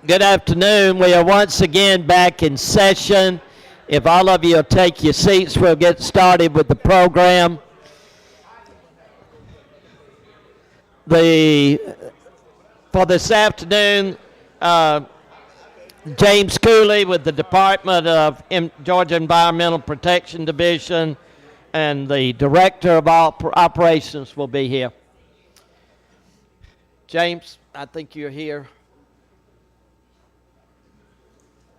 Good afternoon. We are once again back in session. If all of you will take your seats, we'll get started with the program. For this afternoon, James Cooley with the Department of Georgia Environmental Protection Division and the Director of Operations will be here. James, I think you're here.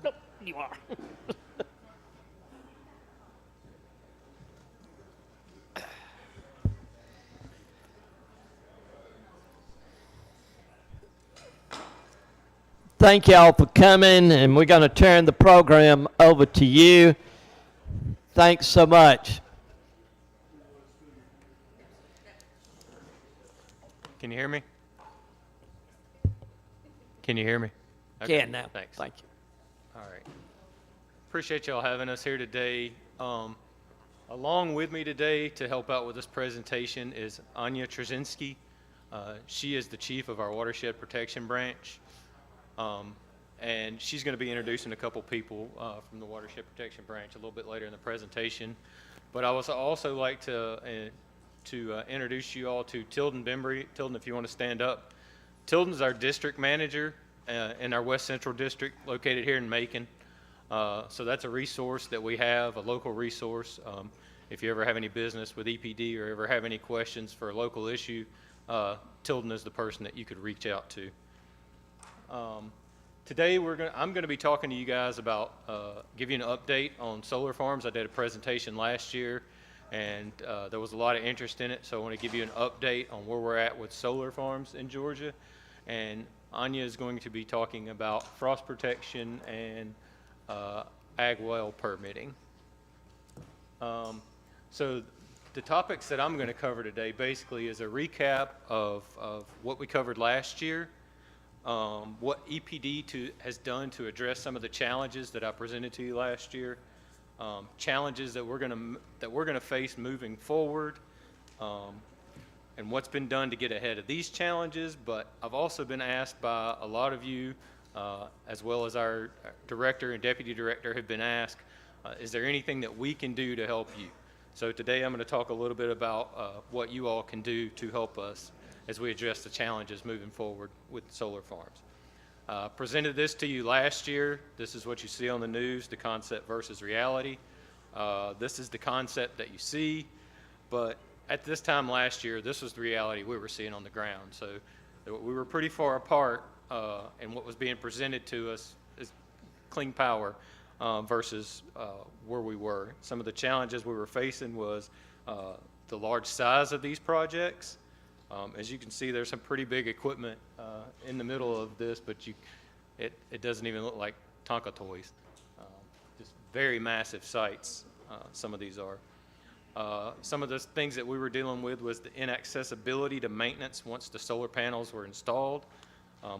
Nope, you are. Thank y'all for coming, and we're going to turn the program over to you. Thanks so much. Can you hear me? Can you hear me? Okay. Can now. Thanks. Thank you. All right. Appreciate y'all having us here today. Along with me today to help out with this presentation is Anya Trzynski. She is the chief of our Watershed Protection Branch. And she's going to be introducing a couple people from the Watershed Protection Branch a little bit later in the presentation. But I would also like to introduce you all to Tilden Bembry. Tilden, if you want to stand up. Tilden's our district manager in our West Central District located here in Macon. So that's a resource that we have, a local resource. If you ever have any business with EPD or ever have any questions for a local issue, Tilden is the person that you could reach out to. Today I'm going to be talking to you guys about give you an update on solar farms. I did a presentation last year and there was a lot of interest in it, so I want to give you an update on where we're at with solar farms in Georgia. And Anya is going to be talking about frost protection and ag well permitting. So the topics that I'm going to cover today basically is a recap of what we covered last year, what EPD has done to address some of the challenges that I presented to you last year, challenges that we're going to face moving forward, and what's been done to get ahead of these challenges. But I've also been asked by a lot of you, as well as our director and deputy director have been asked, is there anything that we can do to help you? So today I'm going to talk a little bit about what you all can do to help us as we address the challenges moving forward with solar farms. Presented this to you last year. This is what you see on the news, the concept versus reality. This is the concept that you see, but at this time last year, this was the reality we were seeing on the ground. So we were pretty far apart, and what was being presented to us is clean power versus where we were. Some of the challenges we were facing was the large size of these projects. As you can see, there's some pretty big equipment in the middle of this, but it doesn't even look like Tonka toys. Just very massive sites, some of these are. Some of the things that we were dealing with was the inaccessibility to maintenance once the solar panels were installed.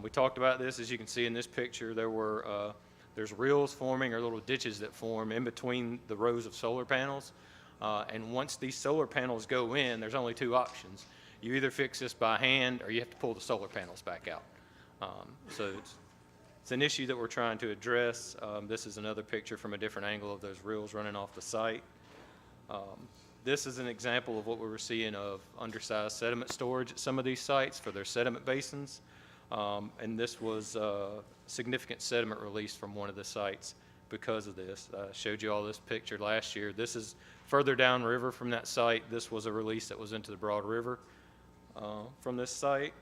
We talked about this. As you can see in this picture, there's rills forming or little ditches that form in between the rows of solar panels. And once these solar panels go in, there's only two options. You either fix this by hand or you have to pull the solar panels back out. So it's an issue that we're trying to address. This is another picture from a different angle of those rills running off the site. This is an example of what we were seeing of undersized sediment storage at some of these sites for their sediment basins. And this was significant sediment release from one of the sites because of this. I showed you all this picture last year. This is further downriver from that site. This was a release that was into the Broad River from this site.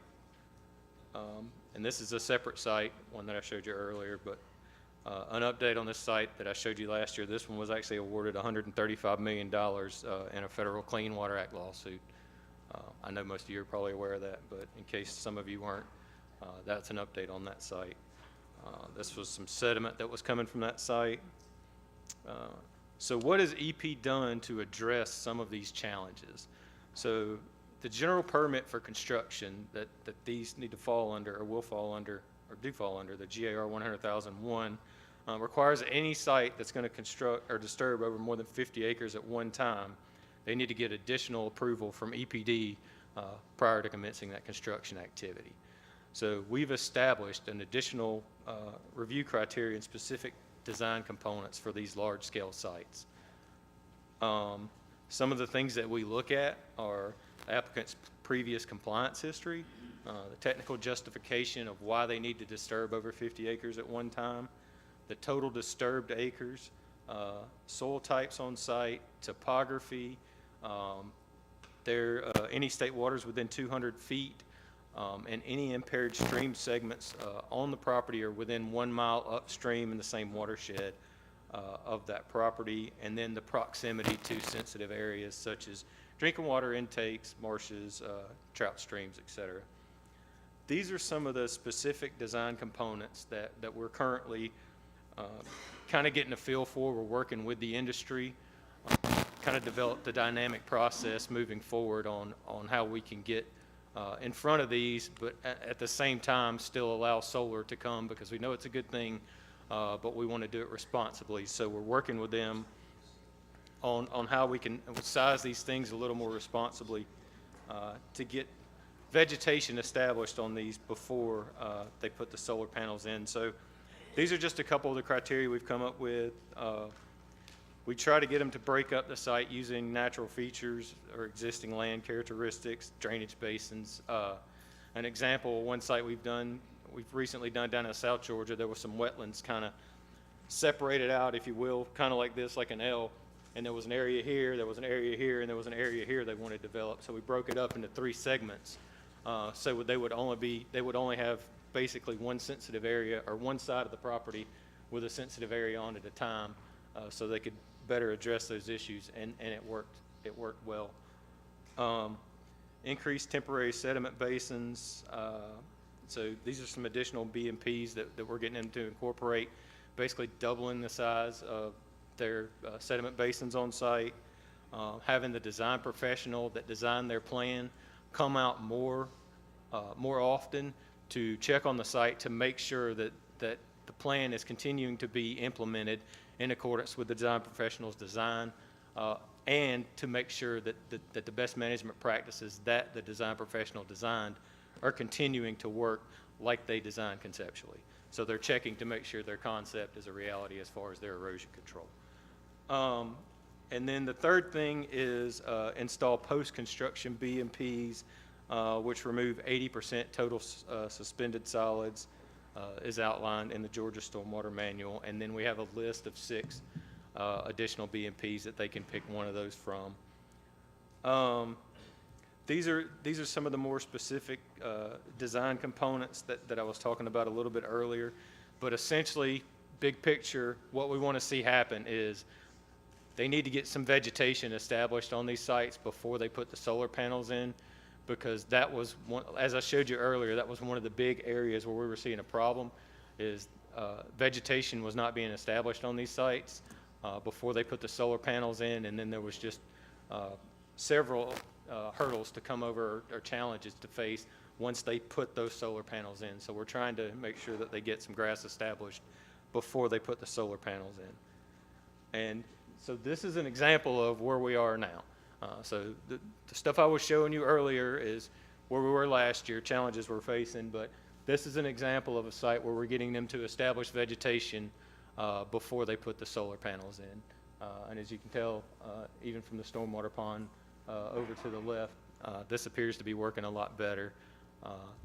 And this is a separate site, one that I showed you earlier, but an update on this site that I showed you last year. This one was actually awarded $135 million in a federal Clean Water Act lawsuit. I know most of you are probably aware of that, but in case some of you weren't, that's an update on that site. This was some sediment that was coming from that site. So what has EP done to address some of these challenges? So the general permit for construction that these need to fall under or will fall under or do fall under, the GAR 100,001, requires any site that's going to construct or disturb over more than 50 acres at one time, they need to get additional approval from EPD prior to commencing that construction activity. So we've established an additional review criteria and specific design components for these large-scale sites. Some of the things that we look at are the applicant's previous compliance history, the technical justification of why they need to disturb over 50 acres at one time, the total disturbed acres, soil types on site, topography, any state waters within 200 feet, and any impaired stream segments on the property or within 1 mile upstream in the same watershed of that property, and then the proximity to sensitive areas such as drinking water intakes, marshes, trout streams, etc. These are some of the specific design components that we're currently kind of getting a feel for. We're working with the industry, kind of develop the dynamic process moving forward on how we can get in front of these, but at the same time still allow solar to come, because we know it's a good thing, but we want to do it responsibly. So we're working with them on how we can size these things a little more responsibly to get vegetation established on these before they put the solar panels in. So these are just a couple of the criteria we've come up with. We try to get them to break up the site using natural features or existing land characteristics, drainage basins. An example, one site we've recently done down in South Georgia, there was some wetlands kind of separated out, if you will, kind of like this, like an L. And there was an area here, there was an area here, and there was an area here they wanted to develop. So we broke it up into 3 segments. So they would only have basically one sensitive area, or one side of the property with a sensitive area on at a time, so they could better address those issues, and it worked well. Increased temporary sediment basins. So these are some additional BMPs that we're getting them to incorporate, basically doubling the size of their sediment basins on site, having the design professional that designed their plan come out more often to check on the site to make sure that the plan is continuing to be implemented in accordance with the design professional's design, and to make sure that the best management practices that the design professional designed are continuing to work like they designed conceptually. So they're checking to make sure their concept is a reality as far as their erosion control. And then the third thing is install post-construction BMPs, which remove 80% total suspended solids, is outlined in the Georgia Stormwater Manual. And then we have a list of 6 additional BMPs that they can pick one of those from. These are some of the more specific design components that I was talking about a little bit earlier. But essentially, big picture, what we want to see happen is they need to get some vegetation established on these sites before they put the solar panels in, because that was one, as I showed you earlier, that was one of the big areas where we were seeing a problem, is vegetation was not being established on these sites before they put the solar panels in, and then there was just several hurdles to come over, or challenges to face once they put those solar panels in. So we're trying to make sure that they get some grass established before they put the solar panels in. And so this is an example of where we are now. So the stuff I was showing you earlier is where we were last year, challenges we're facing, but this is an example of a site where we're getting them to establish vegetation before they put the solar panels in. And as you can tell, even from the stormwater pond over to the left, this appears to be working a lot better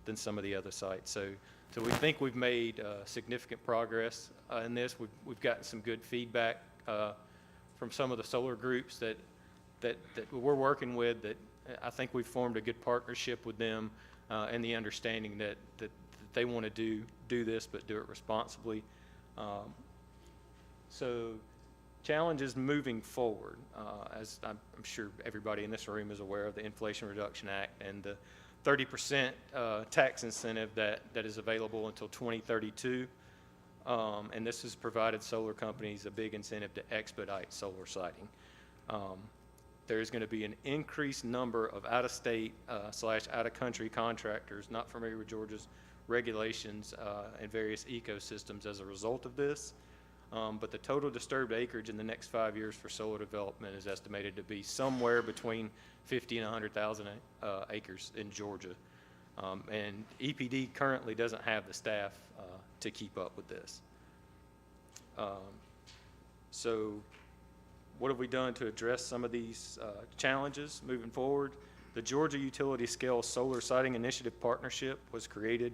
than some of the other sites. So we think we've made significant progress in this. We've gotten some good feedback from some of the solar groups that we're working with, that I think we've formed a good partnership with them, and the understanding that they want to do this, but do it responsibly. So challenges moving forward, as I'm sure everybody in this room is aware of, the Inflation Reduction Act and the 30% tax incentive that is available until 2032. And this has provided solar companies a big incentive to expedite solar siting. There's going to be an increased number of out-of-state / out-of-country contractors not familiar with Georgia's regulations and various ecosystems as a result of this. But the total disturbed acreage in the next 5 years for solar development is estimated to be somewhere between 50 and 100,000 acres in Georgia. And EPD currently doesn't have the staff to keep up with this. So what have we done to address some of these challenges moving forward? The Georgia Utility Scale Solar Siting Initiative Partnership was created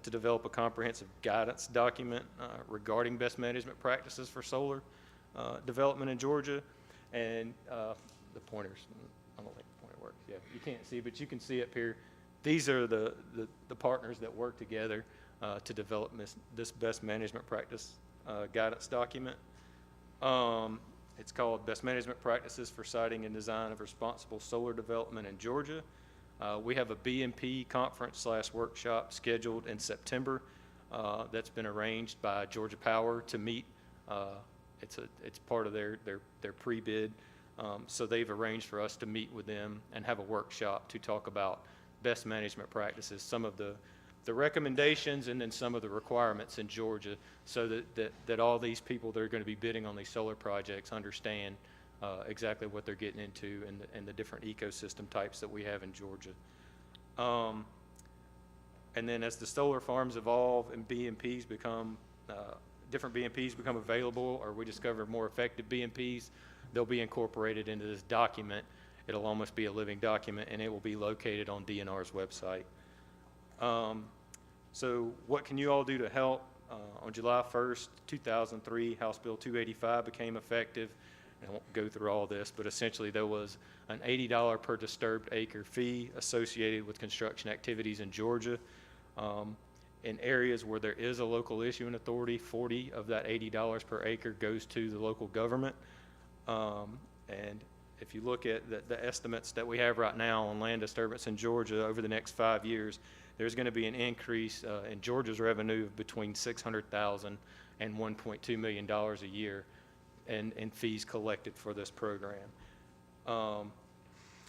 to develop a comprehensive guidance document regarding best management practices for solar development in Georgia. And the pointers, I don't think the pointer works. Yeah, you can't see, but you can see up here. These are the partners that work together to develop this best management practice guidance document. It's called Best Management Practices for Siting and Design of Responsible Solar Development in Georgia. We have a BMP conference/workshop scheduled in September that's been arranged by Georgia Power to meet. It's part of their pre-bid. So they've arranged for us to meet with them and have a workshop to talk about best management practices, some of the recommendations and then some of the requirements in Georgia, so that all these people that are going to be bidding on these solar projects understand exactly what they're getting into and the different ecosystem types that we have in Georgia. And then as the solar farms evolve and BMPs become, different BMPs become available, or we discover more effective BMPs, they'll be incorporated into this document. It'll almost be a living document, and it will be located on DNR's website. So what can you all do to help? On July 1st, 2003, House Bill 285 became effective. I won't go through all this, but essentially there was an $80 per disturbed acre fee associated with construction activities in Georgia. In areas where there is a local issuing authority, 40 of that $80 per acre goes to the local government. And if you look at the estimates that we have right now on land disturbance in Georgia over the next 5 years, there's going to be an increase in Georgia's revenue of between $600,000 and $1.2 million a year in fees collected for this program. And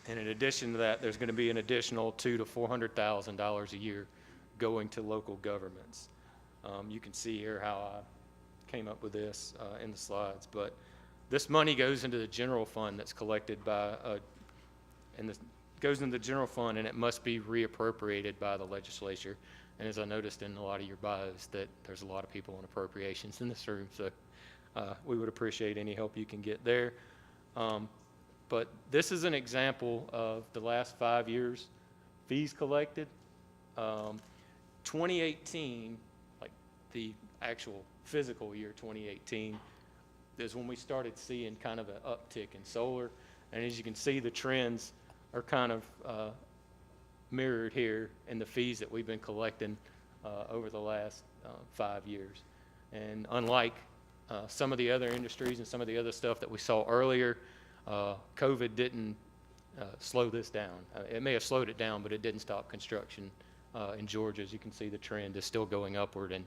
in addition to that, there's going to be an additional $200,000 to $400,000 a year going to local governments. You can see here how I came up with this in the slides, but this money goes into the general fund that's collected by, goes into the general fund, and it must be reappropriated by the legislature. And as I noticed in a lot of your bios, that there's a lot of people on appropriations in this room, so we would appreciate any help you can get there. But this is an example of the last 5 years fees collected. 2018, like the actual physical year 2018, is when we started seeing kind of an uptick in solar. And as you can see, the trends are kind of mirrored here in the fees that we've been collecting over the last 5 years. And unlike some of the other industries and some of the other stuff that we saw earlier, COVID didn't slow this down. It may have slowed it down, but it didn't stop construction in Georgia. As you can see, the trend is still going upward, and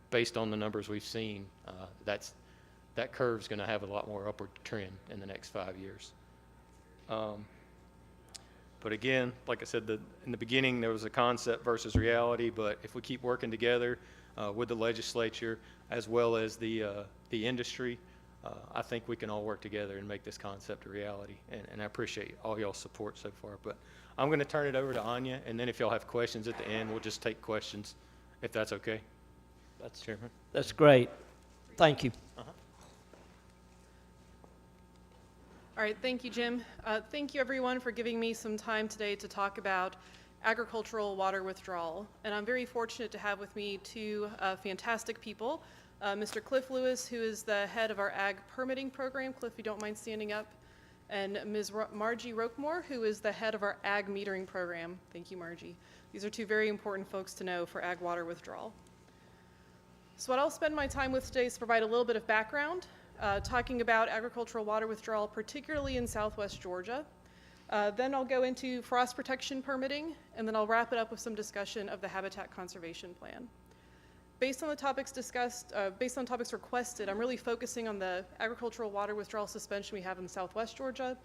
based on the numbers we've seen, that curve's going to have a lot more upward trend in the next 5 years. But again, like I said, in the beginning there was a concept versus reality, but if we keep working together with the legislature as well as the industry, I think we can all work together and make this concept a reality. And I appreciate all y'all's support so far. But I'm going to turn it over to Anya, and then if y'all have questions at the end, we'll just take questions, if that's okay. That's Chairman. That's great. Thank you. All right, thank you, Jim. Thank you, everyone, for giving me some time today to talk about agricultural water withdrawal. And I'm very fortunate to have with me two fantastic people, Mr. Cliff Lewis, who is the head of our ag permitting program. Cliff, if you don't mind standing up. And Ms. Margie Roquemore, who is the head of our ag metering program. Thank you, Margie. These are two very important folks to know for ag water withdrawal. So what I'll spend my time with today is to provide a little bit of background, talking about agricultural water withdrawal, particularly in southwest Georgia. Then I'll go into frost protection permitting, and then I'll wrap it up with some discussion of the Habitat Conservation Plan. Based on the topics discussed, based on topics requested, I'm really focusing on the agricultural water withdrawal suspension we have in southwest Georgia.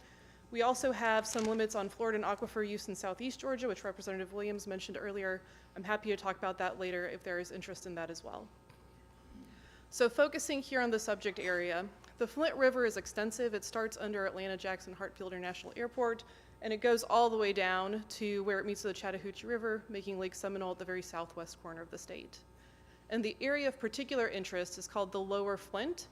We also have some limits on Florida and aquifer use in southeast Georgia, which Representative Williams mentioned earlier. I'm happy to talk about that later if there is interest in that as well. So focusing here on the subject area, The Flint River is extensive. It starts under Atlanta Jackson Hartsfield International Airport, and it goes all the way down to where it meets the Chattahoochee River, making Lake Seminole at the very southwest corner of the state. And the area of particular interest is called the Lower Flint,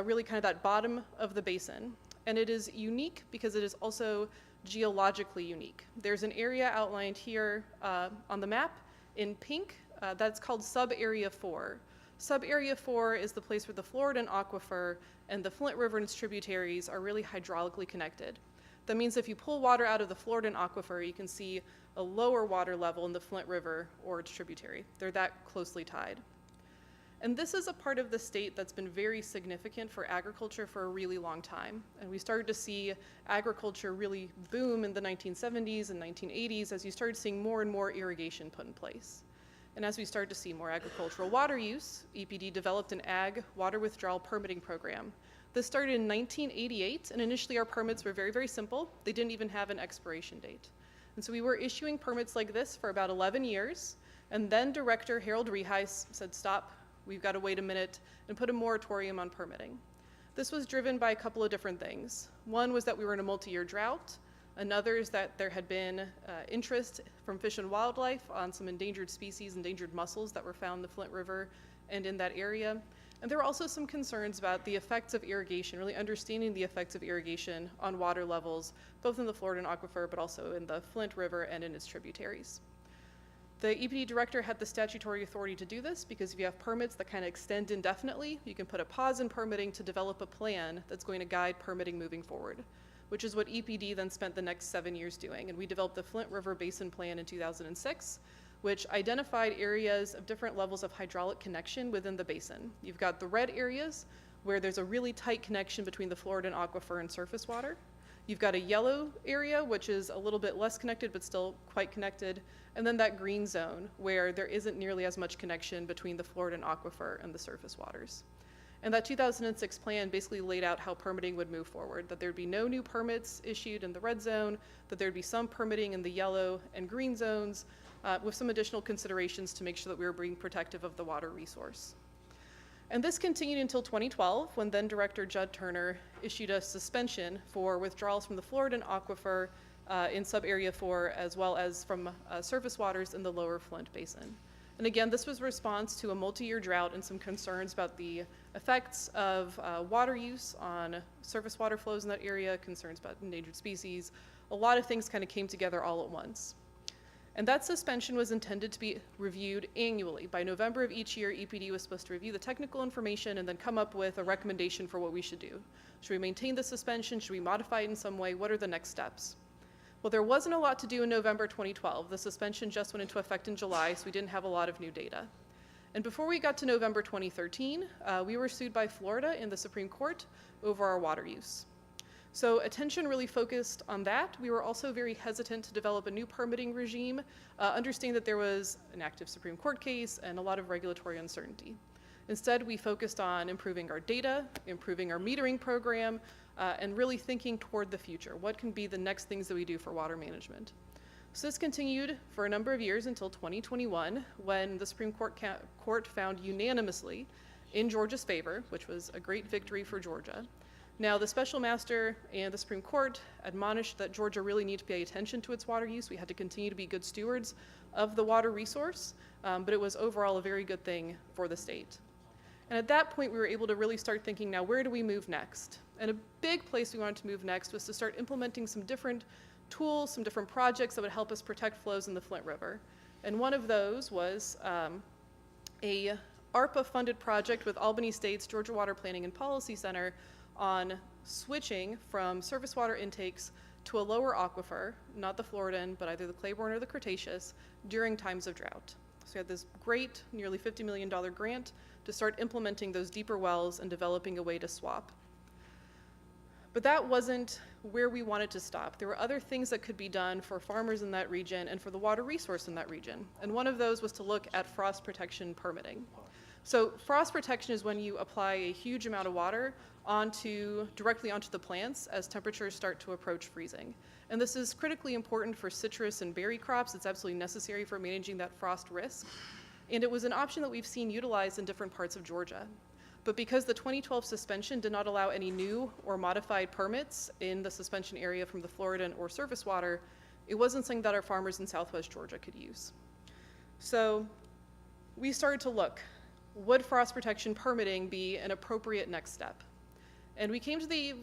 really kind of that bottom of the basin. And it is unique because it is also geologically unique. There's an area outlined here on the map in pink that's called Sub-Area 4. Sub-Area 4 is the place where the Floridan Aquifer and the Flint River and its tributaries are really hydraulically connected. That means if you pull water out of the Floridan Aquifer, you can see a lower water level in the Flint River or its tributary. They're that closely tied. And this is a part of the state that's been very significant for agriculture for a really long time. And we started to see agriculture really boom in the 1970s and 1980s as you started seeing more and more irrigation put in place. And as we started to see more agricultural water use, EPD developed an ag water withdrawal permitting program. This started in 1988, and initially our permits were very, very simple. They didn't even have an expiration date. And so we were issuing permits like this for about 11 years, and then Director Harold Reheis said, stop, we've got to wait a minute, and put a moratorium on permitting. This was driven by a couple of different things. One was that we were in a multi-year drought. Another is that there had been interest from Fish and Wildlife on some endangered species, endangered mussels that were found in the Flint River and in that area. And there were also some concerns about the effects of irrigation, really understanding the effects of irrigation on water levels, both in the Floridan Aquifer, but also in the Flint River and in its tributaries. The EPD director had the statutory authority to do this because if you have permits that kind of extend indefinitely, you can put a pause in permitting to develop a plan that's going to guide permitting moving forward, which is what EPD then spent the next 7 years doing. And we developed the Flint River Basin Plan in 2006, which identified areas of different levels of hydraulic connection within the basin. You've got the red areas where there's a really tight connection between the Floridan Aquifer and surface water. You've got a yellow area, which is a little bit less connected, but still quite connected. And then that green zone, where there isn't nearly as much connection between the Floridan Aquifer and the surface waters. And that 2006 plan basically laid out how permitting would move forward, that there'd be no new permits issued in the red zone, that there'd be some permitting in the yellow and green zones, with some additional considerations to make sure that we were being protective of the water resource. And this continued until 2012, when then Director Judd Turner issued a suspension for withdrawals from the Floridan Aquifer in Sub-Area 4, as well as from surface waters in the lower Flint Basin. And again, this was a response to a multi-year drought and some concerns about the effects of water use on surface water flows in that area, concerns about endangered species. A lot of things kind of came together all at once. And that suspension was intended to be reviewed annually. By November of each year, EPD was supposed to review the technical information and then come up with a recommendation for what we should do. Should we maintain the suspension? Should we modify it in some way? What are the next steps? Well, there wasn't a lot to do in November 2012. The suspension just went into effect in July, so we didn't have a lot of new data. And before we got to November 2013, we were sued by Florida in the Supreme Court over our water use. So attention really focused on that. We were also very hesitant to develop a new permitting regime, understanding that there was an active Supreme Court case and a lot of regulatory uncertainty. Instead, we focused on improving our data, improving our metering program, and really thinking toward the future. What can be the next things that we do for water management? So this continued for a number of years until 2021, when the Supreme Court found unanimously in Georgia's favor, which was a great victory for Georgia. Now, the special master and the Supreme Court admonished that Georgia really needed to pay attention to its water use. We had to continue to be good stewards of the water resource, but it was overall a very good thing for the state. And at that point, we were able to really start thinking, now where do we move next? And a big place we wanted to move next was to start implementing some different tools, some different projects that would help us protect flows in the Flint River. And one of those was a ARPA-funded project with Albany State's Georgia Water Planning and Policy Center on switching from surface water intakes to a lower aquifer, not the Floridan, but either the Claiborne or the Cretaceous, during times of drought. So we had this great, nearly $50 million grant to start implementing those deeper wells and developing a way to swap. But that wasn't where we wanted to stop. There were other things that could be done for farmers in that region and for the water resource in that region. And one of those was to look at frost protection permitting. So frost protection is when you apply a huge amount of water directly onto the plants as temperatures start to approach freezing. And this is critically important for citrus and berry crops. It's absolutely necessary for managing that frost risk. And it was an option that we've seen utilized in different parts of Georgia. but because the 2012 suspension did not allow any new or modified permits in the suspension area from the Floridan or surface water, it wasn't something that our farmers in Southwest Georgia could use. So we started to look, would frost protection permitting be an appropriate next step? And we came to the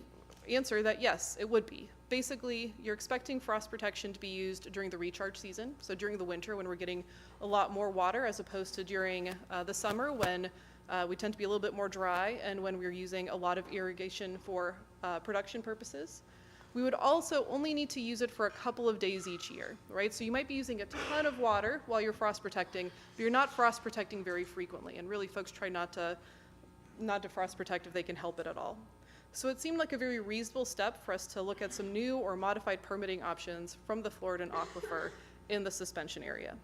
answer that yes, it would be. Basically, you're expecting frost protection to be used during the recharge season, so during the winter when we're getting a lot more water as opposed to during the summer when we tend to be a little bit more dry and when we're using a lot of irrigation for production purposes. We would also only need to use it for a couple of days each year, right? So you might be using a ton of water while you're frost protecting, but you're not frost protecting very frequently, and really folks try not to frost protect if they can help it at all. So it seemed like a very reasonable step for us to look at some new or modified permitting options from the Floridan aquifer in the suspension area.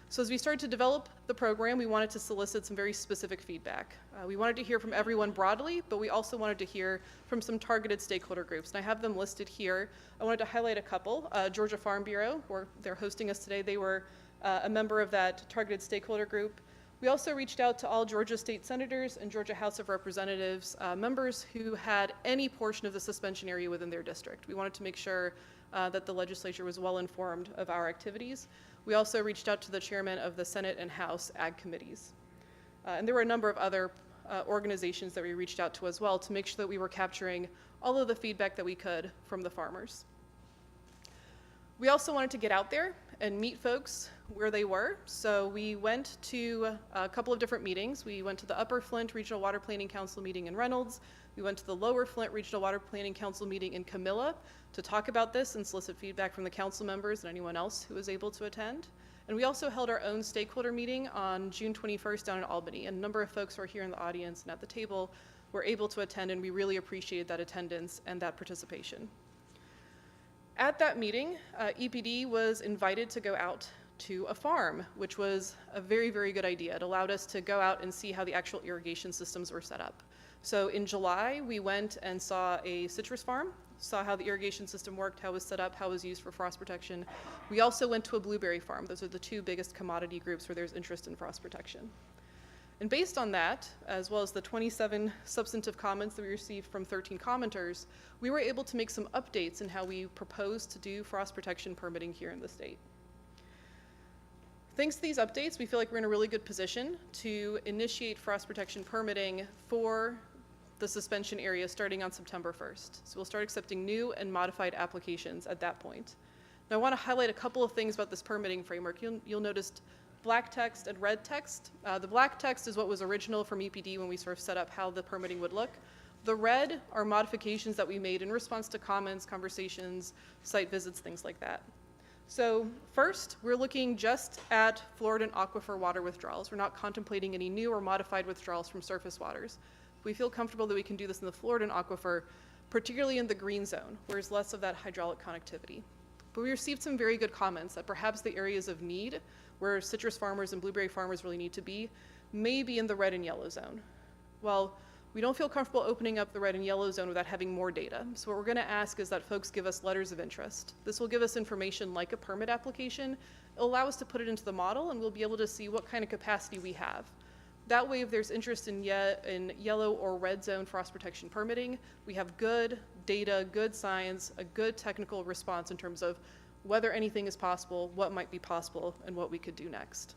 So as we started to develop the program, we wanted to solicit some very specific feedback. We wanted to hear from everyone broadly, but we also wanted to hear from some targeted stakeholder groups. And I have them listed here. I wanted to highlight a couple. Georgia Farm Bureau, they're hosting us today. They were a member of that targeted stakeholder group. We also reached out to all Georgia state senators and Georgia House of Representatives members who had any portion of the suspension area within their district. We wanted to make sure that the legislature was well informed of our activities. We also reached out to the chairman of the Senate and House Ag Committees. And there were a number of other organizations that we reached out to as well to make sure that we were capturing all of the feedback that we could from the farmers. We also wanted to get out there and meet folks where they were. So we went to a couple of different meetings. We went to the Upper Flint Regional Water Planning Council meeting in Reynolds. We went to the Lower Flint Regional Water Planning Council meeting in Camilla to talk about this and solicit feedback from the council members and anyone else who was able to attend. And we also held our own stakeholder meeting on June 21st down in Albany. And a number of folks who are here in the audience and at the table were able to attend, and we really appreciated that attendance and that participation. At that meeting, EPD was invited to go out to a farm, which was a very, very good idea. It allowed us to go out and see how the actual irrigation systems were set up. So in July, we went and saw a citrus farm, saw how the irrigation system worked, how it was set up, how it was used for frost protection. We also went to a blueberry farm. Those are the two biggest commodity groups where there's interest in frost protection. And based on that, as well as the 27 substantive comments that we received from 13 commenters, we were able to make some updates in how we propose to do frost protection permitting here in the state. Thanks to these updates, we feel like we're in a really good position to initiate frost protection permitting for the suspension area starting on September 1st. So we'll start accepting new and modified applications at that point. Now I want to highlight a couple of things about this permitting framework. You'll notice black text and red text. The black text is what was original from EPD when we sort of set up how the permitting would look. The red are modifications that we made in response to comments, conversations, site visits, things like that. So first, we're looking just at Floridan aquifer water withdrawals. We're not contemplating any new or modified withdrawals from surface waters. We feel comfortable that we can do this in the Floridan aquifer, particularly in the green zone, where there's less of that hydraulic connectivity. But we received some very good comments that perhaps the areas of need where citrus farmers and blueberry farmers really need to be may be in the red and yellow zone. Well, we don't feel comfortable opening up the red and yellow zone without having more data. So what we're going to ask is that folks give us letters of interest. This will give us information like a permit application. It'll allow us to put it into the model, and we'll be able to see what kind of capacity we have. That way, if there's interest in yellow or red zone frost protection permitting, we have good data, good science, a good technical response in terms of whether anything is possible, what might be possible, and what we could do next.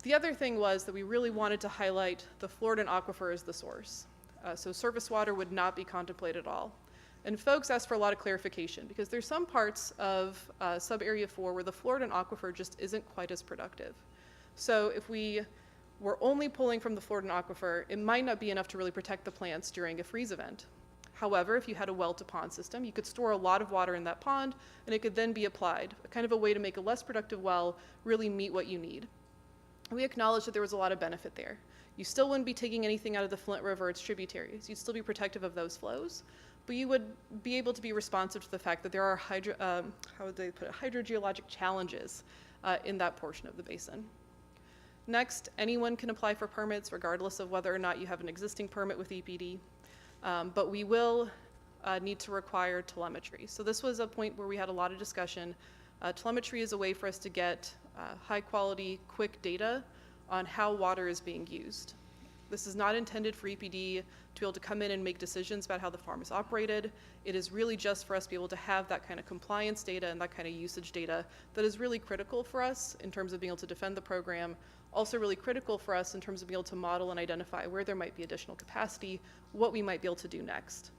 The other thing was that we really wanted to highlight the Floridan aquifer as the source. So surface water would not be contemplated at all. And folks asked for a lot of clarification because there's some parts of sub-area 4 where the Floridan aquifer just isn't quite as productive. So if we were only pulling from the Floridan aquifer, it might not be enough to really protect the plants during a freeze event. However, if you had a well-to-pond system, you could store a lot of water in that pond, and it could then be applied, kind of a way to make a less productive well really meet what you need. We acknowledged that there was a lot of benefit there. You still wouldn't be taking anything out of the Flint River or its tributaries. You'd still be protective of those flows, but you would be able to be responsive to the fact that there are hydrogeologic challenges in that portion of the basin. Next, anyone can apply for permits regardless of whether or not you have an existing permit with EPD, but we will need to require telemetry. So this was a point where we had a lot of discussion. Telemetry is a way for us to get high quality, quick data on how water is being used. This is not intended for EPD to be able to come in and make decisions about how the farm is operated. It is really just for us to be able to have that kind of compliance data and that kind of usage data that is really critical for us in terms of being able to defend the program, also really critical for us in terms of being able to model and identify where there might be additional capacity, what we might be able to do next.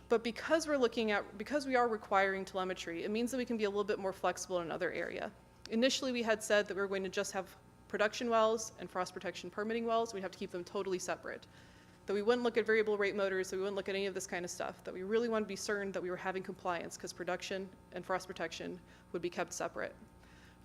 But because we are requiring telemetry, it means that we can be a little bit more flexible in another area. Initially, we had said that we were going to just have production wells and frost protection permitting wells. We'd have to keep them totally separate. That we wouldn't look at variable rate motors, that we wouldn't look at any of this kind of stuff, that we really wanted to be certain that we were having compliance because production and frost protection would be kept separate.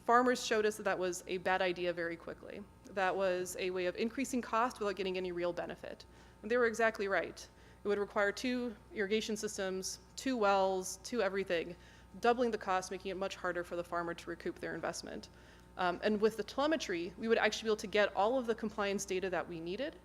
Farmers showed us that that was a bad idea very quickly. That was a way of increasing cost without getting any real benefit. And they were exactly right. It would require 2 irrigation systems, 2 wells, 2 everything, doubling the cost, making it much harder for the farmer to recoup their investment. And with the telemetry, we would actually be able to get all of the compliance data that we needed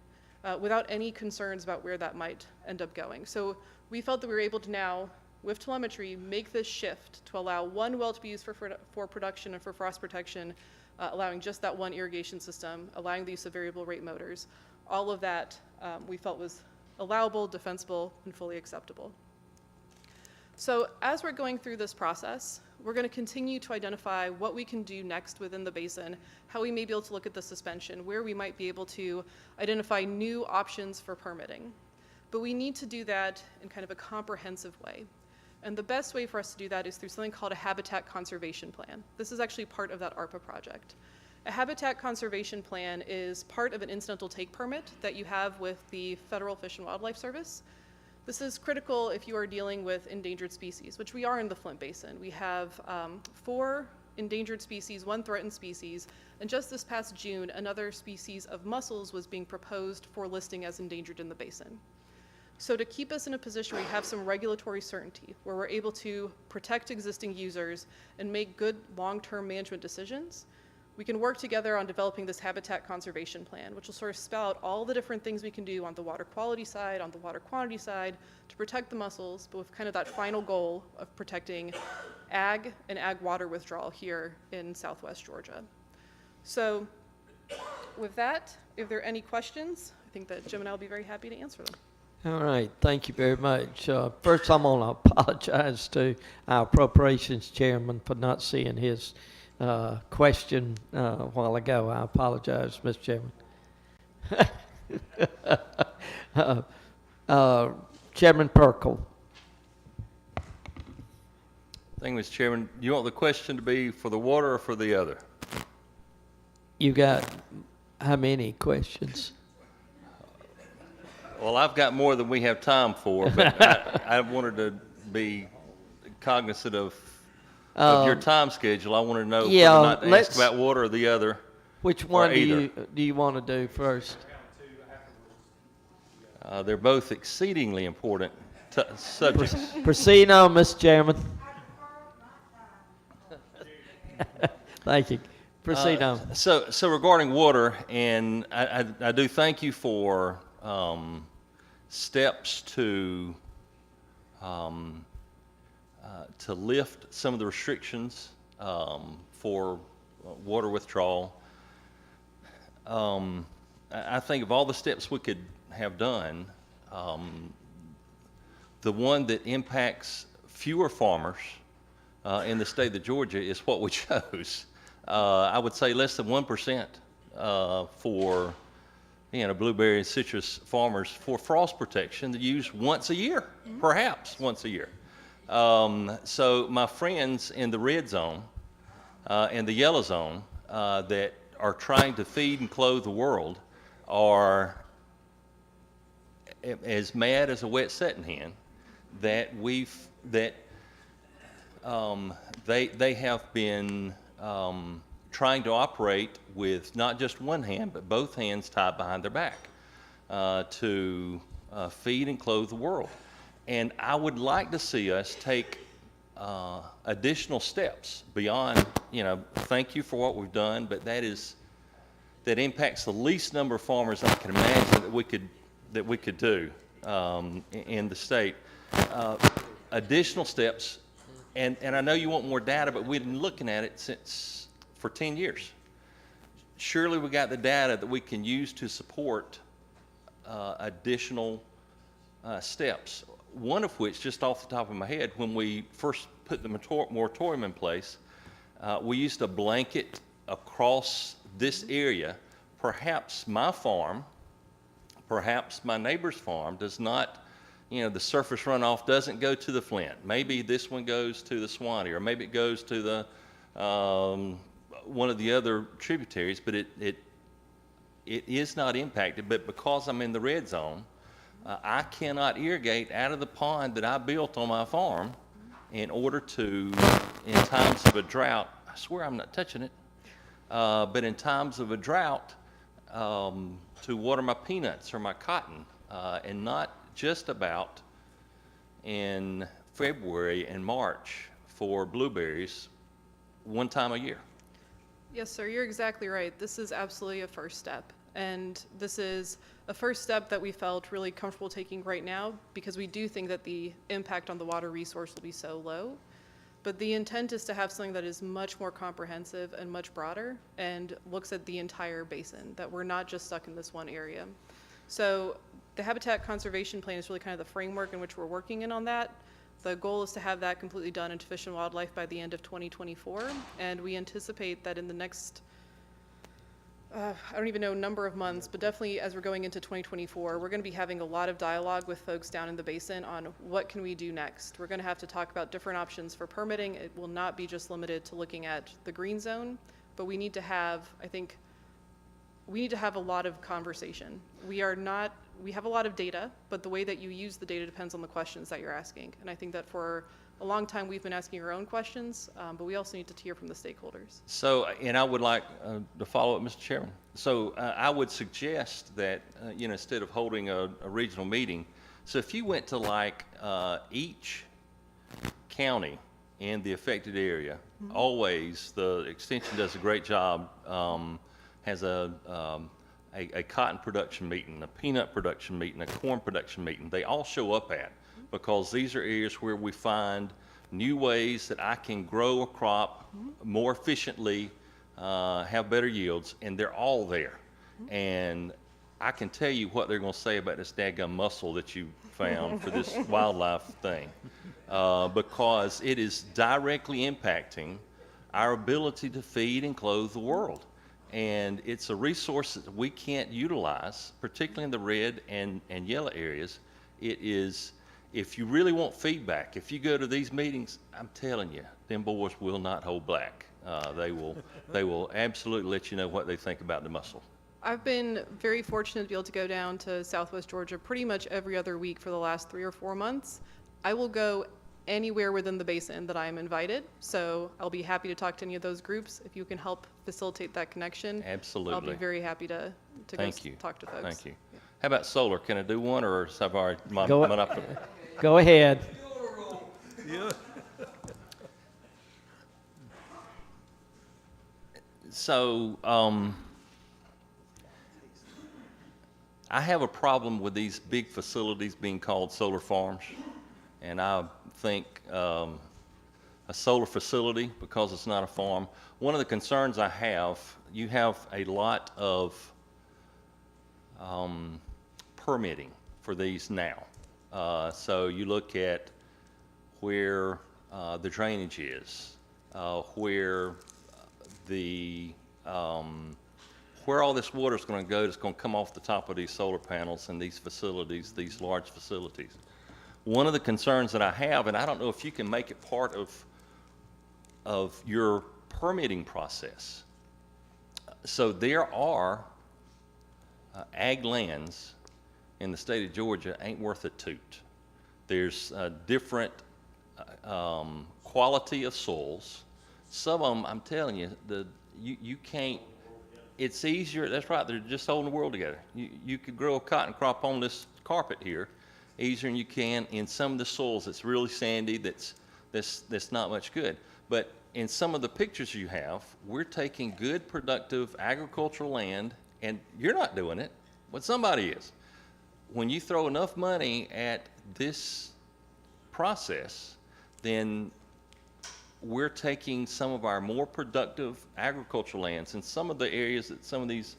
without any concerns about where that might end up going. So we felt that we were able to now, with telemetry, make this shift to allow 1 well to be used for production and for frost protection, allowing just that 1 irrigation system, allowing the use of variable rate motors. All of that we felt was allowable, defensible, and fully acceptable. So as we're going through this process, we're going to continue to identify what we can do next within the basin, how we may be able to look at the suspension, where we might be able to identify new options for permitting. But we need to do that in kind of a comprehensive way. And the best way for us to do that is through something called a habitat conservation plan. This is actually part of that ARPA project. A habitat conservation plan is part of an incidental take permit that you have with the Federal Fish and Wildlife Service. This is critical if you are dealing with endangered species, which we are in the Flint Basin. We have 4 endangered species, 1 threatened species, and just this past June, another species of mussels was being proposed for listing as endangered in the basin. So to keep us in a position where we have some regulatory certainty, where we're able to protect existing users and make good long-term management decisions, we can work together on developing this habitat conservation plan, which will sort of spell out all the different things we can do on the water quality side, on the water quantity side, to protect the mussels, but with kind of that final goal of protecting ag and ag water withdrawal here in Southwest Georgia. So with that, if there are any questions, I think that Jim and I will be very happy to answer them. All right, thank you very much. First, I'm going to apologize to our appropriations chairman for not seeing his question a while ago. I apologize, Mr. Chairman. Chairman Perkle. Thank you, Mr. Chairman. You want the question to be for the water or for the other? You got how many questions? Well, I've got more than we have time for, but I wanted to be cognizant of your time schedule. I want to know whether or not to ask about water or the other. Which one either. do you want to do first? They're both exceedingly important subjects. Proceed on, Mr. Chairman. Thank you. Proceed on. So regarding water, and I do thank you for steps to lift some of the restrictions for water withdrawal. I think of all the steps we could have done, the one that impacts fewer farmers in the state of Georgia is what we chose. I would say less than 1% for blueberry and citrus farmers for frost protection that use once a year, perhaps once a year. So my friends in the red zone and the yellow zone that are trying to feed and clothe the world are as mad as a wet setting hen that they have been trying to operate with not just one hand but both hands tied behind their back to feed and clothe the world. And I would like to see us take additional steps beyond, thank you for what we've done, but that impacts the least number of farmers I can imagine that we could do in the state. Additional steps, and I know you want more data, but we've been looking at it for 10 years. surely we got the data that we can use to support additional steps. One of which, just off the top of my head, when we first put the moratorium in place, we used a blanket across this area. Perhaps my farm, perhaps my neighbor's farm does not, the surface runoff doesn't go to the Flint. Maybe this one goes to the Swanee, or maybe it goes to the one of the other tributaries, but it is not impacted. But because I'm in the red zone, I cannot irrigate out of the pond that I built on my farm in order to, in times of a drought, I swear I'm not touching it, but in times of a drought, to water my peanuts or my cotton, and not just about in February and March for blueberries one time a year. Yes, sir, you're exactly right. This is absolutely a first step. And this is a first step that we felt really comfortable taking right now because we do think that the impact on the water resource will be so low. But the intent is to have something that is much more comprehensive and much broader and looks at the entire basin, that we're not just stuck in this one area. So the Habitat Conservation Plan is really kind of the framework in which we're working in on that. The goal is to have that completely done into Fish and Wildlife by the end of 2024. And we anticipate that in the next, I don't even know number of months, but definitely as we're going into 2024, we're going to be having a lot of dialogue with folks down in the basin on what can we do next. We're going to have to talk about different options for permitting. It will not be just limited to looking at the green zone, but we need to have, I think, we need to have a lot of conversation. We have a lot of data, but the way that you use the data depends on the questions that you're asking. And I think that for a long time we've been asking our own questions, but we also need to hear from the stakeholders. So, and I would like to follow up, Mr. Chairman. So I would suggest that, instead of holding a regional meeting, so if you went to like each county in the affected area, always the extension does a great job, has a cotton production meeting, a peanut production meeting, a corn production meeting. They all show up at, because these are areas where we find new ways that I can grow a crop more efficiently, have better yields, and they're all there. And I can tell you what they're going to say about this daggum mussel that you found for this wildlife thing, because it is directly impacting our ability to feed and clothe the world. And it's a resource that we can't utilize, particularly in the red and yellow areas. It is, if you really want feedback, if you go to these meetings, I'm telling you, them boys will not hold back. They will absolutely let you know what they think about the mussel. I've been very fortunate to be able to go down to Southwest Georgia pretty much every other week for the last 3 or 4 months. I will go anywhere within the basin that I am invited, so I'll be happy to talk to any of those groups. If you can help facilitate that connection, Absolutely. I'll be very happy to Thank you. talk to folks. Thank you. How about solar? Can I do one, or have I already Go- monopoly? Go ahead. So, I have a problem with these big facilities being called solar farms. And I think a solar facility, because it's not a farm, one of the concerns I have, you have a lot of permitting for these now. So you look at where the drainage is, where where all this water is going to go that's going to come off the top of these solar panels and these facilities, these large facilities. One of the concerns that I have, and I don't know if you can make it part of your permitting process. So there are ag lands in the state of Georgia ain't worth a toot. There's different quality of soils. Some of them, I'm telling you, you can't. It's easier. That's right. They're just holding the world together. You could grow a cotton crop on this carpet here easier than you can in some of the soils that's really sandy, that's not much good. But in some of the pictures you have, we're taking good, productive agricultural land, and you're not doing it, but somebody is. When you throw enough money at this process, then we're taking some of our more productive agricultural lands and some of the areas that some of these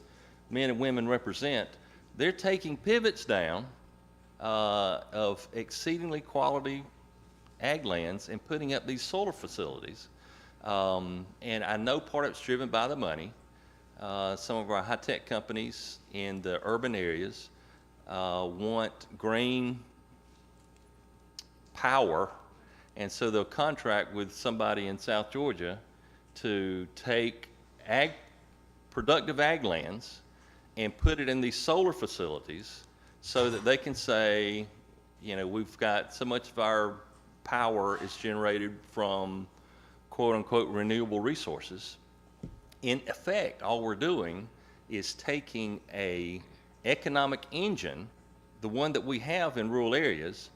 men and women represent, they're taking pivots down of exceedingly quality ag lands and putting up these solar facilities. And I know part of it's driven by the money. Some of our high-tech companies in the urban areas want green power, and so they'll contract with somebody in South Georgia to take productive ag lands and put it in these solar facilities so that they can say, you know, we've got so much of our power is generated from quote-unquote renewable resources. In effect, all we're doing is taking a economic engine, the one that we have in rural areas,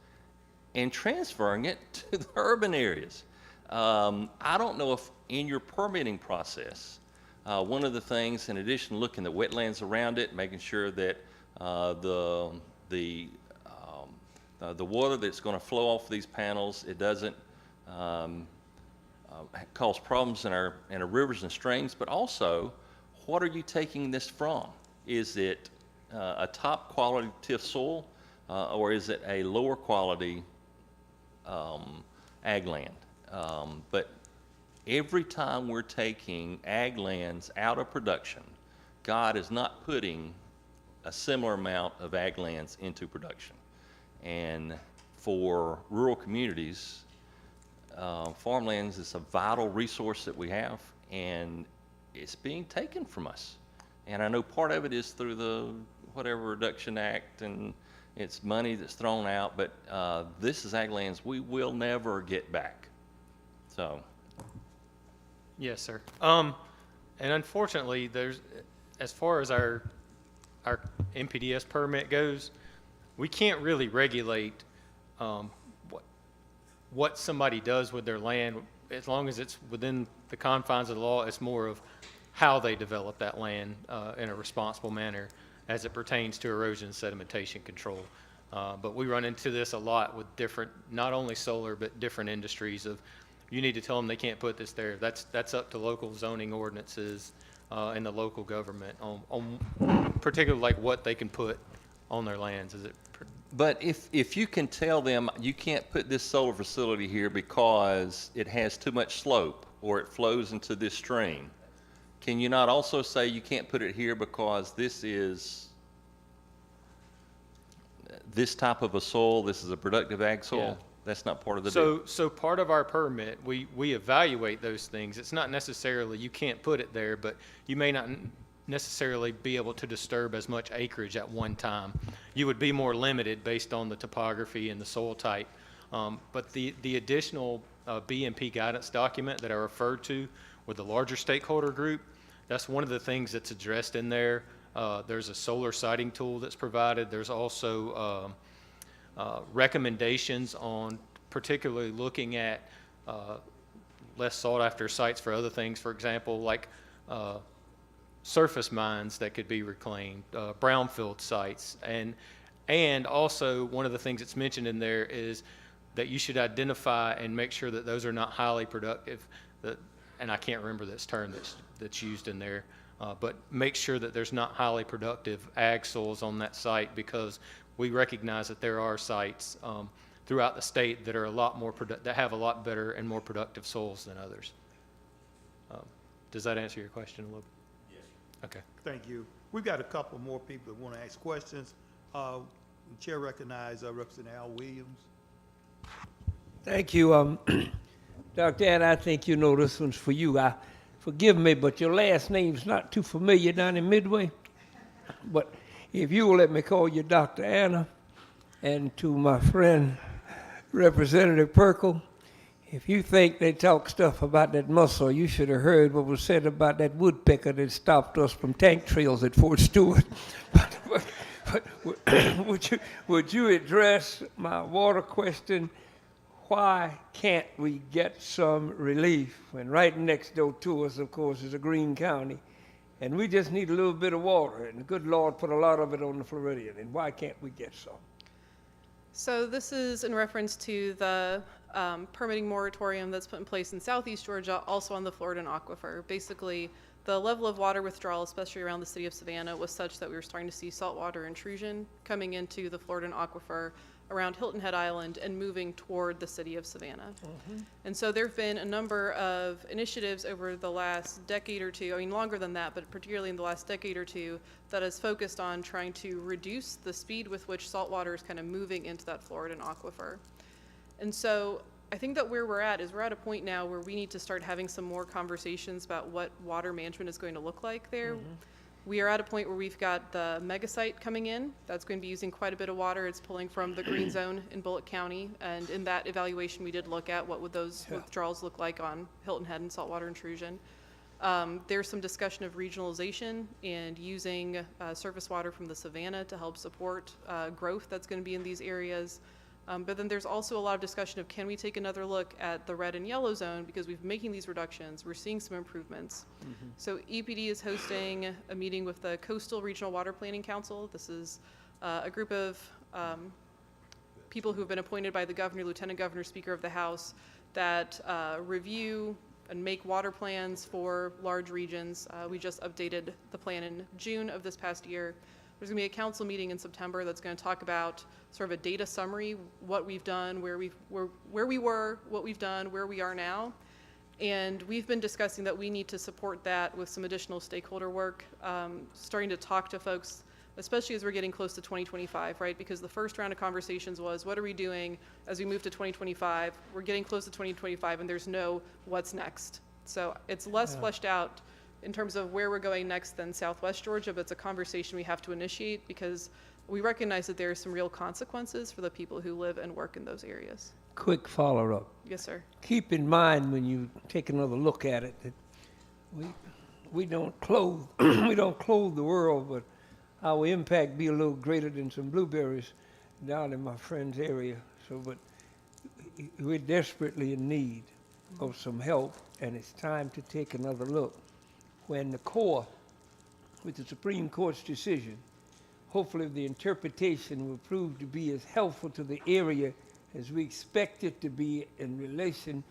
and transferring it to the urban areas. I don't know if in your permitting process, one of the things, in addition to looking at wetlands around it, making sure that the water that's going to flow off these panels, it doesn't cause problems in our rivers and streams, but also, what are you taking this from? Is it a top qualitative soil, or is it a lower quality ag land? But every time we're taking ag lands out of production, God is not putting a similar amount of ag lands into production. And for rural communities, farmlands is a vital resource that we have, and it's being taken from us. And I know part of it is through the whatever Reduction Act, and it's money that's thrown out, but this is ag lands we will never get back. So. Yes, sir. And unfortunately, as far as our NPDES permit goes, we can't really regulate what somebody does with their land. As long as it's within the confines of the law, it's more of how they develop that land in a responsible manner as it pertains to erosion and sedimentation control. But we run into this a lot with different, not only solar, but different industries of, you need to tell them they can't put this there. That's up to local zoning ordinances and the local government on particularly like what they can put on their lands. But if you can tell them you can't put this solar facility here because it has too much slope or it flows into this stream, can you not also say you can't put it here because this is this type of a soil, this is a productive ag soil? Yeah. That's not part of the deal. So part of our permit, we evaluate those things. It's not necessarily you can't put it there, but you may not necessarily be able to disturb as much acreage at one time. You would be more limited based on the topography and the soil type. But the additional BMP guidance document that I referred to with the larger stakeholder group, that's one of the things that's addressed in there. There's a solar siting tool that's provided. There's also recommendations on particularly looking at less sought after sites for other things, for example, like surface mines that could be reclaimed, brownfield sites, and also one of the things that's mentioned in there is that you should identify and make sure that those are not highly productive, and I can't remember this term that's used in there, but make sure that there's not highly productive ag soils on that site, because we recognize that there are sites throughout the state that are a lot more that have a lot better and more productive soils than others. Does that answer your question a little bit? Yes. Okay. Thank you. We've got a couple more people that want to ask questions. The chair recognizes Representative Al Williams. Thank you. Dr. Ann, I think you know this one's for you. Forgive me, but your last name's not too familiar down in Midway. But if you will let me call you Dr. Anna, and to my friend Representative Perkle, if you think they talk stuff about that mussel, you should have heard what was said about that woodpecker that stopped us from tank trails at Fort Stewart. But would you address my water question? Why can't we get some relief when right next door to us, of course, is a green county, and we just need a little bit of water, and the good Lord put a lot of it on the Floridian, and why can't we get some? So this is in reference to the permitting moratorium that's put in place in southeast Georgia, also on the Floridan aquifer. Basically, the level of water withdrawal, especially around the city of Savannah, was such that we were starting to see saltwater intrusion coming into the Floridan aquifer around Hilton Head Island and moving toward the city of Savannah. And so there have been a number of initiatives over the last decade or two, I mean longer than that, but particularly in the last decade or two, that has focused on trying to reduce the speed with which saltwater is kind of moving into that Floridan aquifer. And so I think that where we're at is we're at a point now where we need to start having some more conversations about what water management is going to look like there. We are at a point where we've got the mega site coming in. That's going to be using quite a bit of water. It's pulling from the green zone in Bullitt County. And in that evaluation, we did look at what would those withdrawals look like on Hilton Head and saltwater intrusion. There's some discussion of regionalization and using surface water from the Savannah to help support growth that's going to be in these areas. But then there's also a lot of discussion of, can we take another look at the red and yellow zone, because we've been making these reductions, we're seeing some improvements. So EPD is hosting a meeting with the Coastal Regional Water Planning Council. This is a group of people who have been appointed by the governor, lieutenant governor, speaker of the House, that review and make water plans for large regions. We just updated the plan in June of this past year. There's going to be a council meeting in September that's going to talk about sort of a data summary, what we've done, where we were, what we've done, where we are now. And we've been discussing that we need to support that with some additional stakeholder work, starting to talk to folks, especially as we're getting close to 2025, right? Because the first round of conversations was, what are we doing as we move to 2025? We're getting close to 2025 and there's no what's next. So it's less fleshed out in terms of where we're going next than Southwest Georgia, but it's a conversation we have to initiate because we recognize that there are some real consequences for the people who live and work in those areas. Quick follow-up. Yes, sir. Keep in mind when you take another look at it that we don't clothe we don't clothe the world, but our impact be a little greater than some blueberries down in my friend's area. So, but we're desperately in need of some help, and it's time to take another look. When the Corps, with the Supreme Court's decision, hopefully the interpretation will prove to be as helpful to the area as we expect it to be in relation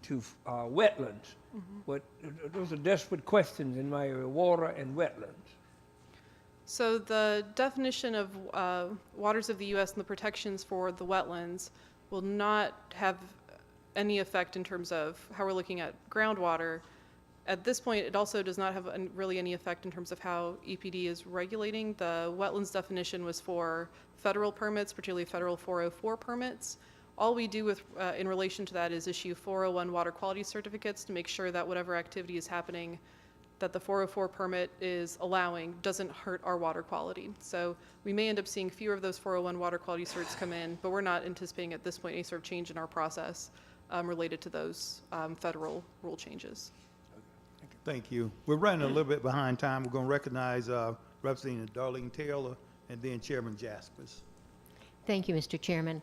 to wetlands. But those are desperate questions in my area, water and wetlands. So the definition of waters of the U.S. and the protections for the wetlands will not have any effect in terms of how we're looking at groundwater. At this point, it also does not have really any effect in terms of how EPD is regulating. The wetlands definition was for federal permits, particularly federal 404 permits. All we do with, in relation to that is issue 401 water quality certificates to make sure that whatever activity is happening that the 404 permit is allowing doesn't hurt our water quality. So we may end up seeing fewer of those 401 water quality certs come in, but we're not anticipating at this point any sort of change in our process related to those federal rule changes. Thank you. We're running a little bit behind time. We're going to recognize Representative Darlene Taylor and then Chairman Jaspers. Thank you, Mr. Chairman.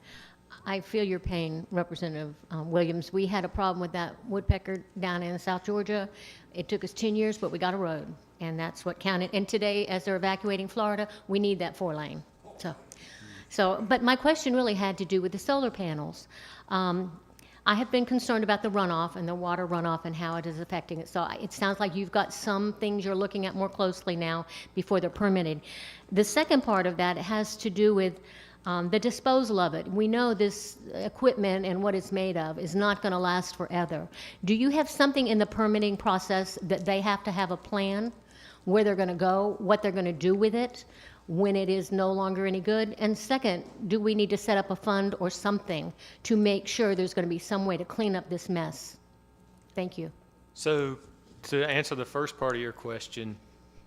I feel your pain, Representative Williams. We had a problem with that woodpecker down in South Georgia. It took us 10 years, but we got a road, and that's what counted. And today, as they're evacuating Florida, we need that 4-lane. But my question really had to do with the solar panels. I have been concerned about the runoff and the water runoff and how it is affecting it. So it sounds like you've got some things you're looking at more closely now before they're permitted. The second part of that has to do with the disposal of it. We know this equipment and what it's made of is not going to last forever. Do you have something in the permitting process that they have to have a plan where they're going to go, what they're going to do with it when it is no longer any good? And second, do we need to set up a fund or something to make sure there's going to be some way to clean up this mess? Thank you. So to answer the first part of your question,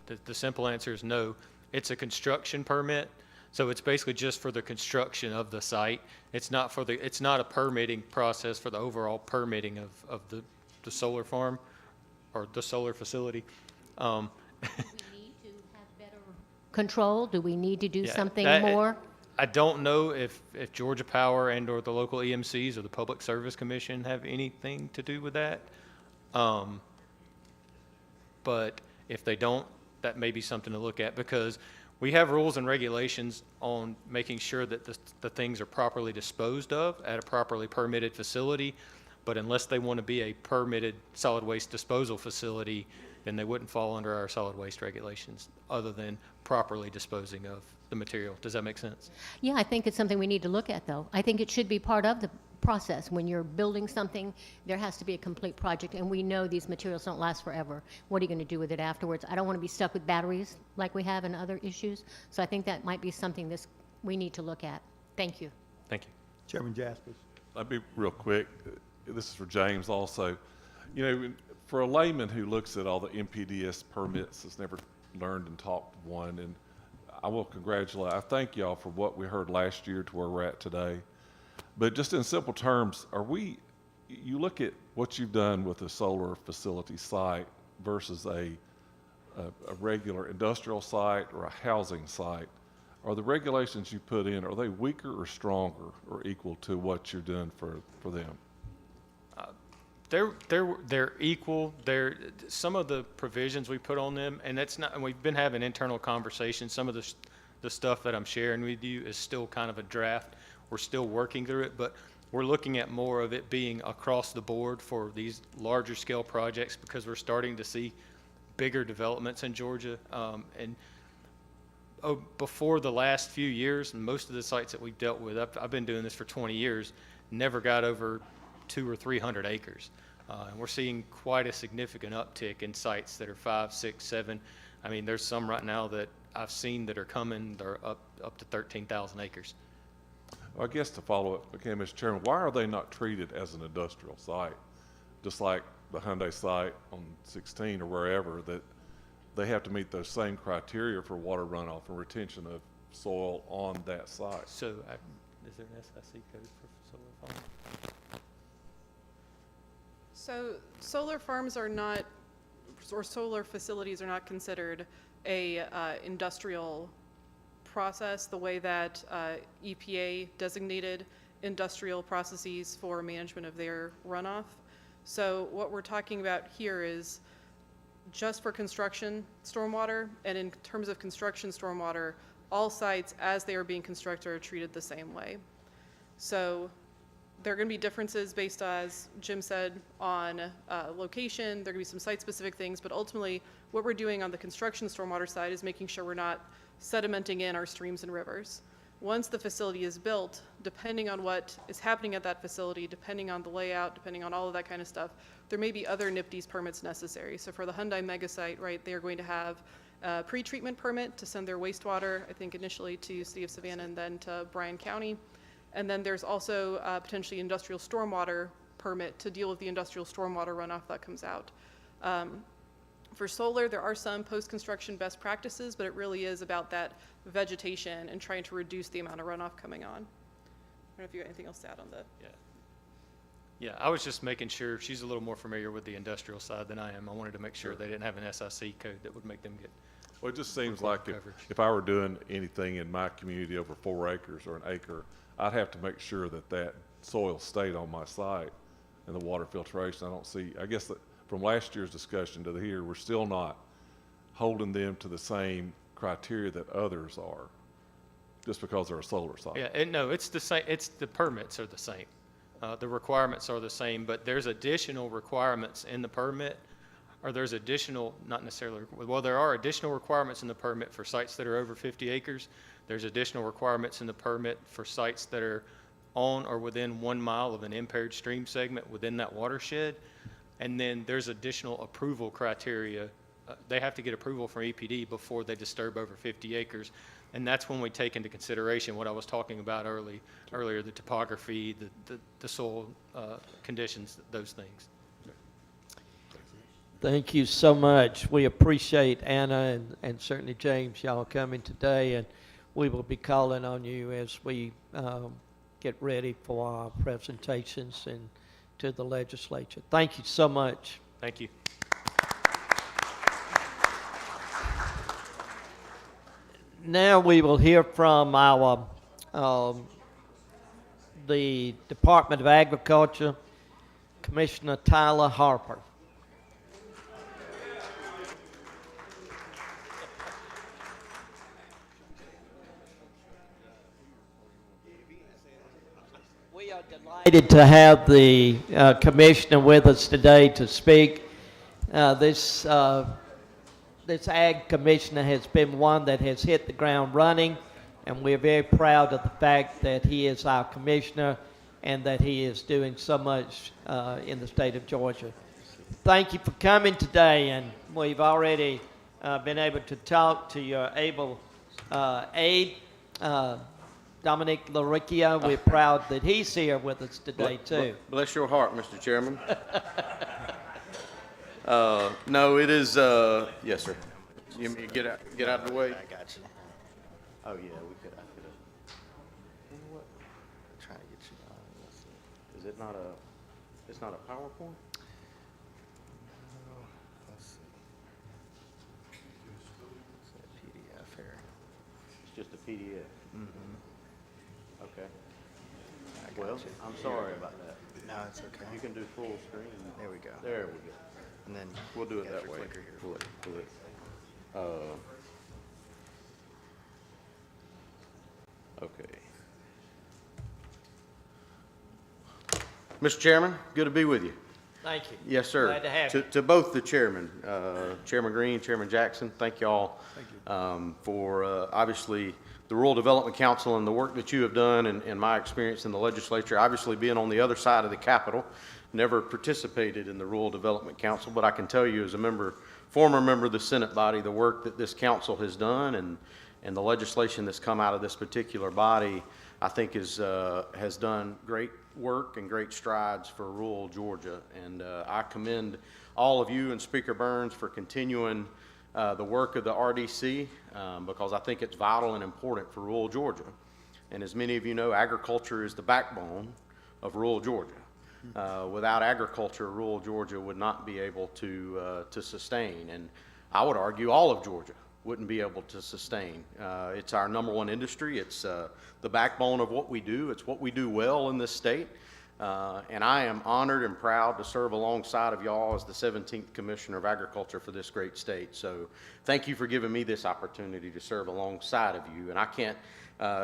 the simple answer is no. It's a construction permit. So it's basically just for the construction of the site. It's not for it's not a permitting process for the overall permitting of the solar farm or the solar facility. Do we need to have better control? Do we need to do Yeah, something that- more? I don't know if Georgia Power and or the local EMCs or the Public Service Commission have anything to do with that. But if they don't, that may be something to look at, because we have rules and regulations on making sure that the things are properly disposed of at a properly permitted facility, but unless they want to be a permitted solid waste disposal facility, then they wouldn't fall under our solid waste regulations, other than properly disposing of the material. Does that make sense? Yeah, I think it's something we need to look at, though. I think it should be part of the process. When you're building something, there has to be a complete project, and we know these materials don't last forever. What are you going to do with it afterwards? I don't want to be stuck with batteries like we have in other issues, so I think that might be something we need to look at. Thank you. Thank you. Chairman Jaspers. I'll be real quick. This is for James also. You know, for a layman who looks at all the MPDS permits, has never learned and taught one, and I thank y'all for what we heard last year to where we're at today. But just in simple terms, you look at what you've done with a solar facility site versus a regular industrial site or a housing site. Are the regulations you put in, are they weaker or stronger or equal to what you're doing for them? They're equal. Some of the provisions we put on them, and and we've been having internal conversations. Some of the stuff that I'm sharing with you is still kind of a draft. We're still working through it, but we're looking at more of it being across the board for these larger scale projects, because we're starting to see bigger developments in Georgia. Before the last few years, most of the sites that we've dealt with, I've been doing this for 20 years, never got over 200 or 300 acres. And we're seeing quite a significant uptick in sites that are 5, 6, 7. I mean, there's some right now that I've seen that are coming, they're up to 13,000 acres. I guess to follow up, okay, Mr. Chairman, why are they not treated as an industrial site? Just like the Hyundai site on 16 or wherever, that they have to meet those same criteria for water runoff and retention of soil on that site. So is there an SIC code for solar farm? So solar farms are not, or solar facilities are not considered a industrial process the way that EPA designated industrial processes for management of their runoff. So what we're talking about here is just for construction stormwater, and in terms of construction stormwater, all sites as they are being constructed are treated the same way. So there are going to be differences based, as Jim said, on location. There are going to be some site-specific things, but ultimately what we're doing on the construction stormwater side is making sure we're not sedimenting in our streams and rivers. Once the facility is built, depending on what is happening at that facility, depending on the layout, depending on all of that kind of stuff, there may be other NIPDES permits necessary. So for the Hyundai mega site, right, they are going to have a pre-treatment permit to send their wastewater, I think initially to City of Savannah and then to Bryan County. And then there's also potentially industrial stormwater permit to deal with the industrial stormwater runoff that comes out. For solar, there are some post-construction best practices, but it really is about that vegetation and trying to reduce the amount of runoff coming on. I don't know if you got anything else to add on that. Yeah, I was just making sure, she's a little more familiar with the industrial side than I am. I wanted to make sure they didn't have an SIC code that would make them get. Well, it just seems like coverage. if I were doing anything in my community over 4 acres or an acre, I'd have to make sure that that soil stayed on my site and the water filtration. I guess that from last year's discussion to here, we're still not holding them to the same criteria that others are, just because they're a solar site. Yeah, and no, it's the same, the permits are the same. The requirements are the same, but there's additional requirements in the permit, or there's additional, not necessarily, well, there are additional requirements in the permit for sites that are over 50 acres. There's additional requirements in the permit for sites that are on or within 1 mile of an impaired stream segment within that watershed. And then there's additional approval criteria. They have to get approval from EPD before they disturb over 50 acres. And that's when we take into consideration what I was talking about earlier, the topography, the soil conditions, those things. Thank you so much. We appreciate Anna and certainly James, y'all coming today, and we will be calling on you as we get ready for our presentations and to the legislature. Thank you so much. Thank you. Now we will hear from our the Department of Agriculture, Commissioner Tyler Harper. We are delighted to have the commissioner with us today to speak. This ag commissioner has been one that has hit the ground running, and we're very proud of the fact that he is our commissioner and that he is doing so much in the state of Georgia. Thank you for coming today, and we've already been able to talk to your able aide, Dominic Laricchio. We're proud that he's here with us today, too. Bless your heart, Mr. Chairman. No, it is, yes, sir. You want me to get out of the way? I got you. Oh, yeah, I could have. What? Trying to get you, let's see. Is it not it's not a PowerPoint? Let's see. It's a PDF here. It's just a PDF. Okay. I got Well, you. I'm sorry about that. No, it's okay. You can do full screen. There we go. There we go. And then We'll do it got that your way. clicker here. Pull it. Okay. Mr. Chairman, good to be with you. Thank you. Yes, sir. Glad to have you. To both the chairmen, Chairman Green, Chairman Jackson, thank you all for obviously the Rural Development Council and the work that you have done and my experience in the legislature, obviously being on the other side of the Capitol, never participated in the Rural Development Council, but I can tell you as a member, former member of the Senate body, the work that this council has done and the legislation that's come out of this particular body, I think has done great work and great strides for rural Georgia. And I commend all of you and Speaker Burns for continuing the work of the RDC because I think it's vital and important for rural Georgia. And as many of you know, agriculture is the backbone of rural Georgia. Without agriculture, rural Georgia would not be able to sustain. And I would argue all of Georgia wouldn't be able to sustain. It's our number one industry. It's the backbone of what we do. It's what we do well in this state. And I am honored and proud to serve alongside of y'all as the 17th Commissioner of Agriculture for this great state. So thank you for giving me this opportunity to serve alongside of you. And I can't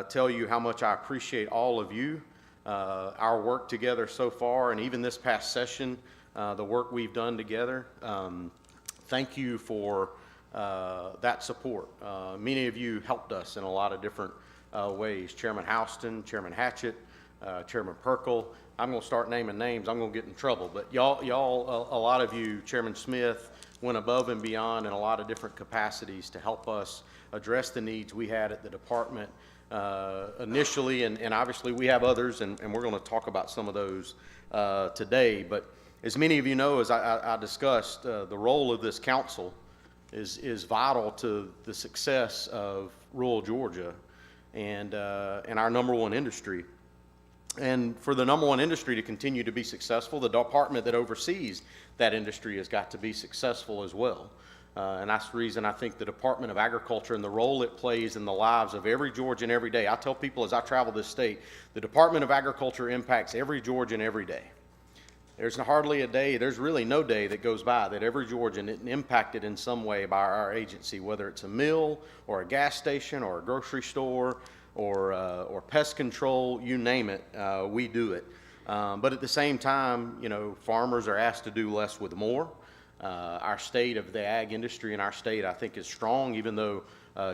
tell you how much I appreciate all of you, our work together so far, and even this past session, the work we've done together. Thank you for that support. Many of you helped us in a lot of different ways. Chairman Houston, Chairman Hatchett, Chairman Perkle. I'm going to start naming names. I'm going to get in trouble. But y'all, a lot of you, Chairman Smith, went above and beyond in a lot of different capacities to help us address the needs we had at the department initially. And obviously we have others, and we're going to talk about some of those today. But as many of you know, as I discussed, the role of this council is vital to the success of rural Georgia and our number one industry. And for the number one industry to continue to be successful, the department that oversees that industry has got to be successful as well. And that's the reason I think the Department of Agriculture and the role it plays in the lives of every Georgian every day. I tell people as I travel this state, the Department of Agriculture impacts every Georgian every day. There's hardly a day, there's really no day that goes by that every Georgian isn't impacted in some way by our agency, whether it's a mill or a gas station or a grocery store or pest control, you name it, we do it. But at the same time, you know, farmers are asked to do less with more. Our state of the ag industry in our state, I think, is strong, even though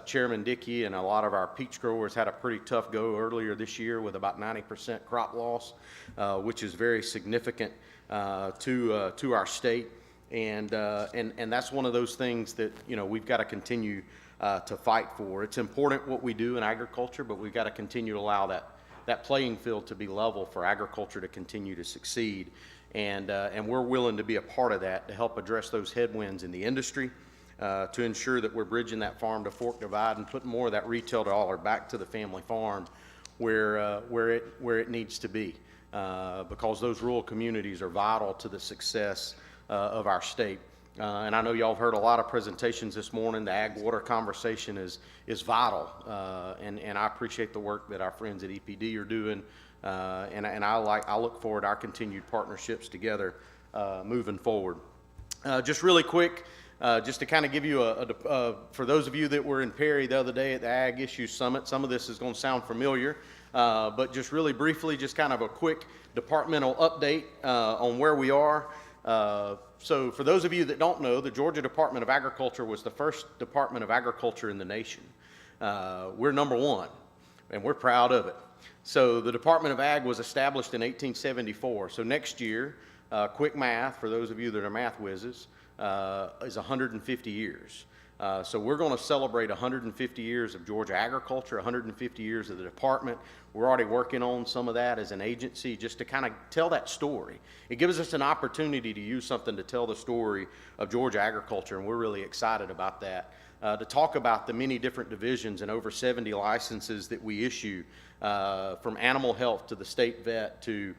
Chairman Dickey and a lot of our peach growers had a pretty tough go earlier this year with about 90% crop loss, which is very significant to our state. And that's one of those things that, you know, we've got to continue to fight for. It's important what we do in agriculture, but we've got to continue to allow that playing field to be level for agriculture to continue to succeed. And we're willing to be a part of that to help address those headwinds in the industry, to ensure that we're bridging that farm to fork divide and putting more of that retail dollar back to the family farm where it needs to be, because those rural communities are vital to the success of our state. And I know y'all have heard a lot of presentations this morning. The ag water conversation is vital, and I appreciate the work that our friends at EPD are doing, and I look forward to our continued partnerships together moving forward. Just really quick, just to kind of give you for those of you that were in Perry the other day at the Ag Issues Summit, some of this is going to sound familiar. But just really briefly, just kind of a quick departmental update on where we are. So for those of you that don't know, the Georgia Department of Agriculture was the first Department of Agriculture in the nation. We're number one, and we're proud of it. So the Department of Ag was established in 1874. So next year, quick math, for those of you that are math whizzes, is 150 years. So we're going to celebrate 150 years of Georgia agriculture, 150 years of the department. We're already working on some of that as an agency just to kind of tell that story. It gives us an opportunity to use something to tell the story of Georgia agriculture, and we're really excited about that. To talk about the many different divisions and over 70 licenses that we issue, from animal health to the state vet to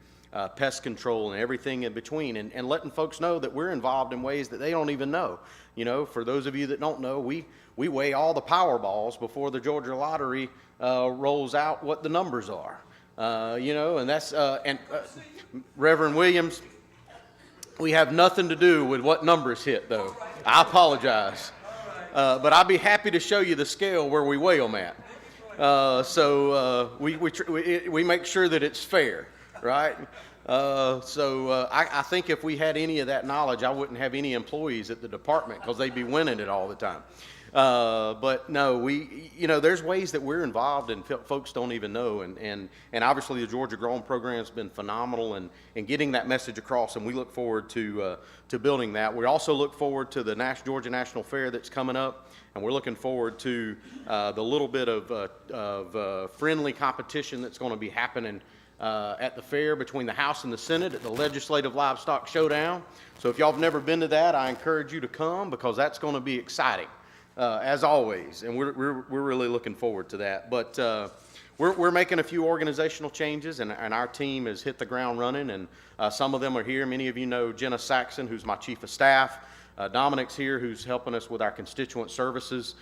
pest control and everything in between, and letting folks know that we're involved in ways that they don't even know. You know, for those of you that don't know, we weigh all the Powerballs before the Georgia Lottery rolls out what the numbers are. You know, and that's, Reverend Williams, we have nothing to do with what numbers hit, though. I apologize. But I'd be happy to show you the scale where we weigh them at. We make sure that it's fair, right? I think if we had any of that knowledge, I wouldn't have any employees at the department because they'd be winning it all the time. But no, you know, there's ways that we're involved and folks don't even know. And obviously the Georgia Growing Program has been phenomenal in getting that message across, and we look forward to building that. We also look forward to the Georgia National Fair that's coming up, and we're looking forward to the little bit of friendly competition that's going to be happening at the fair between the House and the Senate at the Legislative Livestock Showdown. So if y'all have never been to that, I encourage you to come because that's going to be exciting. As always, and we're really looking forward to that. But we're making a few organizational changes, and our team has hit the ground running, and some of them are here. Many of you know Jenna Saxon, who's my chief of staff. Dominic's here, who's helping us with our constituent services.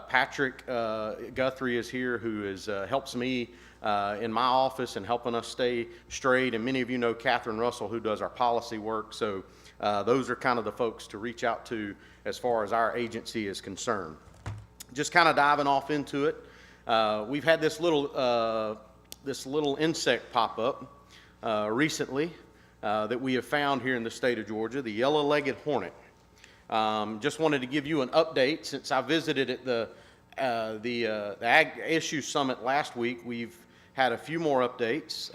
Patrick Guthrie is here, who helps me in my office and helping us stay straight. And many of you know Catherine Russell, who does our policy work. So those are kind of the folks to reach out to as far as our agency is concerned. Just kind of diving off into it, we've had this little insect pop up recently that we have found here in the state of Georgia, the yellow-legged hornet. Just wanted to give you an update since I visited at the Ag Issue Summit last week. We've had a few more updates.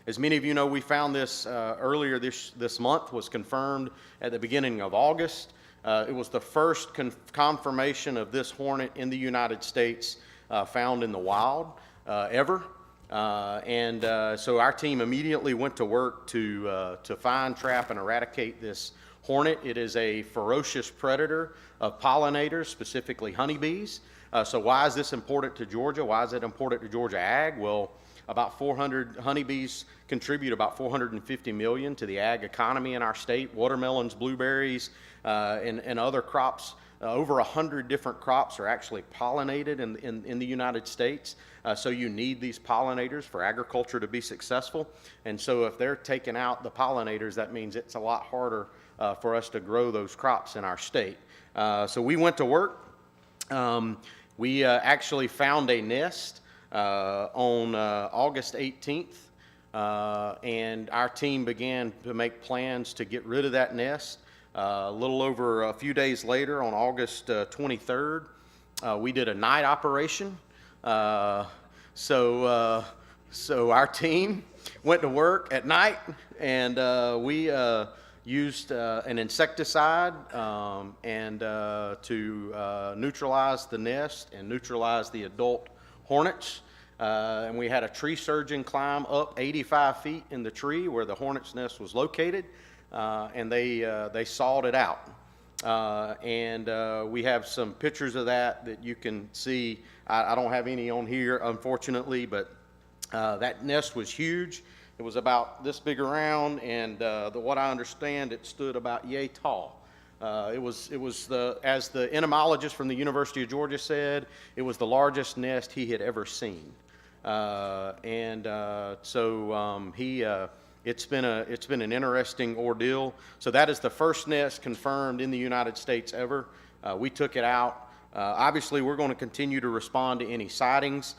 As many of you know, we found this earlier this month, was confirmed at the beginning of August. It was the first confirmation of this hornet in the United States found in the wild ever. So our team immediately went to work to find, trap, and eradicate this hornet. It is a ferocious predator of pollinators, specifically honeybees. So why is this important to Georgia? Why is it important to Georgia Ag? Well, about 400 honeybees contribute about $450 million to the ag economy in our state. Watermelons, blueberries, and other crops. Over 100 different crops are actually pollinated in the United States. So you need these pollinators for agriculture to be successful. And so if they're taking out the pollinators, that means it's a lot harder for us to grow those crops in our state. So we went to work. We actually found a nest on August 18th, and our team began to make plans to get rid of that nest. A little over a few days later, on August 23rd, we did a night operation. So our team went to work at night, and we used an insecticide to neutralize the nest and neutralize the adult hornets. And we had a tree surgeon climb up 85 feet in the tree where the hornet's nest was located, and they sawed it out. We have some pictures of that you can see. I don't have any on here, unfortunately, but that nest was huge. It was about this big around, and what I understand, it stood about yay tall. It was as the entomologist from the University of Georgia said, it was the largest nest he had ever seen. It's been an interesting ordeal. So that is the first nest confirmed in the United States ever. We took it out Obviously, we're going to continue to respond to any sightings,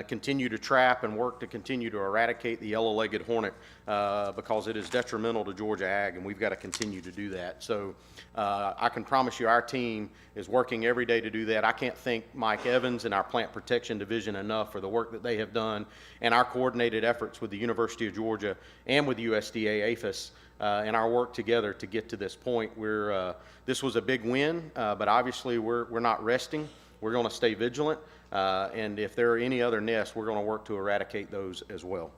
continue to trap and work to continue to eradicate the yellow-legged hornet because it is detrimental to Georgia ag, and we've got to continue to do that. So I can promise you our team is working every day to do that. I can't thank Mike Evans and our Plant Protection Division enough for the work that they have done and our coordinated efforts with the University of Georgia and with USDA APHIS and our work together to get to this point. This was a big win, but obviously we're not resting. We're going to stay vigilant, and if there are any other nests, we're going to work to eradicate those as well.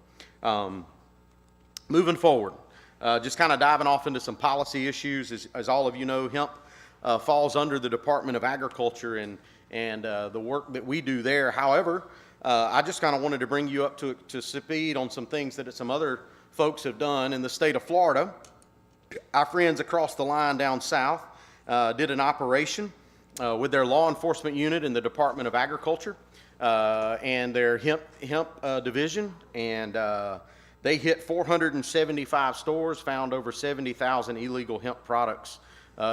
Moving forward, just kind of diving off into some policy issues. As all of you know, hemp falls under the Department of Agriculture and the work that we do there. However, I just kind of wanted to bring you up to speed on some things that some other folks have done in the state of Florida. Our friends across the line down south did an operation with their law enforcement unit in the Department of Agriculture and their hemp division, and they hit 475 stores, found over 70,000 illegal hemp products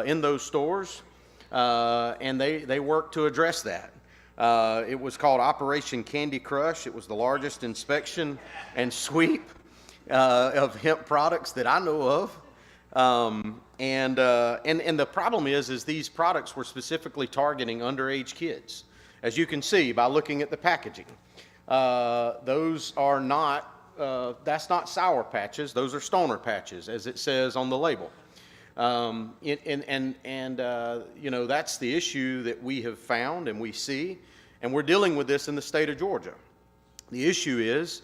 in those stores, and they worked to address that. It was called Operation Candy Crush. It was the largest inspection and sweep of hemp products that I know of. And the problem is these products were specifically targeting underage kids. As you can see by looking at the packaging, those are not, that's not Sour Patches, those are Stoner Patches, as it says on the label. You know, that's the issue that we have found and we see, and we're dealing with this in the state of Georgia. The issue is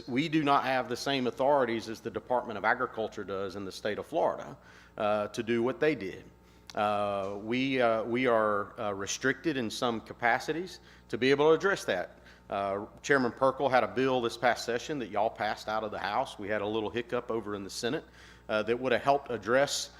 we do not have the same authorities as the Department of Agriculture does in the state of Florida to do what they did. We are restricted in some capacities to be able to address that. Chairman Perkle had a bill this past session that y'all passed out of the House. We had a little hiccup over in the Senate that would have helped address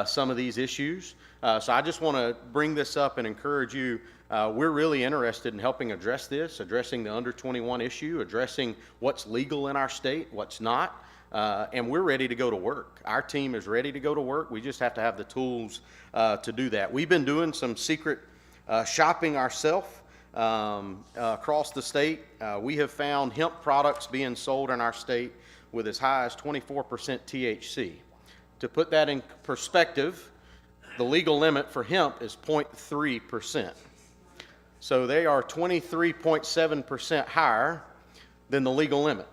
some of these issues. So I just want to bring this up and encourage you. We're really interested in helping address this, addressing the under 21 issue, addressing what's legal in our state, what's not, and we're ready to go to work. Our team is ready to go to work. We just have to have the tools to do that. We've been doing some secret shopping ourselves across the state. We have found hemp products being sold in our state with as high as 24% THC. To put that in perspective, the legal limit for hemp is 0.3%. So they are 23.7% higher than the legal limit.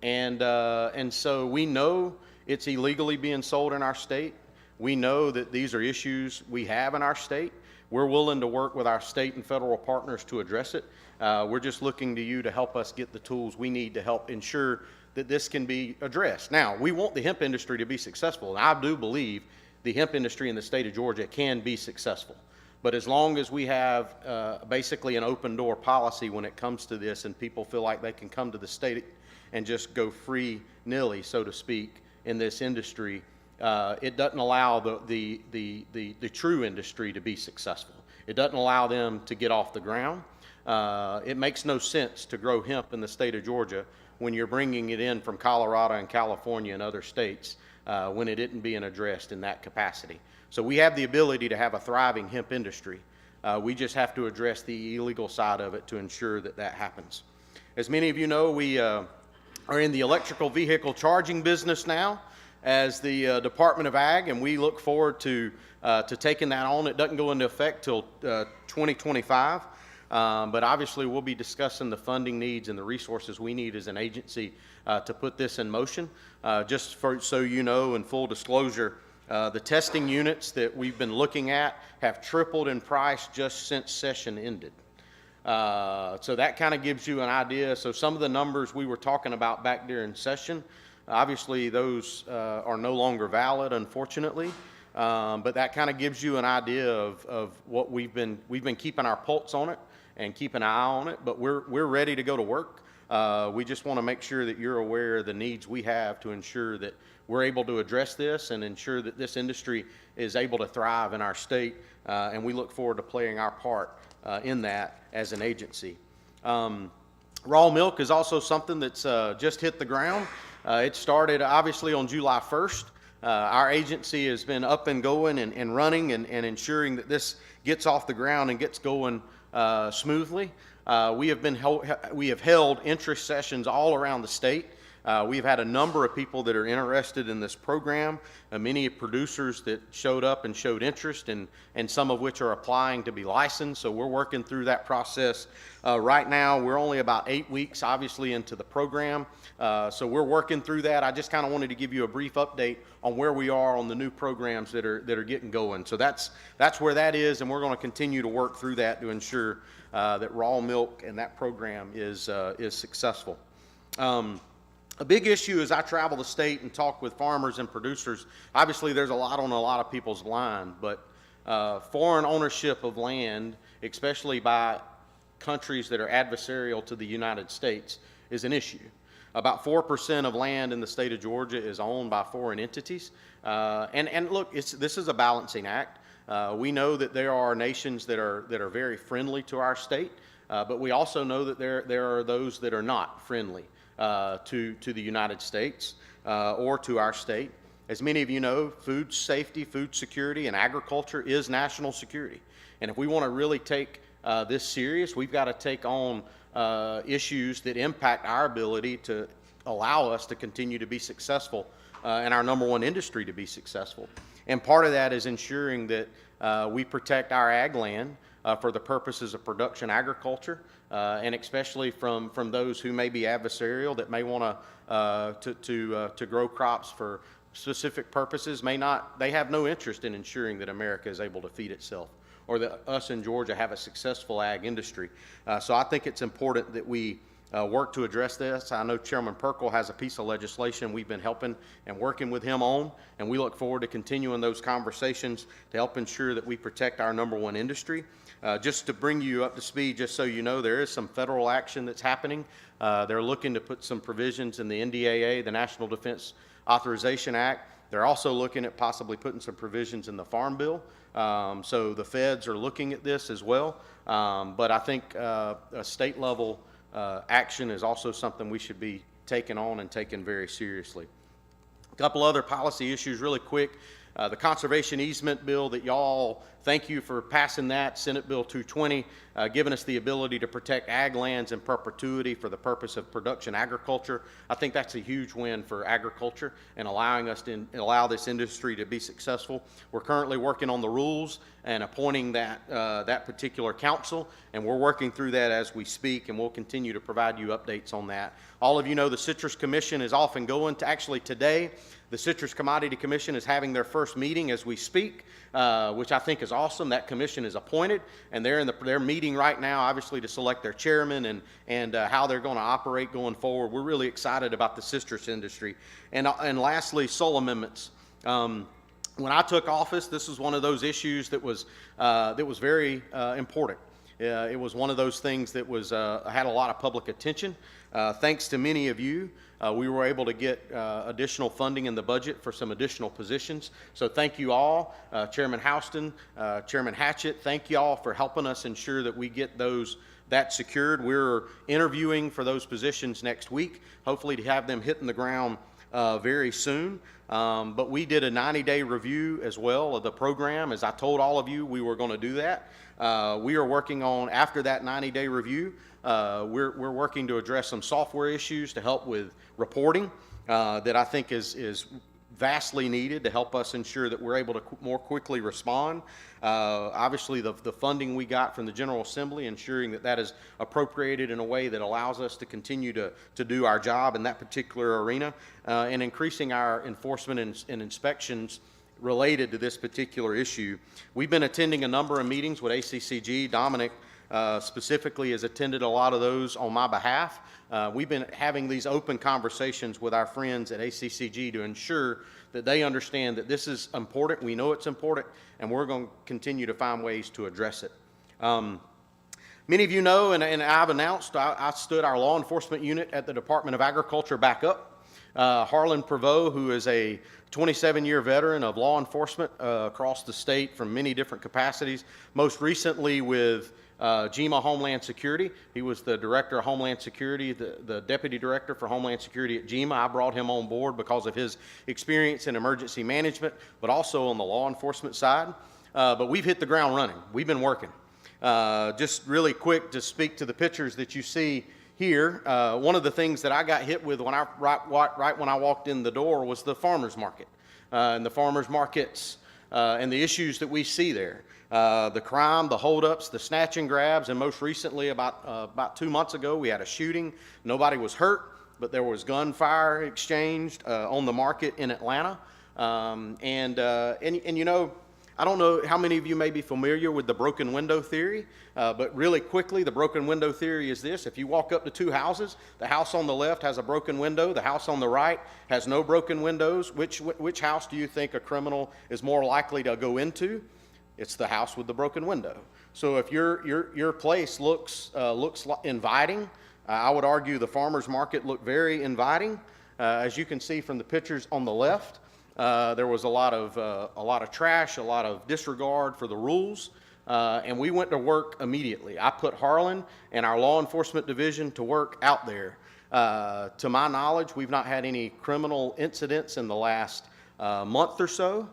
And so we know it's illegally being sold in our state. We know that these are issues we have in our state. We're willing to work with our state and federal partners to address it. We're just looking to you to help us get the tools we need to help ensure that this can be addressed. Now, we want the hemp industry to be successful, and I do believe the hemp industry in the state of Georgia can be successful. But as long as we have basically an open door policy when it comes to this, and people feel like they can come to the state and just go free-nilly, so to speak, in this industry, it doesn't allow the true industry to be successful. It doesn't allow them to get off the ground. It makes no sense to grow hemp in the state of Georgia when you're bringing it in from Colorado and California and other states when it isn't being addressed in that capacity. So we have the ability to have a thriving hemp industry. We just have to address the illegal side of it to ensure that that happens. As many of you know, we are in the electrical vehicle charging business now as the Department of Ag, and we look forward to taking that on. It doesn't go into effect till 2025. But obviously we'll be discussing the funding needs and the resources we need as an agency to put this in motion. Just so you know, in full disclosure, the testing units that we've been looking at have tripled in price just since session ended. So that kind of gives you an idea. So some of the numbers we were talking about back during session, obviously those are no longer valid, unfortunately. But that kind of gives you an idea of what we've been keeping our pulse on it and keep an eye on it, but we're ready to go to work. We just want to make sure that you're aware of the needs we have to ensure that we're able to address this and ensure that this industry is able to thrive in our state, and we look forward to playing our part in that as an agency. Raw milk is also something that's just hit the ground. It started obviously on July 1st. Our agency has been up and going and running and ensuring that this gets off the ground and gets going smoothly. We have held interest sessions all around the state. We've had a number of people that are interested in this program, many producers that showed up and showed interest, and some of which are applying to be licensed. So we're working through that process. Right now, we're only about 8 weeks, obviously, into the program. So we're working through that. I just kind of wanted to give you a brief update on where we are on the new programs that are getting going. So that's where that is, and we're going to continue to work through that to ensure that raw milk and that program is successful. A big issue as I travel the state and talk with farmers and producers, obviously there's a lot on a lot of people's mind, but foreign ownership of land, especially by countries that are adversarial to the United States, is an issue. About 4% of land in the state of Georgia is owned by foreign entities. And look, this is a balancing act. We know that there are nations that are very friendly to our state, but we also know that there are those that are not friendly to the United States or to our state. As many of you know, food safety, food security, and agriculture is national security. And if we want to really take this serious, we've got to take on issues that impact our ability to allow us to continue to be successful and our number one industry to be successful. And part of that is ensuring that we protect our ag land for the purposes of production agriculture, and especially from those who may be adversarial, that may want to grow crops for specific purposes, they have no interest in ensuring that America is able to feed itself, or that us in Georgia have a successful ag industry. So I think it's important that we work to address this. I know Chairman Perkle has a piece of legislation we've been helping and working with him on, and we look forward to continuing those conversations to help ensure that we protect our number one industry. Just to bring you up to speed, just so you know, there is some federal action that's happening. They're looking to put some provisions in the NDAA, the National Defense Authorization Act. They're also looking at possibly putting some provisions in the Farm Bill. So the feds are looking at this as well. But I think a state level action is also something we should be taking on and taking very seriously. A couple other policy issues really quick. The conservation easement bill that y'all, thank you for passing that, Senate Bill 220, giving us the ability to protect ag lands in perpetuity for the purpose of production agriculture. I think that's a huge win for agriculture and allowing us to allow this industry to be successful. We're currently working on the rules and appointing that particular council, and we're working through that as we speak, and we'll continue to provide you updates on that. All of you know the Citrus Commission is off and going. Actually today, the Citrus Commodity Commission is having their first meeting as we speak, which I think is awesome. That commission is appointed, and they're meeting right now, obviously, to select their chairman and how they're going to operate going forward. We're really excited about the citrus industry. And lastly, soil amendments. When I took office, this was one of those issues that was very important. It was one of those things that had a lot of public attention. Thanks to many of you, we were able to get additional funding in the budget for some additional positions. So thank you all, Chairman Houston, Chairman Hatchett, thank you all for helping us ensure that we get that secured. We're interviewing for those positions next week, hopefully to have them hitting the ground very soon. But we did a 90-day review as well of the program. As I told all of you, we were going to do that. We are working on, after that 90-day review, we're working to address some software issues to help with reporting that I think is vastly needed to help us ensure that we're able to more quickly respond. Obviously, the funding we got from the General Assembly, ensuring that is appropriated in a way that allows us to continue to do our job in that particular arena, and increasing our enforcement and inspections related to this particular issue. We've been attending a number of meetings with ACCG. Dominic specifically has attended a lot of those on my behalf. We've been having these open conversations with our friends at ACCG to ensure that they understand that this is important. We know it's important, and we're going to continue to find ways to address it. Many of you know, and I've announced, I stood our law enforcement unit at the Department of Agriculture back up. Harlan Prevost, who is a 27-year veteran of law enforcement across the state from many different capacities, most recently with GEMA Homeland Security. He was the Director of Homeland Security, the Deputy Director for Homeland Security at GEMA. I brought him on board because of his experience in emergency management, but also on the law enforcement side. But we've hit the ground running. We've been working. Just really quick to speak to the pictures that you see here. One of the things that I got hit with when right when I walked in the door was the farmers market. And the farmers markets and the issues that we see there. The crime, the holdups, the snatch and grabs, and most recently about 2 months ago we had a shooting. Nobody was hurt, but there was gunfire exchanged on the market in Atlanta. And you know, I don't know how many of you may be familiar with the broken window theory, but really quickly, the broken window theory is this. If you walk up to two houses, the house on the left has a broken window, the house on the right has no broken windows. Which house do you think a criminal is more likely to go into? It's the house with the broken window. So if your place looks inviting, I would argue the farmer's market looked very inviting. As you can see from the pictures on the left, there was a lot of trash, a lot of disregard for the rules, and we went to work immediately. I put Harlan and our law enforcement division to work out there. To my knowledge, we've not had any criminal incidents in the last month or so.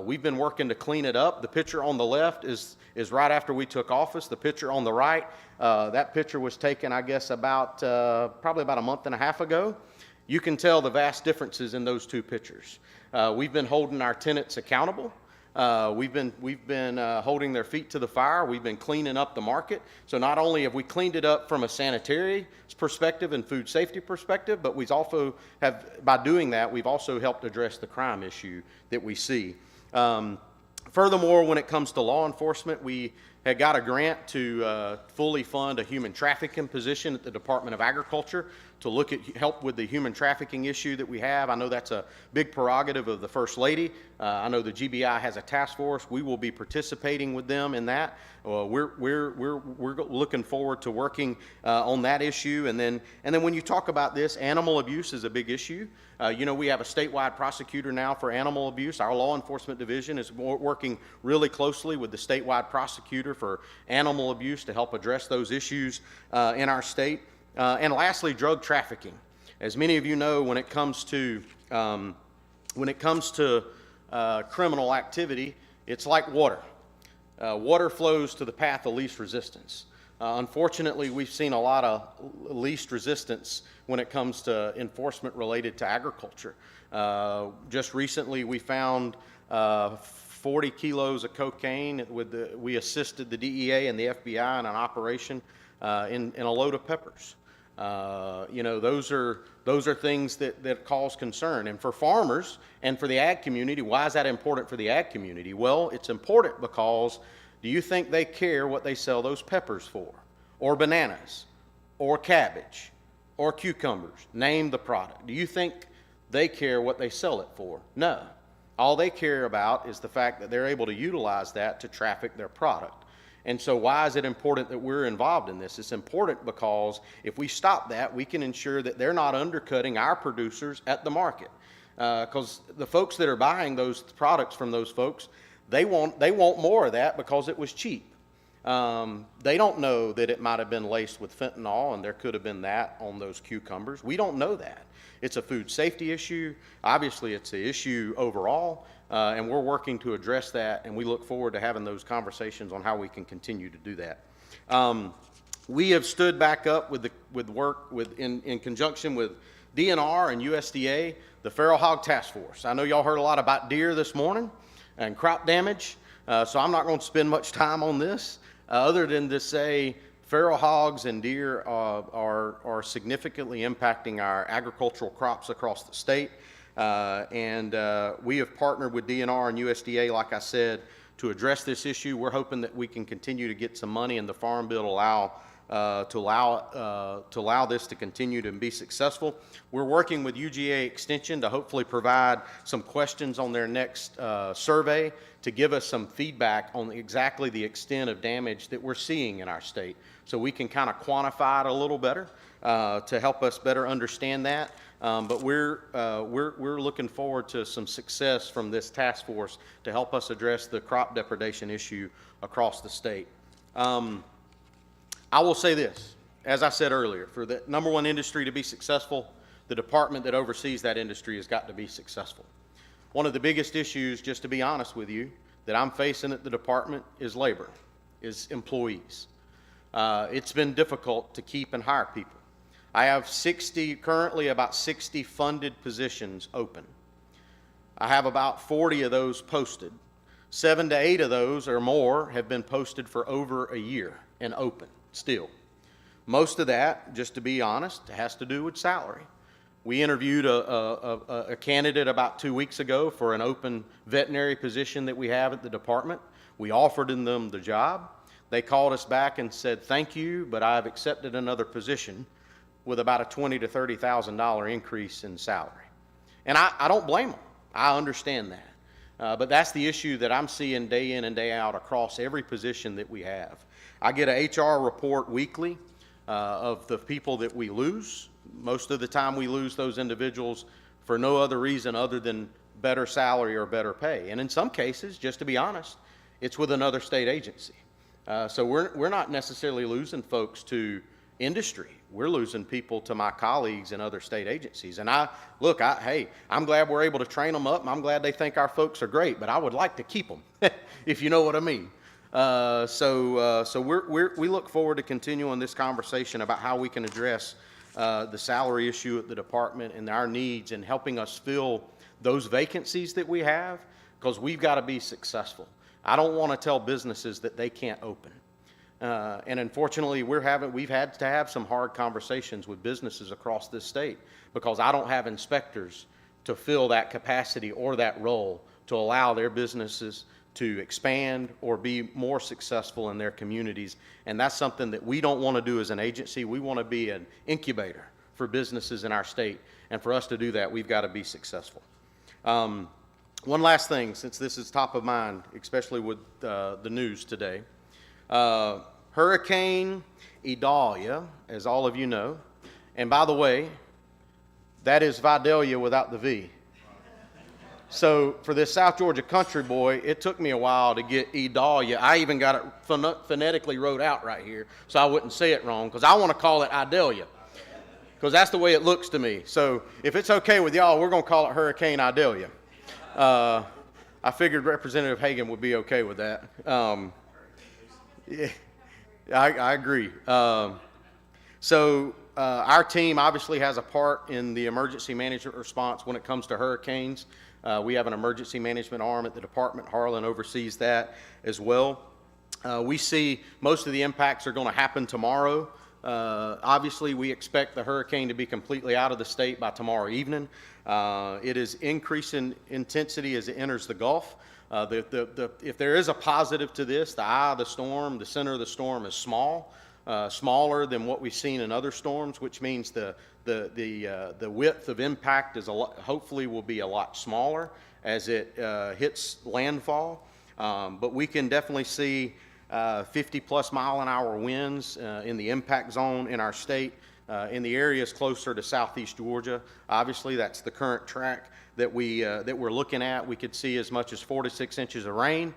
We've been working to clean it up. The picture on the left is right after we took office. The picture on the right, that picture was taken, I guess, probably about a month and a half ago. You can tell the vast differences in those two pictures. We've been holding our tenants accountable. We've been holding their feet to the fire. We've been cleaning up the market. So not only have we cleaned it up from a sanitary perspective and food safety perspective, but by doing that, we've also helped address the crime issue that we see. Furthermore, when it comes to law enforcement, we had got a grant to fully fund a human trafficking position at the Department of Agriculture to look at help with the human trafficking issue that we have. I know that's a big prerogative of the First Lady. I know the GBI has a task force. We will be participating with them in that. We're looking forward to working on that issue. And then when you talk about this, animal abuse is a big issue. You know, we have a statewide prosecutor now for animal abuse. Our law enforcement division is working really closely with the statewide prosecutor for animal abuse to help address those issues in our state. And lastly, drug trafficking. As many of you know, when it comes to criminal activity, it's like water. Water flows to the path of least resistance. Unfortunately, we've seen a lot of least resistance when it comes to enforcement related to agriculture. Just recently, we found 40 kilos of cocaine. We assisted the DEA and the FBI in an operation in a load of peppers. You know, those are things that cause concern. And for farmers and for the ag community, why is that important for the ag community? Well, it's important because do you think they care what they sell those peppers for? Or bananas? Or cabbage? Or cucumbers? Name the product. Do you think they care what they sell it for? No. All they care about is the fact that they're able to utilize that to traffic their product. And so why is it important that we're involved in this? It's important because if we stop that, we can ensure that they're not undercutting our producers at the market. Because the folks that are buying those products from those folks, they want more of that because it was cheap. They don't know that it might have been laced with fentanyl and there could have been that on those cucumbers. We don't know that. It's a food safety issue. Obviously, it's an issue overall. And we're working to address that, and we look forward to having those conversations on how we can continue to do that. We have stood back up in conjunction with DNR and USDA, the Feral Hog Task Force. I know y'all heard a lot about deer this morning and crop damage, so I'm not going to spend much time on this, other than to say feral hogs and deer are significantly impacting our agricultural crops across the state. And we have partnered with DNR and USDA, like I said, to address this issue. We're hoping that we can continue to get some money in the Farm Bill to allow this to continue to be successful. We're working with UGA Extension to hopefully provide some questions on their next survey to give us some feedback on exactly the extent of damage that we're seeing in our state, so we can kind of quantify it a little better to help us better understand that. But we're looking forward to some success from this task force to help us address the crop depredation issue across the state. I will say this, as I said earlier, for the number one industry to be successful, the department that oversees that industry has got to be successful. One of the biggest issues, just to be honest with you, that I'm facing at the department is labor, is employees. It's been difficult to keep and hire people. I have currently about 60 funded positions open. I have about 40 of those posted. 7 to 8 of those or more have been posted for over a year and open still. Most of that, just to be honest, has to do with salary. We interviewed a candidate about 2 weeks ago for an open veterinary position that we have at the department. We offered them the job. They called us back and said, "Thank you, but I've accepted another position," with about a $20,000 to $30,000 increase in salary. And I don't blame them. I understand that. But that's the issue that I'm seeing day in and day out across every position that we have. I get a HR report weekly of the people that we lose. Most of the time we lose those individuals for no other reason other than better salary or better pay. And in some cases, just to be honest, it's with another state agency. So we're not necessarily losing folks to industry. We're losing people to my colleagues in other state agencies. And hey, I'm glad we're able to train them up, and I'm glad they think our folks are great, but I would like to keep them, if you know what I mean. So we look forward to continuing this conversation about how we can address the salary issue at the department and our needs and helping us fill those vacancies that we have, because we've got to be successful. I don't want to tell businesses that they can't open. And unfortunately, we've had to have some hard conversations with businesses across this state because I don't have inspectors to fill that capacity or that role to allow their businesses to expand or be more successful in their communities. And that's something that we don't want to do as an agency. We want to be an incubator for businesses in our state. And for us to do that, we've got to be successful. One last thing, since this is top of mind, especially with the news today. Hurricane Idalia, as all of you know, and by the way, that is Vidalia without the V. So for this South Georgia country boy, it took me a while to get Idalia. I even got it phonetically wrote out right here so I wouldn't say it wrong, because I want to call it Idalia, because that's the way it looks to me. So if it's okay with y'all, we're going to call it Hurricane Idalia. I figured Representative Hagan would be okay with that. Yeah, I agree. So our team obviously has a part in the emergency management response when it comes to hurricanes. We have an emergency management arm at the department. Harlan oversees that as well. We see most of the impacts are going to happen tomorrow. Obviously, we expect the hurricane to be completely out of the state by tomorrow evening. It is increasing intensity as it enters the Gulf. If there is a positive to this, the eye of the storm, the center of the storm is smaller than what we've seen in other storms, which means the width of impact is hopefully will be a lot smaller as it hits landfall. But we can definitely see 50-plus mile-an-hour winds in the impact zone in our state. In the areas closer to southeast Georgia, obviously that's the current track that we're looking at. We could see as much as 4 to 6 inches of rain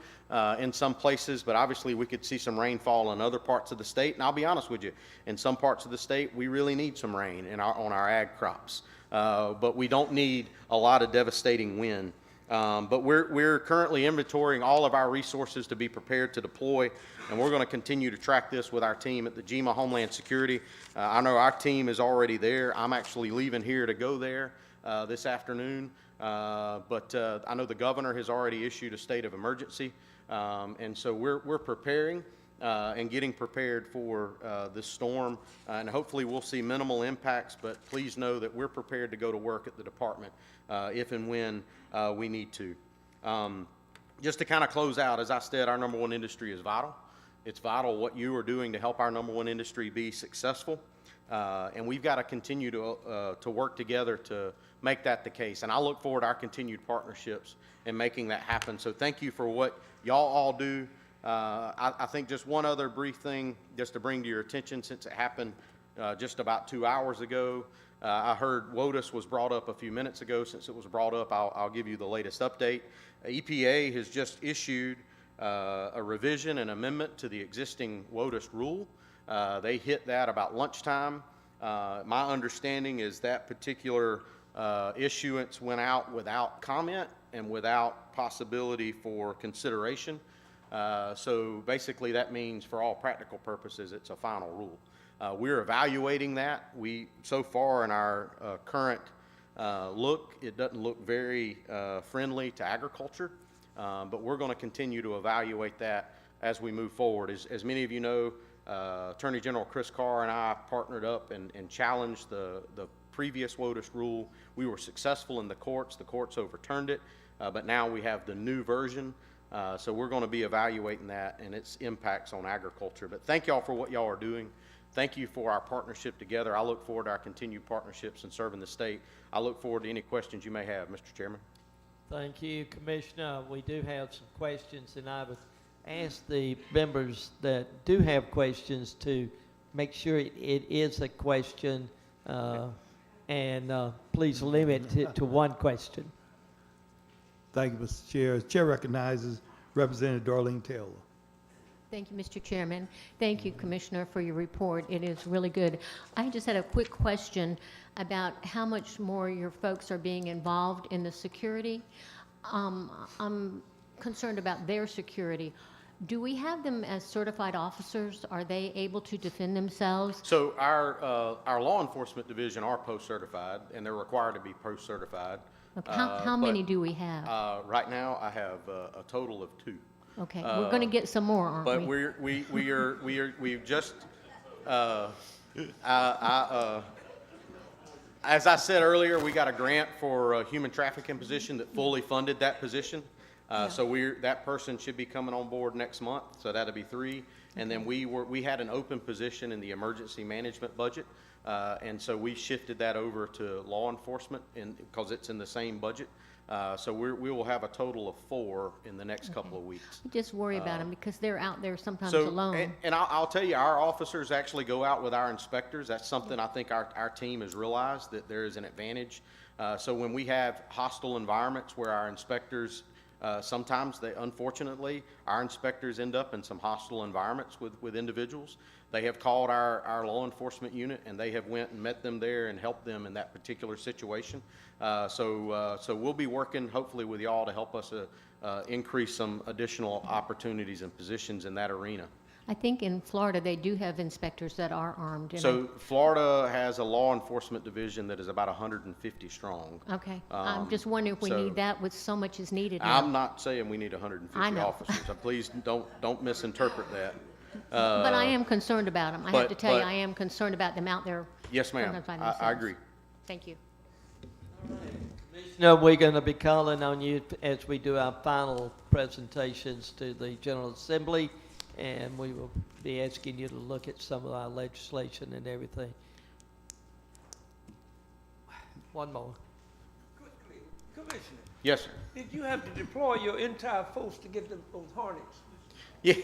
in some places, but obviously we could see some rainfall in other parts of the state. And I'll be honest with you, in some parts of the state we really need some rain on our ag crops, but we don't need a lot of devastating wind. But we're currently inventorying all of our resources to be prepared to deploy, and we're going to continue to track this with our team at the GEMA Homeland Security. I know our team is already there. I'm actually leaving here to go there this afternoon, but I know the governor has already issued a state of emergency, and so we're preparing and getting prepared for this storm, and hopefully we'll see minimal impacts, but please know that we're prepared to go to work at the department if and when we need to. Just to kind of close out, as I said, our number one industry is vital. It's vital what you are doing to help our number one industry be successful, and we've got to continue to work together to make that the case. And I look forward to our continued partnerships and making that happen. So thank you for what y'all all do. I think just one other brief thing just to bring to your attention, since it happened just about 2 hours ago. I heard WOTUS was brought up a few minutes ago. Since it was brought up, I'll give you the latest update. EPA has just issued a revision and amendment to the existing WOTUS rule. They hit that about lunchtime. My understanding is that particular issuance went out without comment and without possibility for consideration. So basically, that means for all practical purposes, it's a final rule. We're evaluating that. So far in our current look, it doesn't look very friendly to agriculture, but we're going to continue to evaluate that as we move forward. As many of you know, Attorney General Chris Carr and I partnered up and challenged the previous WOTUS rule. We were successful in the courts. The courts overturned it, but now we have the new version. So we're going to be evaluating that and its impacts on agriculture. But thank y'all for what y'all are doing. Thank you for our partnership together. I look forward to our continued partnerships in serving the state. I look forward to any questions you may have, Mr. Chairman. Thank you, Commissioner. We do have some questions, and I would ask the members that do have questions to make sure it is a question, and please limit it to one question. Thank you, Mr. Chair. Chair recognizes Representative Darlene Taylor. Thank you, Mr. Chairman. Thank you, Commissioner, for your report. It is really good. I just had a quick question about how much more your folks are being involved in the security. I'm concerned about their security. Do we have them as certified officers? Are they able to defend themselves? So our law enforcement division are post-certified, and they're required to be post-certified. Okay. How many do we have? Right now, I have a total of 2. Okay, we're going to get some more, aren't But we? we've just, as I said earlier, we got a grant for a human trafficking position that fully funded that position. So that person should be coming on board next month, so that'll be 3. And then we had an open position in the emergency management budget, and so we shifted that over to law enforcement because it's in the same budget. So we will have a total of 4 in the next couple of weeks. I just worry about them because they're out there sometimes So, alone. and I'll tell you, our officers actually go out with our inspectors. That's something I think our team has realized, that there is an advantage. So when we have hostile environments where our inspectors, sometimes unfortunately, our inspectors end up in some hostile environments with individuals. They have called our law enforcement unit, and they have went and met them there and helped them in that particular situation. So we'll be working hopefully with y'all to help us increase some additional opportunities and positions in that arena. I think in Florida, they do have inspectors that are armed. and So Florida has a law enforcement division that is about 150 strong. Okay, I'm just wondering if we so- need that with so much is needed I'm now. not saying we need 150 I know. officers. So please don't misinterpret that. But I am concerned about them. I have to tell you, but- I am concerned about them out there. Yes, ma'am. sometimes by I themselves. agree. Thank you. No, we're going to be calling on you as we do our final presentations to the General Assembly, and we will be asking you to look at some of our legislation and everything. One more. Quickly, Commissioner, Yes, sir. did you have to deploy your entire force to get those Hornets? Yeah.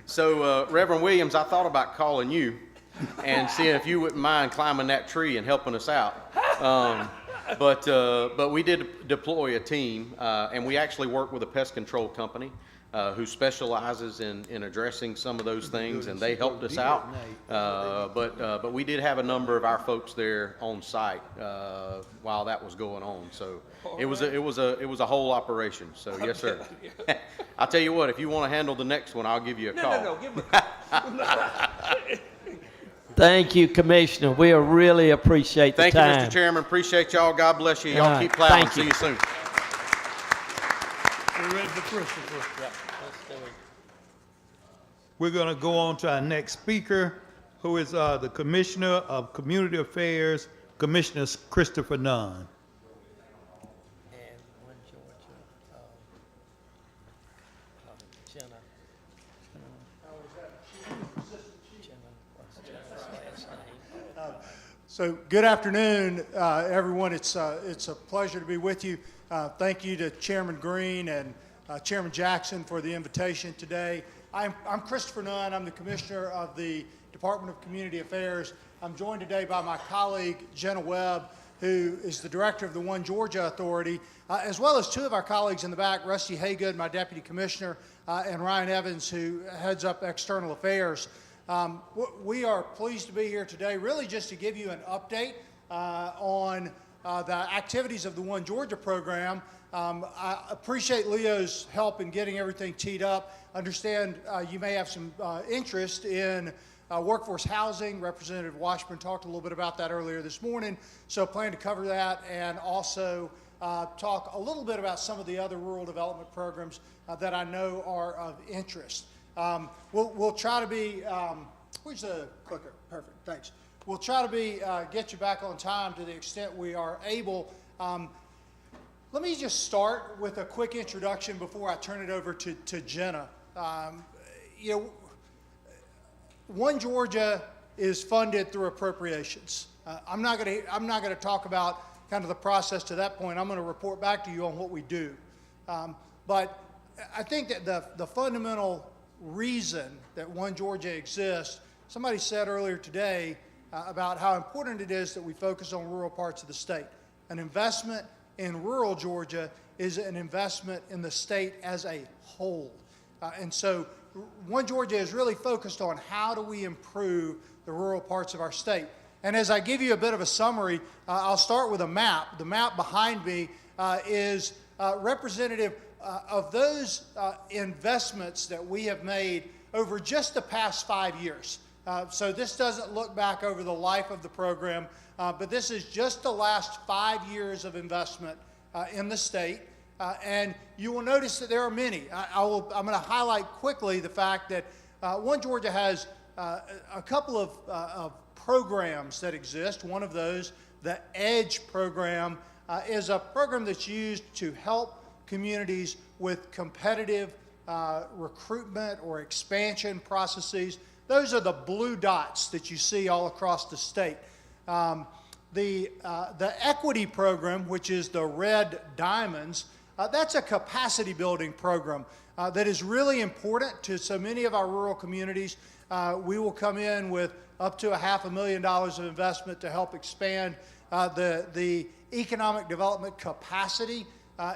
So, Reverend Williams, I thought about calling you and seeing if you wouldn't mind climbing that tree and helping us out. But we did deploy a team, and we actually worked with a pest control company who specializes in addressing some of those things, and they helped us out. But we did have a number of our folks there on site while that was going on. So it was a whole operation. So yes, sir. I'll tell you what, if you want to handle the next one, I'll give you a call. No, give me a Thank you, Commissioner. We really appreciate the Thank you, time. Mr. Chairman. Appreciate y'all. God bless you. All Y'all right. keep plowing. Thank See you. you soon. We're ready for Christopher. We're going to go on to our next speaker, who is the Commissioner of Community Affairs, Commissioner Christopher Nunn. And one Georgia, Jenna. Jenna, what's Jenna's last name? So good afternoon, everyone. It's a pleasure to be with you. Thank you to Chairman Green and Chairman Jackson for the invitation today. I'm Christopher Nunn. I'm the Commissioner of the Department of Community Affairs. I'm joined today by my colleague, Jenna Webb, who is the Director of the One Georgia Authority, as well as 2 of our colleagues in the back, Rusty Haygood, my Deputy Commissioner, and Ryan Evans, who heads up External Affairs. We are pleased to be here today, really just to give you an update on the activities of the One Georgia program. I appreciate Leo's help in getting everything teed up. Understand you may have some interest in workforce housing. Representative Washburn talked a little bit about that earlier this morning, so plan to cover that and also talk a little bit about some of the other rural development programs that I know are of interest. We'll try to be, where's the clicker? Perfect, thanks. We'll try to be, get you back on time to the extent we are able. Let me just start with a quick introduction before I turn it over to Jenna. You know, One Georgia is funded through appropriations. I'm not going to talk about kind of the process to that point. I'm going to report back to you on what we do. But I think that the fundamental reason that One Georgia exists, somebody said earlier today about how important it is that we focus on rural parts of the state. An investment in rural Georgia is an investment in the state as a whole. And so One Georgia is really focused on how do we improve the rural parts of our state. And as I give you a bit of a summary, I'll start with a map. The map behind me is representative of those investments that we have made over just the past 5 years. So this doesn't look back over the life of the program, but this is just the last 5 years of investment in the state. And you will notice that there are many. I'm going to highlight quickly the fact that One Georgia has a couple of programs that exist. One of those, the EDGE program, is a program that's used to help communities with competitive recruitment or expansion processes. Those are the blue dots that you see all across the state. The equity program, which is the red diamonds, that's a capacity building program that is really important to so many of our rural communities. We will come in with up to $500,000 of investment to help expand the economic development capacity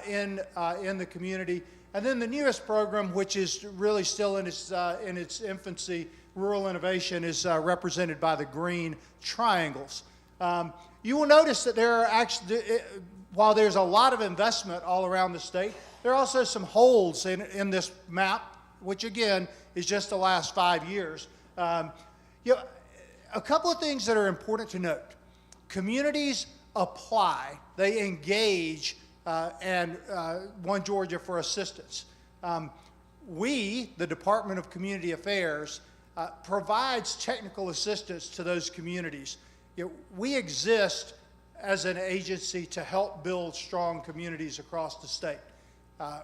in the community. And then the newest program, which is really still in its infancy, Rural Innovation, is represented by the green triangles. You will notice that there are actually, while there's a lot of investment all around the state, there are also some holes in this map, which again is just the last 5 years. You know, a couple of things that are important to note. Communities apply, they engage and One Georgia for assistance. We, the Department of Community Affairs, provides technical assistance to those communities. You know, we exist as an agency to help build strong communities across the state.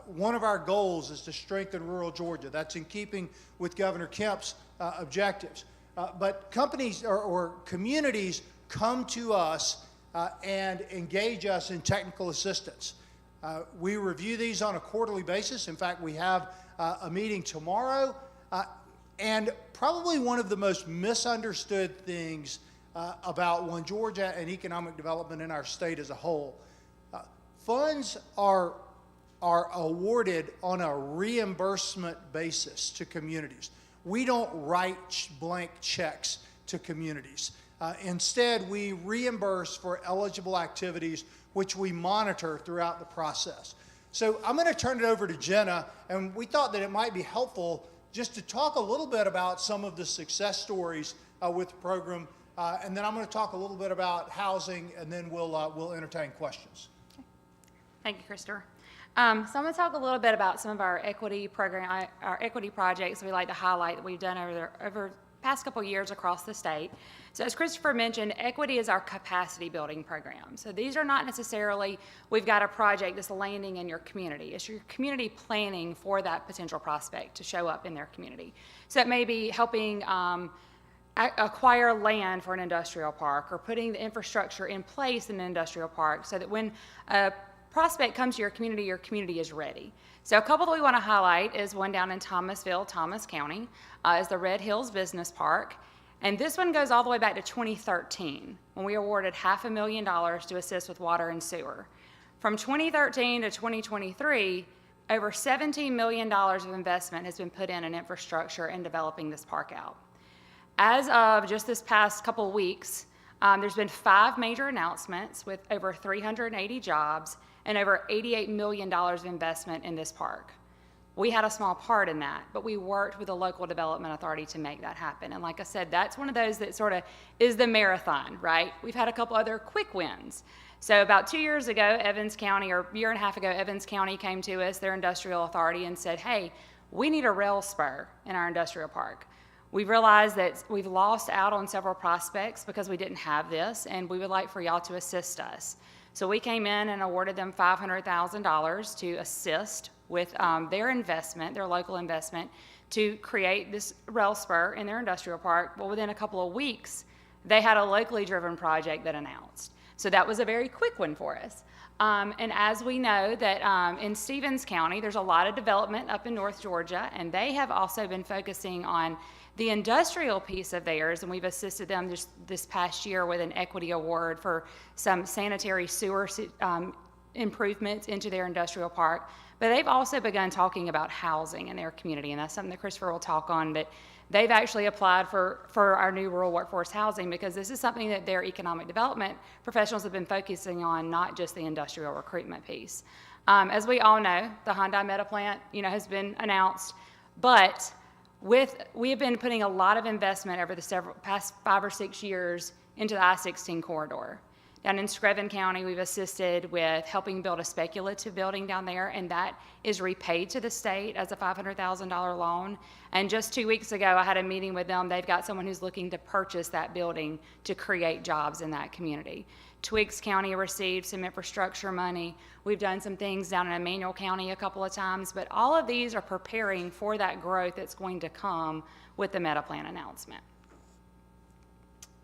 One of our goals is to strengthen rural Georgia. That's in keeping with Governor Kemp's objectives. But companies or communities come to us and engage us in technical assistance. We review these on a quarterly basis. In fact, we have a meeting tomorrow. And probably one of the most misunderstood things about One Georgia and economic development in our state as a whole, funds are awarded on a reimbursement basis to communities. We don't write blank checks to communities. Instead, we reimburse for eligible activities, which we monitor throughout the process. So I'm going to turn it over to Jenna, and we thought that it might be helpful just to talk a little bit about some of the success stories with the program, and then I'm going to talk a little bit about housing, and then we'll entertain questions. Thank you, Christopher. So I'm going to talk a little bit about some of our equity program, our equity projects we like to highlight that we've done over the past couple of years across the state. So as Christopher mentioned, equity is our capacity building program. So these are not necessarily, we've got a project that's landing in your community. It's your community planning for that potential prospect to show up in their community. So it may be helping acquire land for an industrial park, or putting the infrastructure in place in an industrial park so that when a prospect comes to your community is ready. So a couple that we want to highlight is one down in Thomasville, Thomas County, is the Red Hills Business Park. And this one goes all the way back to 2013, when we awarded $500,000 to assist with water and sewer. From 2013 to 2023, over $17 million of investment has been put in infrastructure and developing this park out. As of just this past couple of weeks, there's been 5 major announcements with over 380 jobs and over $88 million of investment in this park. We had a small part in that, but we worked with the local development authority to make that happen. And like I said, that's one of those that sort of is the marathon, right? We've had a couple other quick wins. So about 2 years ago, Evans County, or a year and a half ago, Evans County came to us, their industrial authority, and said, hey, we need a rail spur in our industrial park. We've realized that we've lost out on several prospects because we didn't have this, and we would like for y'all to assist us. So we came in and awarded them $500,000 to assist with their investment, their local investment, to create this rail spur in their industrial park. Well, within a couple of weeks, they had a locally driven project that announced. So that was a very quick one for us. And as we know that in Stevens County, there's a lot of development up in North Georgia, and they have also been focusing on the industrial piece of theirs, and we've assisted them this past year with an equity award for some sanitary sewer improvements into their industrial park. But they've also begun talking about housing in their community, and that's something that Christopher will talk on, that they've actually applied for our new rural workforce housing, because this is something that their economic development professionals have been focusing on, not just the industrial recruitment piece. As we all know, the Hyundai Meta plant, has been announced, but we have been putting a lot of investment over the past 5 or 6 years into the I-16 corridor. Down in Screven County, we've assisted with helping build a speculative building down there, and that is repaid to the state as a $500,000 loan. And just 2 weeks ago, I had a meeting with them. They've got someone who's looking to purchase that building to create jobs in that community. Twiggs County received some infrastructure money. We've done some things down in Emmanuel County a couple of times, but all of these are preparing for that growth that's going to come with the Meta Plan announcement.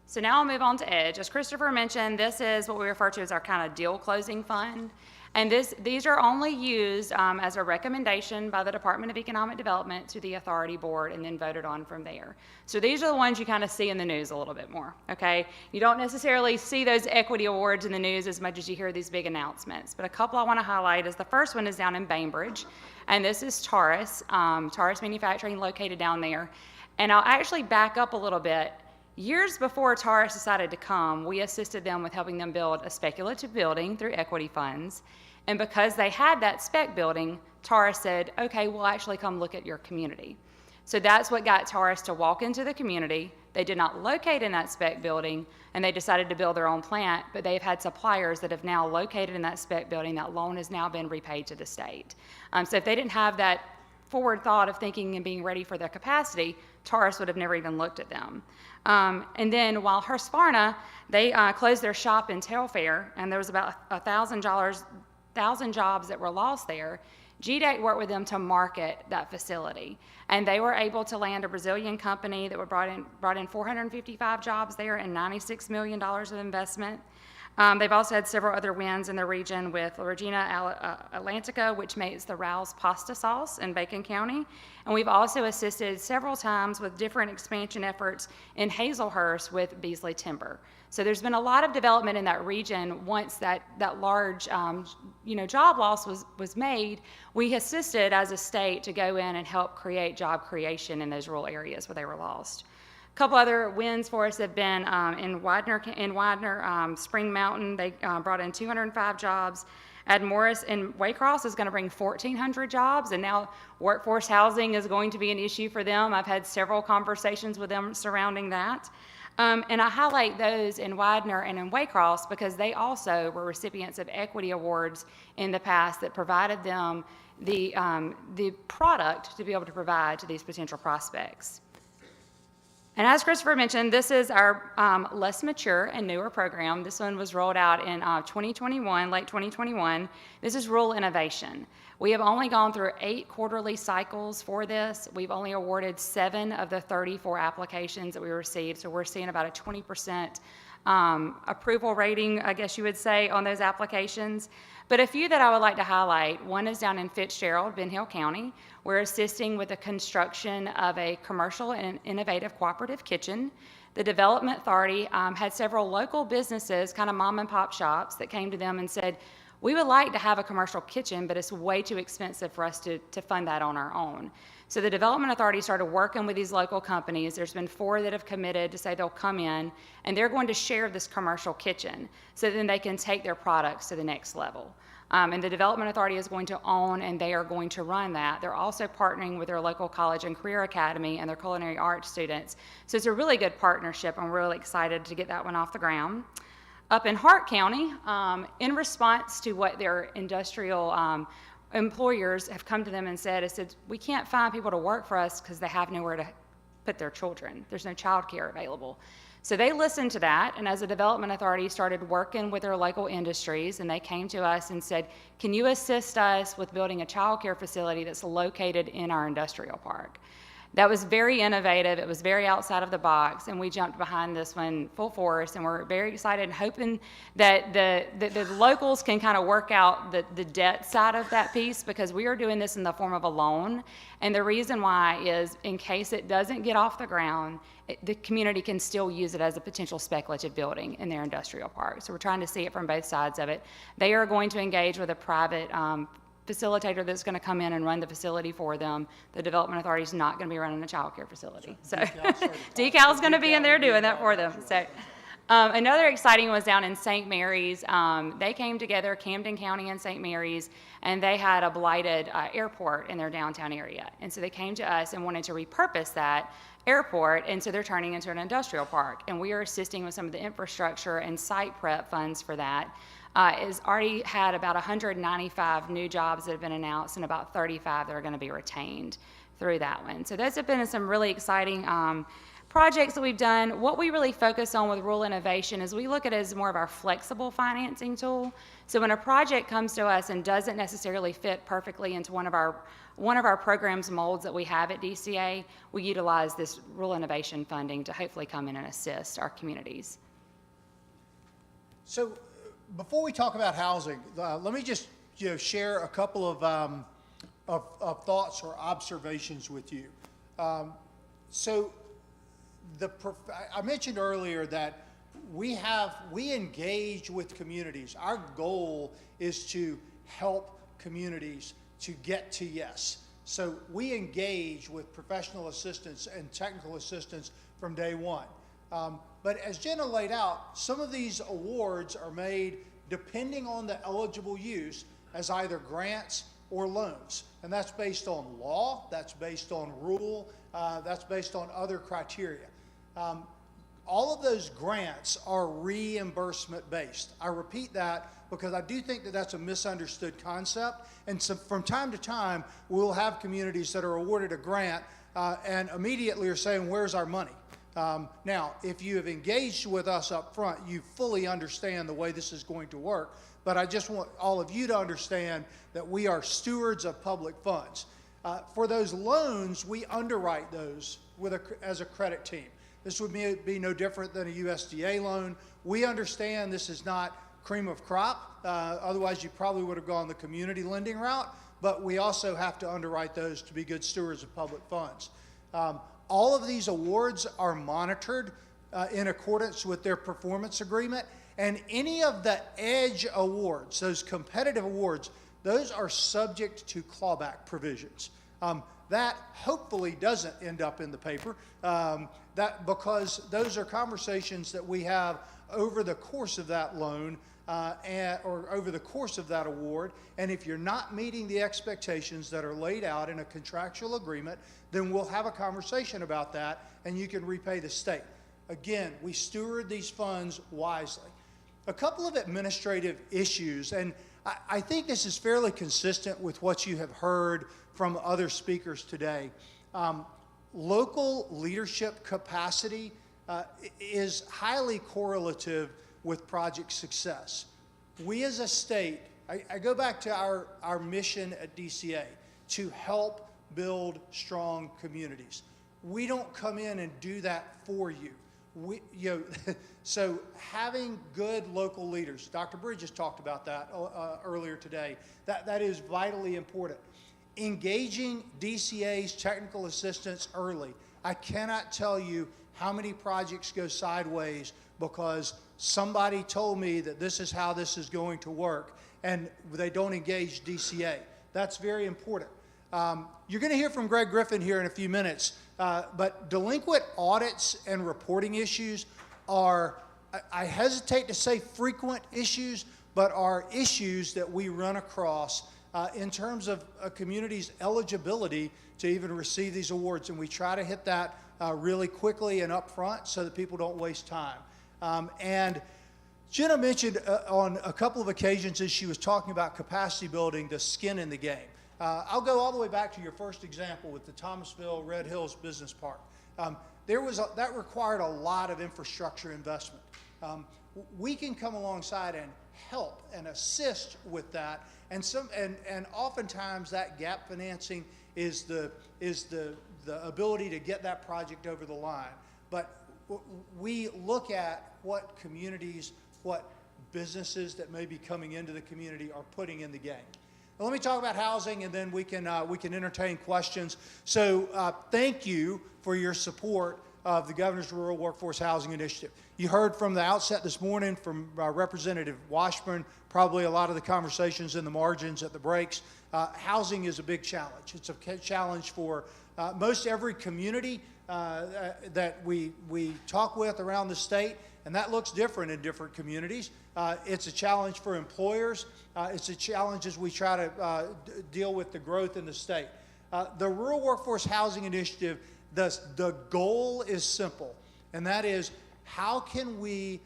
So now I'll move on to EDGE. As Christopher mentioned, this is what we refer to as our kind of deal closing fund. And these are only used as a recommendation by the Department of Economic Development to the authority board and then voted on from there. So these are the ones you kind of see in the news a little bit more, okay? You don't necessarily see those equity awards in the news as much as you hear these big announcements. But a couple I want to highlight is the first one is down in Bainbridge, and this is Taurus, Taurus Manufacturing located down there. And I'll actually back up a little bit. Years before Taurus decided to come, we assisted them with helping them build a speculative building through equity funds. And because they had that spec building, Taurus said, okay, we'll actually come look at your community. So that's what got Taurus to walk into the community. They did not locate in that spec building, and they decided to build their own plant, but they've had suppliers that have now located in that spec building. That loan has now been repaid to the state. So if they didn't have that forward thought of thinking and being ready for their capacity, Taurus would have never even looked at them. And then while Husqvarna, they closed their shop in Telfair, and there was about 1,000 jobs that were lost there. GDAC worked with them to market that facility, and they were able to land a Brazilian company that brought in 455 jobs there and $96 million of investment. They've also had several other wins in the region with Regina Atlantica, which makes the Rouse pasta sauce in Bacon County. And we've also assisted several times with different expansion efforts in Hazelhurst with Beasley Timber. So there's been a lot of development in that region. Once that large job loss was made, we assisted as a state to go in and help create job creation in those rural areas where they were lost. A couple other wins for us have been in Widener, Spring Mountain. They brought in 205 jobs. Ed Morris in Waycross is going to bring 1,400 jobs, and now workforce housing is going to be an issue for them. I've had several conversations with them surrounding that. And I highlight those in Widener and in Waycross because they also were recipients of equity awards in the past that provided them the product to be able to provide to these potential prospects. And as Christopher mentioned, this is our less mature and newer program. This one was rolled out in 2021, late 2021. This is Rural Innovation. We have only gone through 8 quarterly cycles for this. We've only awarded 7 of the 34 applications that we received, so we're seeing about a 20% approval rating, I guess you would say, on those applications. But a few that I would like to highlight, one is down in Fitzgerald, Ben Hill County. We're assisting with the construction of a commercial and innovative cooperative kitchen. The Development Authority had several local businesses, kind of mom and pop shops, that came to them and said, We would like to have a commercial kitchen, but it's way too expensive for us to fund that on our own. So the Development Authority started working with these local companies. There's been 4 that have committed to say they'll come in, and they're going to share this commercial kitchen so then they can take their products to the next level. And the Development Authority is going to own, and they are going to run that. They're also partnering with their local college and career academy and their culinary arts students. So it's a really good partnership. I'm really excited to get that one off the ground. Up in Hart County, in response to what their industrial employers have come to them and said, we can't find people to work for us because they have nowhere to put their children. There's no child care available. So they listened to that, and as a development authority, started working with their local industries, and they came to us and said, can you assist us with building a child care facility that's located in our industrial park? That was very innovative. It was very outside of the box, and we jumped behind this one full force, and we're very excited and hoping that the locals can kind of work out the debt side of that piece, because we are doing this in the form of a loan. And the reason why is, in case it doesn't get off the ground, the community can still use it as a potential speculative building in their industrial park. So we're trying to see it from both sides of it. They are going to engage with a private facilitator that's going to come in and run the facility for them. The Development Authority is not going to be running the child care facility. So Decal's going to be in there doing that for them. So another exciting was down in St. Mary's. They came together, Camden County and St. Mary's, and they had a blighted airport in their downtown area. And so they came to us and wanted to repurpose that airport, and so they're turning into an industrial park. And we are assisting with some of the infrastructure and site prep funds for that. It's already had about 195 new jobs that have been announced and about 35 that are going to be retained through that one. So those have been some really exciting projects that we've done. What we really focus on with Rural Innovation is we look at it as more of our flexible financing tool. So when a project comes to us and doesn't necessarily fit perfectly into one of our programs molds that we have at DCA, we utilize this Rural Innovation funding to hopefully come in and assist our communities. So before we talk about housing, let me just share a couple of thoughts or observations with you. I mentioned earlier that we engage with communities. Our goal is to help communities to get to yes. So we engage with professional assistance and technical assistance from day one. But as Jenna laid out, some of these awards are made depending on the eligible use as either grants or loans. And that's based on law, that's based on rule, that's based on other criteria. All of those grants are reimbursement based. I repeat that because I do think that that's a misunderstood concept. And so from time to time, we'll have communities that are awarded a grant and immediately are saying, where's our money? Now, if you have engaged with us up front, you fully understand the way this is going to work. But I just want all of you to understand that we are stewards of public funds. For those loans, we underwrite those as a credit team. This would be no different than a USDA loan. We understand this is not cream of crop. Otherwise, you probably would have gone the community lending route. But we also have to underwrite those to be good stewards of public funds. All of these awards are monitored in accordance with their performance agreement. And any of the EDGE awards, those competitive awards, those are subject to clawback provisions. That hopefully doesn't end up in the paper, because those are conversations that we have over the course of that loan or over the course of that award. And if you're not meeting the expectations that are laid out in a contractual agreement, then we'll have a conversation about that and you can repay the state. Again, we steward these funds wisely. A couple of administrative issues, and I think this is fairly consistent with what you have heard from other speakers today. Local leadership capacity is highly correlative with project success. We as a state, I go back to our mission at DCA, to help build strong communities. We don't come in and do that for you. So having good local leaders, Dr. Bridges talked about that earlier today, that is vitally important. Engaging DCA's technical assistance early. I cannot tell you how many projects go sideways because somebody told me that this is how this is going to work, and they don't engage DCA. That's very important. You're going to hear from Greg Griffin here in a few minutes, but delinquent audits and reporting issues are, I hesitate to say frequent issues, but are issues that we run across in terms of a community's eligibility to even receive these awards, and we try to hit that really quickly and upfront so that people don't waste time. And Jenna mentioned on a couple of occasions as she was talking about capacity building, the skin in the game. I'll go all the way back to your first example with the Thomasville Red Hills Business Park. That required a lot of infrastructure investment. We can come alongside and help and assist with that, and oftentimes that gap financing is the ability to get that project over the line. But we look at what communities, what businesses that may be coming into the community are putting in the game. Now, let me talk about housing, and then we can entertain questions. So thank you for your support of the Governor's Rural Workforce Housing Initiative. You heard from the outset this morning from Representative Washburn, probably a lot of the conversations in the margins at the breaks. Housing is a big challenge. It's a challenge for most every community that we talk with around the state, and that looks different in different communities. It's a challenge for employers. It's a challenge as we try to deal with the growth in the state. The Rural Workforce Housing Initiative, the goal is simple, and that is how can we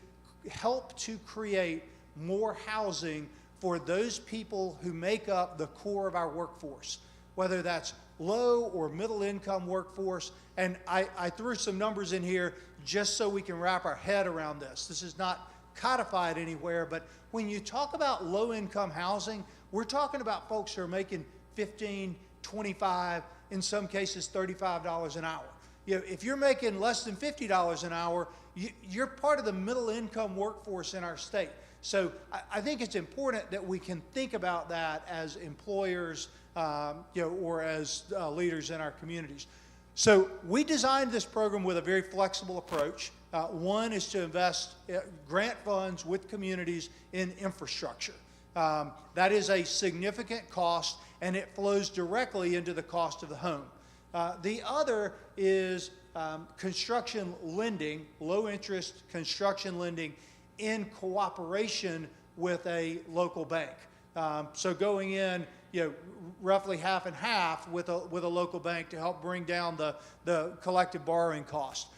help to create more housing for those people who make up the core of our workforce, whether that's low or middle income workforce. And I threw some numbers in here just so we can wrap our head around this. This is not codified anywhere, but when you talk about low income housing, we're talking about folks who are making $15, $25, in some cases $35 an hour. You know, if you're making less than $50 an hour, you're part of the middle income workforce in our state. So I think it's important that we can think about that as employers, or as leaders in our communities. So we designed this program with a very flexible approach. One is to invest grant funds with communities in infrastructure. That is a significant cost, and it flows directly into the cost of the home. The other is construction lending, low interest construction lending in cooperation with a local bank. So going in, roughly half and half with a local bank to help bring down the collective borrowing cost.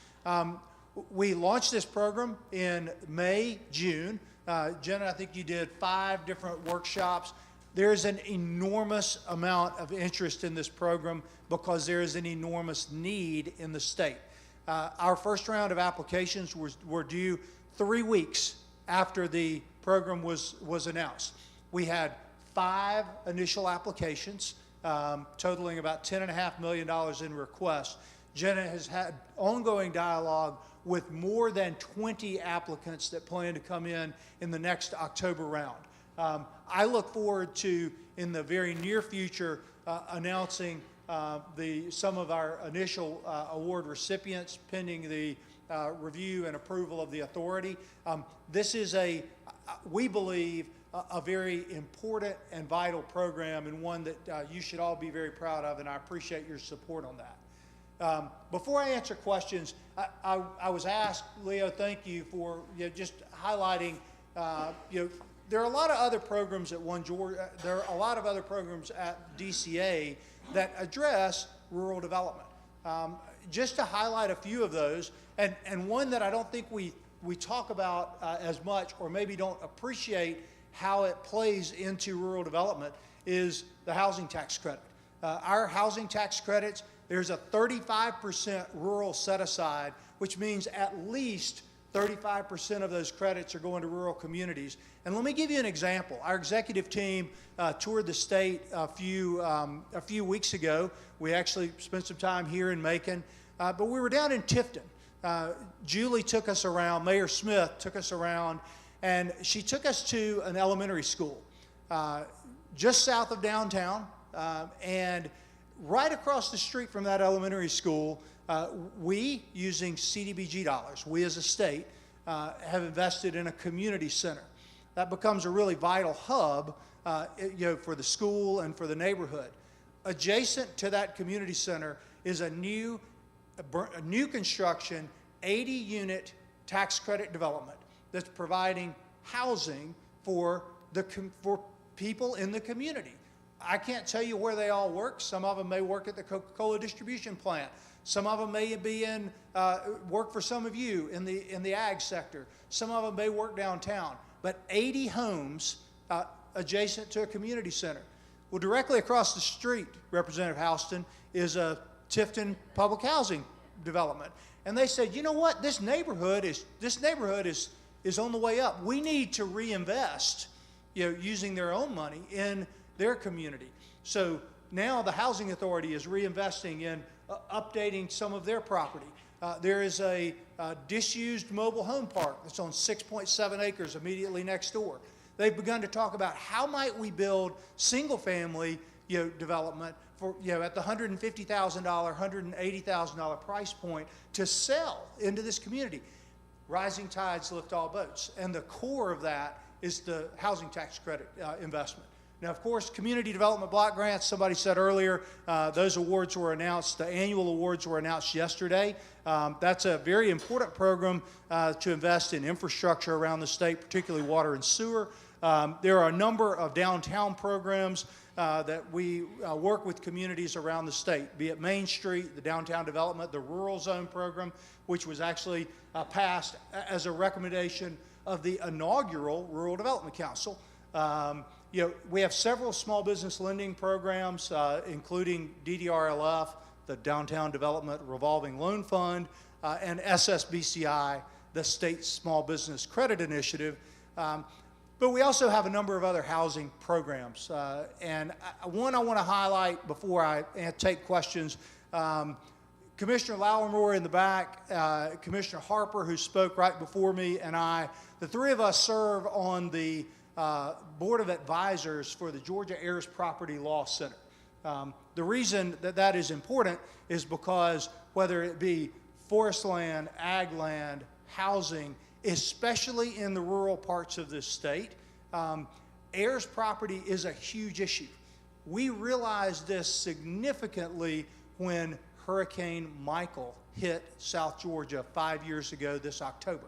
We launched this program in May, June. Jenna, I think you did 5 different workshops. There's an enormous amount of interest in this program because there is an enormous need in the state. Our first round of applications were due 3 weeks after the program was announced. We had 5 initial applications, totaling about $10.5 million in requests. Jenna has had ongoing dialogue with more than 20 applicants that plan to come in the next October round. I look forward to, in the very near future, announcing some of our initial award recipients pending the review and approval of the authority. This is we believe, a very important and vital program, and one that you should all be very proud of, and I appreciate your support on that. Before I answer questions, I was asked, Leo, thank you for just highlighting, there are a lot of other programs at One Georgia, there are a lot of other programs at DCA that address rural development. Just to highlight a few of those, and one that I don't think we talk about as much, or maybe don't appreciate how it plays into rural development, is the housing tax credit. Our housing tax credits, there's a 35% rural set aside, which means at least 35% of those credits are going to rural communities. And let me give you an example. Our executive team toured the state a few weeks ago. We actually spent some time here in Macon, but we were down in Tifton. Julie took us around, Mayor Smith took us around, and she took us to an elementary school just south of downtown, and right across the street from that elementary school, we, using CDBG dollars, we as a state, have invested in a community center. That becomes a really vital hub for the school and for the neighborhood. Adjacent to that community center is a new construction 80-unit tax credit development that's providing housing for people in the community. I can't tell you where they all work. Some of them may work at the Coca-Cola distribution plant. Some of them may be work for some of you in the ag sector. Some of them may work downtown. But 80 homes adjacent to a community center. Well, directly across the street, Representative Houston, is a Tifton public housing development. And they said, you know what, this neighborhood is on the way up. We need to reinvest, using their own money in their community. So now the Housing Authority is reinvesting in updating some of their property. There is a disused mobile home park that's on 6.7 acres immediately next door. They've begun to talk about how might we build single-family development for at the $150,000, $180,000 price point to sell into this community. Rising tides lift all boats, and the core of that is the housing tax credit investment. Now, of course, community development block grants, somebody said earlier, those awards were announced, the annual awards were announced yesterday. That's a very important program to invest in infrastructure around the state, particularly water and sewer. There are a number of downtown programs that we work with communities around the state, be it Main Street, the downtown development, the rural zone program, which was actually passed as a recommendation of the inaugural Rural Development Council. We have several small business lending programs, including DDRLF, the Downtown Development Revolving Loan Fund, and SSBCI, the State Small Business Credit Initiative. But we also have a number of other housing programs. And one I want to highlight before I take questions, Commissioner Lallimore in the back, Commissioner Harper, who spoke right before me, and I, the three of us serve on the Board of Advisors for the Georgia Heirs Property Law Center. The reason that is important is because whether it be forest land, ag land, housing, especially in the rural parts of this state, heirs property is a huge issue. We realized this significantly when Hurricane Michael hit South Georgia 5 years ago this October.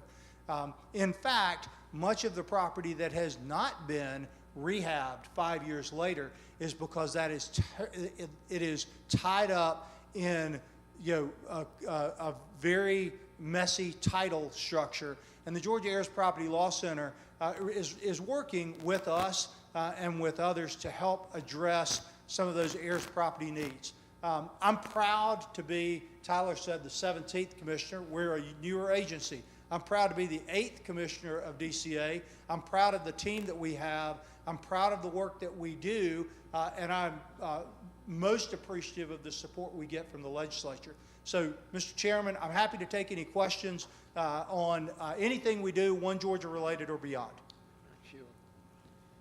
In fact, much of the property that has not been rehabbed 5 years later is because that it is tied up in a very messy title structure. And the Georgia Heirs Property Law Center is working with us and with others to help address some of those heirs property needs. I'm proud to be, Tyler said, the 17th commissioner. We're a newer agency. I'm proud to be the 8th commissioner of DCA. I'm proud of the team that we have. I'm proud of the work that we do, and I'm most appreciative of the support we get from the legislature. So, Mr. Chairman, I'm happy to take any questions on anything we do, One Georgia related or beyond.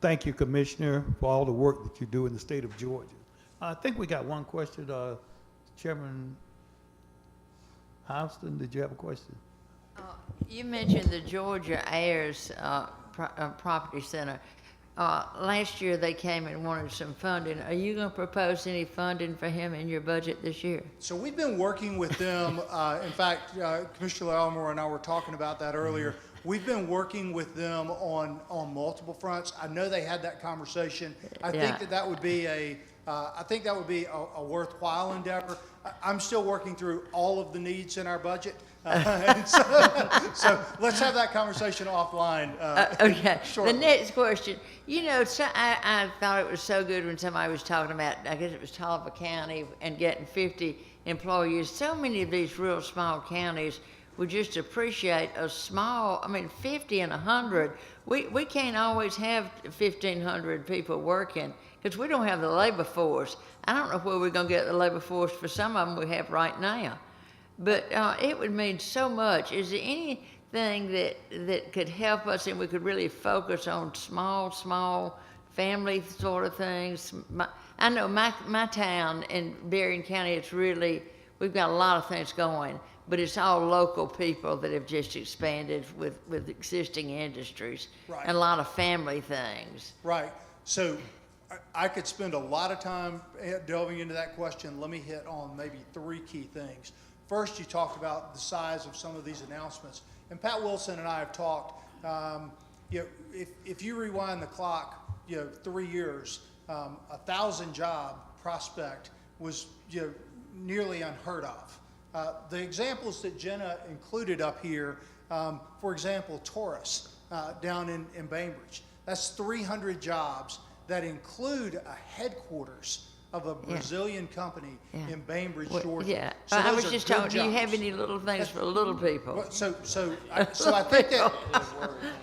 Thank you, Commissioner, for all the work that you do in the state of Georgia. I think we got one question. Chairman Houston, did you have a question? You mentioned the Georgia Heirs Property Center. Last year they came and wanted some funding. Are you going to propose any funding for him in your budget this year? So we've been working with them. In fact, Commissioner Lallimore and I were talking about that earlier. We've been working with them on multiple fronts. I know they had that conversation. I think that would be a worthwhile endeavor. I'm still working through all of the needs in our budget. So let's have that conversation offline. Okay. Shortly. The next question. I thought it was so good when somebody was talking about, I guess it was Taliaferro County and getting 50 employees. So many of these real small counties would just appreciate a small, 50 and 100. We can't always have 1,500 people working because we don't have the labor force. I don't know where we're going to get the labor force for some of them we have right now. But it would mean so much. Is there anything that could help us and we could really focus on small family sort of things? I know my town in Berrien County, we've got a lot of things going, but it's all local people that have just expanded with existing industries. Right. And a lot of family things. Right. So I could spend a lot of time delving into that question. Let me hit on maybe 3 key things. First, you talked about the size of some of these announcements. And Pat Wilson and I have talked, if you rewind the clock, 3 years, 1,000 job prospect was, nearly unheard of. The examples that Jenna included up here, for example, Taurus down in Bainbridge, that's 300 jobs that include a headquarters of a Brazilian company in Bainbridge, Georgia. Yeah, So I those was are just good talking, do you have jobs. any little things for little people? Well, So I think that,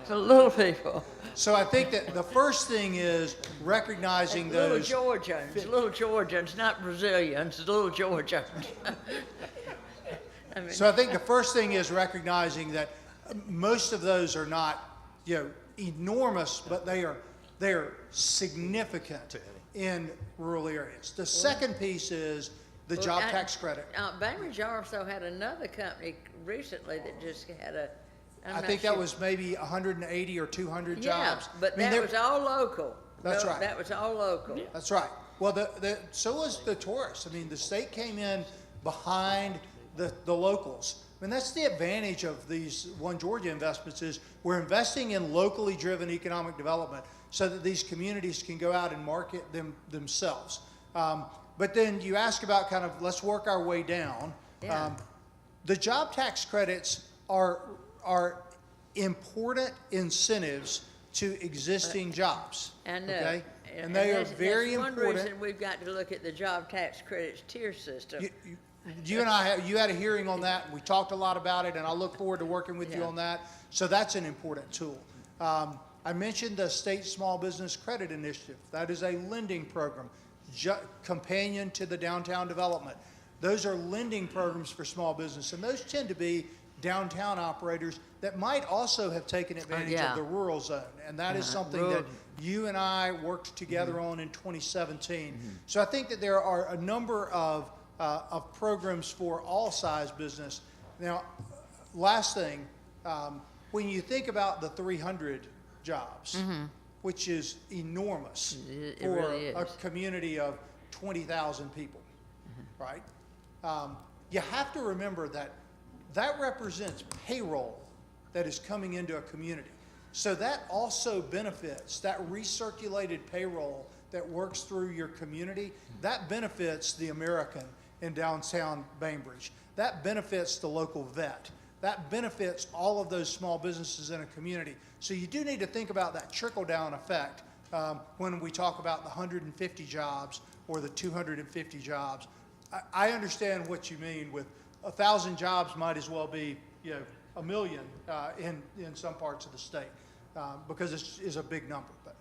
For little people. so I think that the first thing is recognizing Little those. Georgians, not Brazilians, little Georgians. I mean, So I think the first thing is recognizing that most of those are not, enormous, but they are significant in rural areas. The second piece is the job tax credit. Bainbridge also had another company recently that just had a, I think that was maybe 180 or 200 yeah, jobs. but I mean, that they're- was all local. That's No, right. That was all local. That's right. Well, so was the tourists. I mean, the state came in behind the locals. I mean, that's the advantage of these One Georgia investments is we're investing in locally driven economic development so that these communities can go out and market themselves. But then you ask about kind of, let's work our way down. Yeah. The job tax credits are important incentives to existing jobs. And, okay? And they are very that's one important. reason we've got to look at the job tax credits tier system. You and I, you had a hearing on that, and we talked a lot about it, and I look forward to working with you Yeah. on that. So that's an important tool. I mentioned the State Small Business Credit Initiative. That is a lending program, companion to the downtown development. Those are lending programs for small business, and those tend to be downtown operators that might also have taken advantage yeah. of the rural zone. And that is something Rural. that you and I worked together on in 2017. So I think that there are a number of programs for all size business. Now, last thing, when you think about the 300 jobs, which is enormous It for really a is. community of 20,000 people, right? You have to remember that that represents payroll that is coming into a community. So that also benefits, that recirculated payroll that works through your community, that benefits the American in downtown Bainbridge. That benefits the local vet. That benefits all of those small businesses in a community. So you do need to think about that trickle-down effect when we talk about the 150 jobs or the 250 jobs. I understand what you mean with 1,000 jobs might as well be, 1 million in some parts of the state because it is a big number. But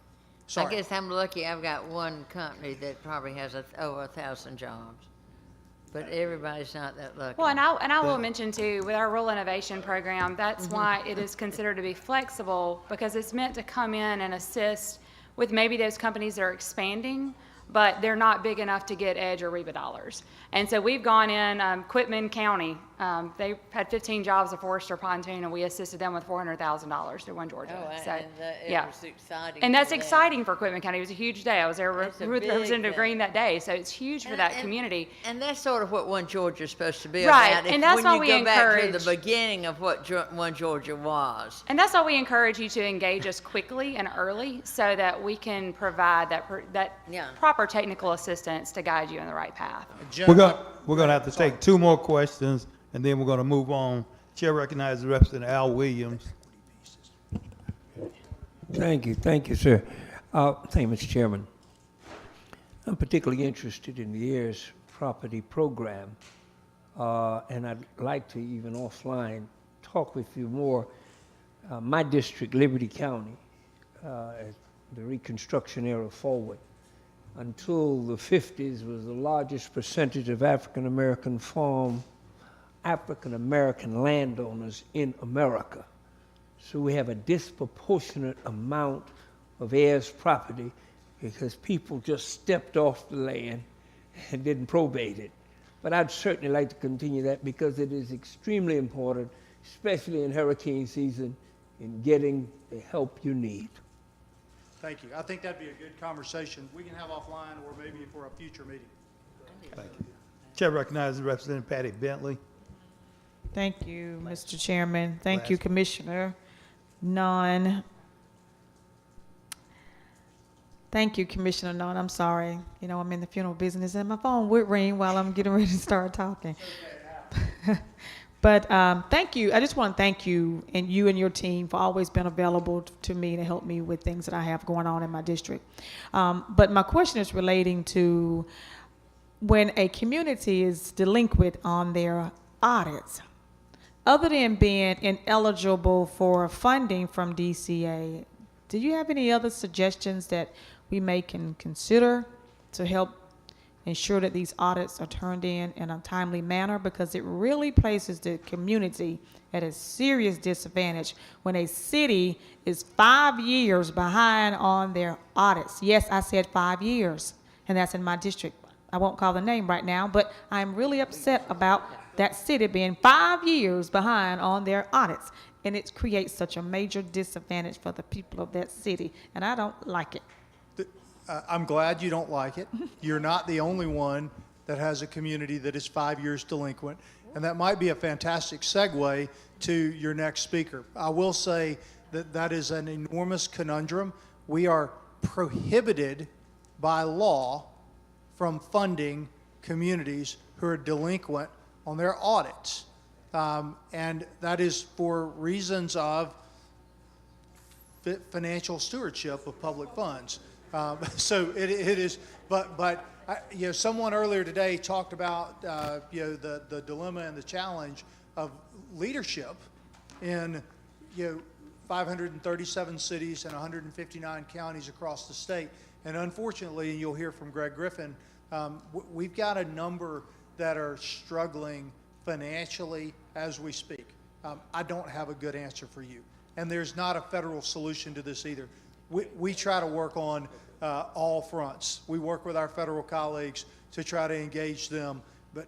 sorry. I guess I'm lucky I've got one company that probably has over 1,000 jobs. But everybody's not that lucky. Well, and I will mention too, with our Rural Innovation Program, that's why it is considered to be flexible, because it's meant to come in and assist with maybe those companies that are expanding, but they're not big enough to get EDGE or REBA dollars. And so we've gone in, Quitman County, they had 15 jobs of Forester Pontoon, and we assisted them with $400,000 through One Georgia. Oh, So, and it yeah. was exciting. And that's for them. exciting for Quitman County. It was a huge day. I was there That's a with big Representative day. Green that day, so it's huge for that And- community. And that's sort of what One Georgia's supposed to be Right, about. and that's why we When you go back to encourage- the beginning of what One Georgia was. And that's why we encourage you to engage us quickly and early so that we can provide that Yeah. proper technical assistance to guide you in the right path. We're gonna have to take 2 more questions, and then we're gonna move on. Chair recognizes Representative Al Williams. Thank you, sir. Thank you, Mr. Chairman. I'm particularly interested in the heirs property program, and I'd like to even offline talk with you more. My district, Liberty County, the Reconstruction era forward, until the 50s was the largest percentage of African American landowners in America. So we have a disproportionate amount of heirs property because people just stepped off the land and didn't probate it. But I'd certainly like to continue that because it is extremely important, especially in hurricane season, in getting the help you need. Thank you. I think that'd be a good conversation we can have offline or maybe for a future meeting. Thank you. Chair recognizes Representative Patty Bentley. Thank you, Mr. Chairman. Thank you, Last. Commissioner Nunn. Thank you, Commissioner Nunn. I'm sorry. You know, I'm in the funeral business and my phone would ring while I'm getting ready to start talking. But thank you. I just want to thank you and your team for always being available to me to help me with things that I have going on in my district. But my question is relating to when a community is delinquent on their audits, other than being ineligible for funding from DCA, do you have any other suggestions that we may can consider to help ensure that these audits are turned in a timely manner? Because it really places the community at a serious disadvantage when a city is 5 years behind on their audits. Yes, I said 5 years, and that's in my district. I won't call the name right now, but I'm really upset about that city being 5 years behind on their audits. And it creates such a major disadvantage for the people of that city, and I don't like it. I'm glad you don't like it. You're not the only one that has a community that is 5 years delinquent, and that might be a fantastic segue to your next speaker. I will say that that is an enormous conundrum. We are prohibited by law from funding communities who are delinquent on their audits. And that is for reasons of financial stewardship of public funds. So it is, but you know, someone earlier today talked about you know, the dilemma and the challenge of leadership in 537 cities and 159 counties across the state. And unfortunately, and you'll hear from Greg Griffin, we've got a number that are struggling financially as we speak. I don't have a good answer for you. And there's not a federal solution to this either. We try to work on all fronts. We work with our federal colleagues to try to engage them, but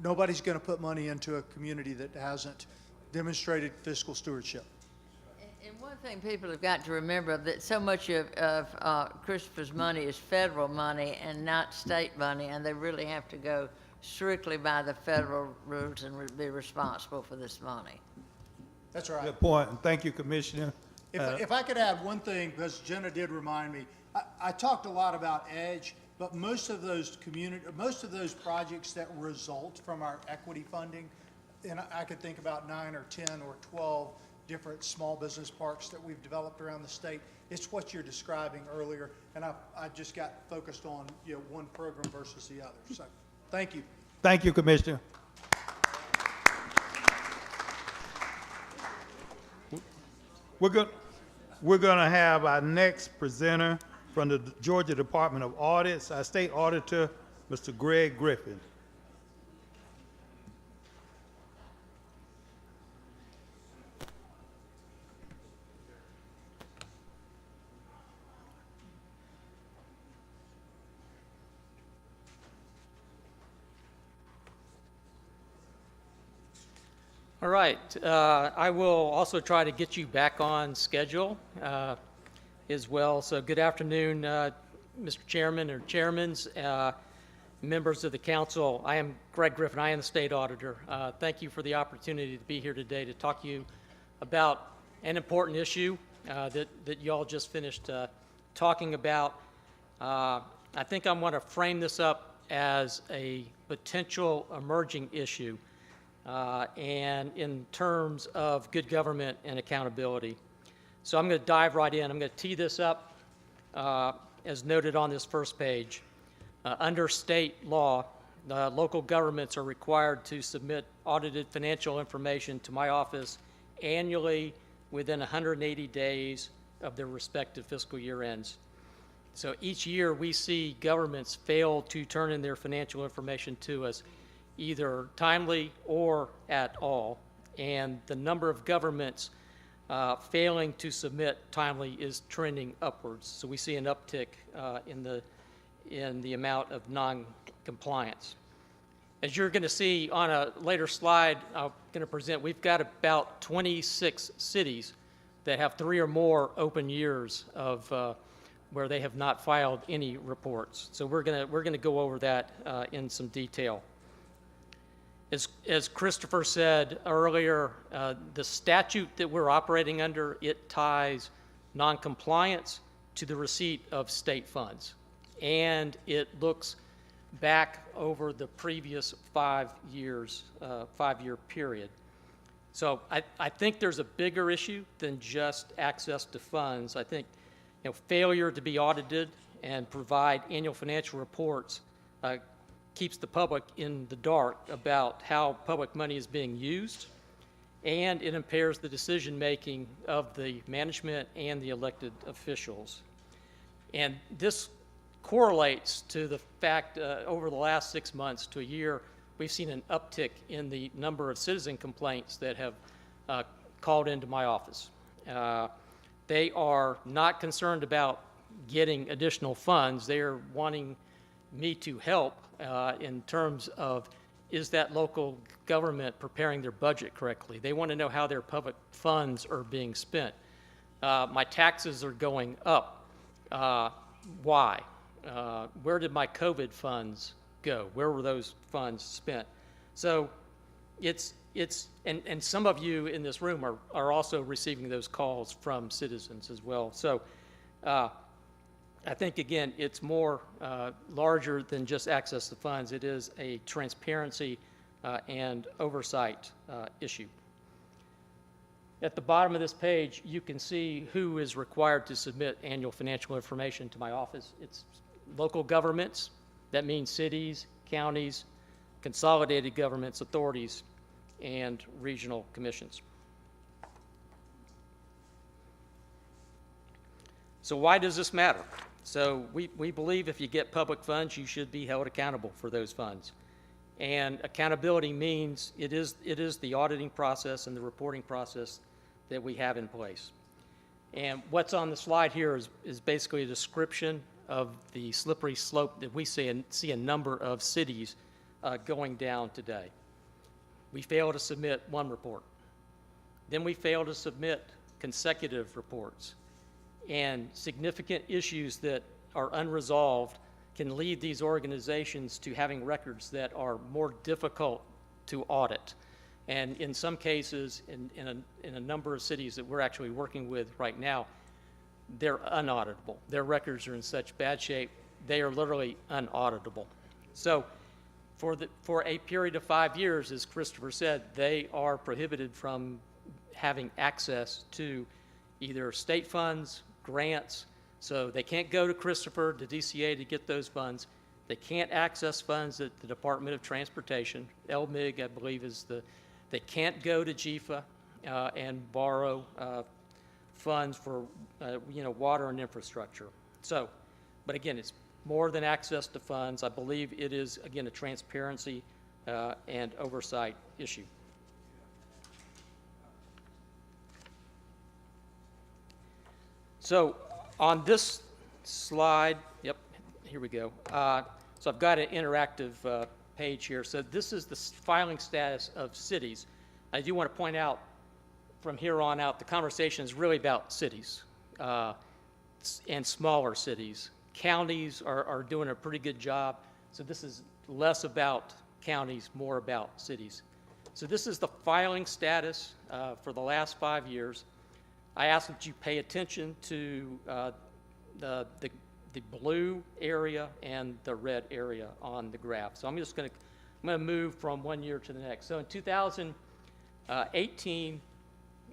nobody's going to put money into a community that hasn't demonstrated fiscal stewardship. And one thing people have got to remember, that so much of Christopher's money is federal money and not state money, and they really have to go strictly by the federal rules and be responsible for this money. That's right. Good point. And thank you, Commissioner. If I could add one thing, because Jenna did remind me, I talked a lot about EDGE, but most of those projects that result from our equity funding, and I could think about 9 or 10 or 12 different small business parks that we've developed around the state. It's what you're describing earlier, and I just got focused on one program versus the other. So, thank you. Thank you, Commissioner. We're going to have our next presenter from the Georgia Department of Audits, our state auditor, Mr. Greg Griffin. All right, I will also try to get you back on schedule as well. So good afternoon, Mr. Chairman or chairmans, members of the council. I am Greg Griffin. I am the state auditor. Thank you for the opportunity to be here today to talk to you about an important issue that you all just finished talking about. I think I want to frame this up as a potential emerging issue. And in terms of good government and accountability. So I'm going to dive right in. I'm going to tee this up as noted on this first page. Under state law, local governments are required to submit audited financial information to my office annually within 180 days of their respective fiscal year ends. So each year we see governments fail to turn in their financial information to us either timely or at all, and the number of governments failing to submit timely is trending upwards. So we see an uptick in the amount of non-compliance. As you're going to see on a later slide, I'm going to present, we've got about 26 cities that have 3 or more open years of where they have not filed any reports. So we're gonna go over that in some detail. As Christopher said earlier, the statute that we're operating under, it ties noncompliance to the receipt of state funds. And it looks back over the previous 5 years, 5-year period. So I think there's a bigger issue than just access to funds. I think, failure to be audited and provide annual financial reports keeps the public in the dark about how public money is being used, and it impairs the decision-making of the management and the elected officials. And this correlates to the fact over the last 6 months to a year, we've seen an uptick in the number of citizen complaints that have called into my office. They are not concerned about getting additional funds. They are wanting me to help in terms of, is that local government preparing their budget correctly? They want to know how their public funds are being spent. My taxes are going up. Why? Where did my COVID funds go? Where were those funds spent? So and some of you in this room are also receiving those calls from citizens as well. So I think, again, it's more larger than just access to funds. It is a transparency and oversight issue. At the bottom of this page, you can see who is required to submit annual financial information to my office. It's local governments. That means cities, counties, consolidated governments, authorities, and regional commissions. So why does this matter? So we believe if you get public funds, you should be held accountable for those funds. And accountability means it is the auditing process and the reporting process that we have in place. And what's on the slide here is basically a description of the slippery slope that we see a number of cities going down today. We fail to submit one report. Then we fail to submit consecutive reports. And significant issues that are unresolved can lead these organizations to having records that are more difficult to audit. And in some cases, in a number of cities that we're actually working with right now, they're unauditable. Their records are in such bad shape, they are literally unauditable. So for a period of 5 years, as Christopher said, they are prohibited from having access to either state funds, grants, so they can't go to Christopher, to DCA to get those funds. They can't access funds at the Department of Transportation. LMIG, I believe, they can't go to GFA and borrow funds for, water and infrastructure. So, but again, it's more than access to funds. I believe it is, again, a transparency and oversight issue. So on this slide, yep, here we go. So I've got an interactive page here. So this is the filing status of cities. I do want to point out from here on out, the conversation is really about cities and smaller cities. Counties are doing a pretty good job. So this is less about counties, more about cities. So this is the filing status for the last 5 years. I ask that you pay attention to the blue area and the red area on the graph. So I'm going to move from 1 year to the next. So in 2018,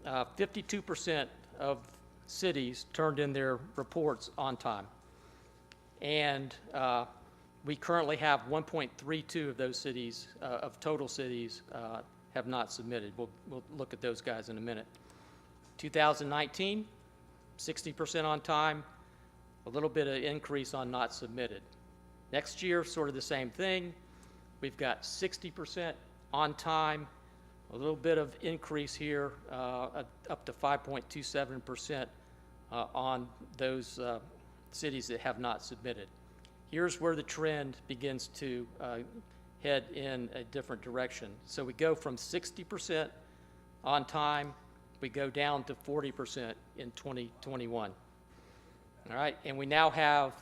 52% of cities turned in their reports on time. And we currently have 1.32 of those cities, of total cities, have not submitted. We'll look at those guys in a minute. 2019, 60% on time, a little bit of increase on not submitted. Next year, sort of the same thing. We've got 60% on time, a little bit of increase here, up to 5.27% on those cities that have not submitted. Here's where the trend begins to head in a different direction. So we go from 60% on time, we go down to 40% in 2021. All right, and we now have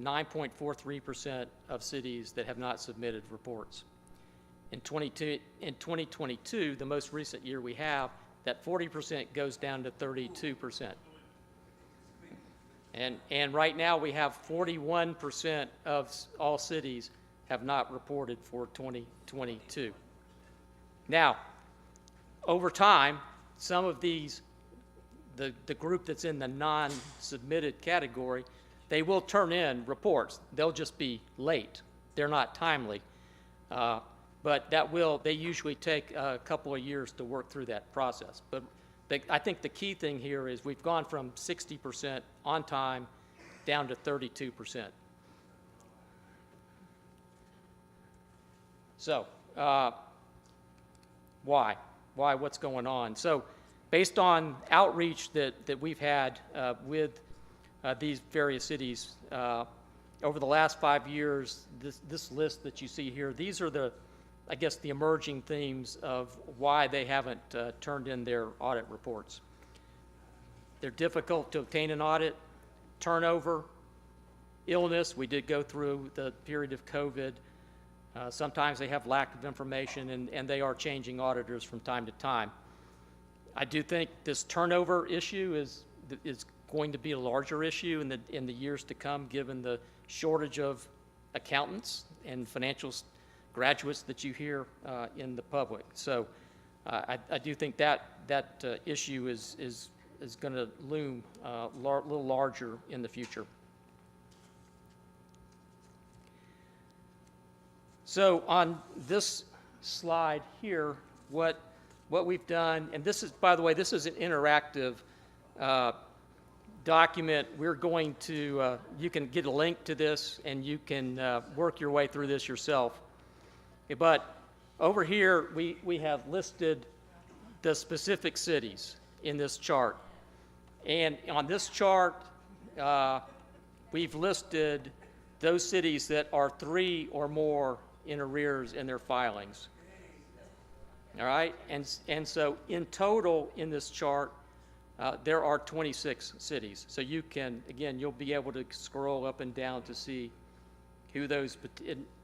9.43% of cities that have not submitted reports. In 2022, the most recent year we have, that 40% goes down to 32%. And right now, we have 41% of all cities have not reported for 2022. Now, over time, some of these, the group that's in the non-submitted category, they will turn in reports. They'll just be late. They're not timely. But they usually take a couple of years to work through that process. But I think the key thing here is we've gone from 60% on time down to 32%. So, why? What's going on? So, based on outreach that we've had with these various cities over the last 5 years, this list that you see here, these are the emerging themes of why they haven't turned in their audit reports. They're difficult to obtain an audit, turnover, illness. We did go through the period of COVID. Sometimes they have lack of information, and they are changing auditors from time to time. I do think this turnover issue is going to be a larger issue in the years to come, given the shortage of accountants and financial graduates that you hear in the public. So I do think that issue is going to loom a little larger in the future. So on this slide here, what we've done, and this is, by the way, this is an interactive document. We're going to, you can get a link to this and you can work your way through this yourself. But over here, we have listed the specific cities in this chart. And on this chart, we've listed those cities that are 3 or more in arrears in their filings. All right? And so in total in this chart, there are 26 cities. So you can, again, you'll be able to scroll up and down to see who those,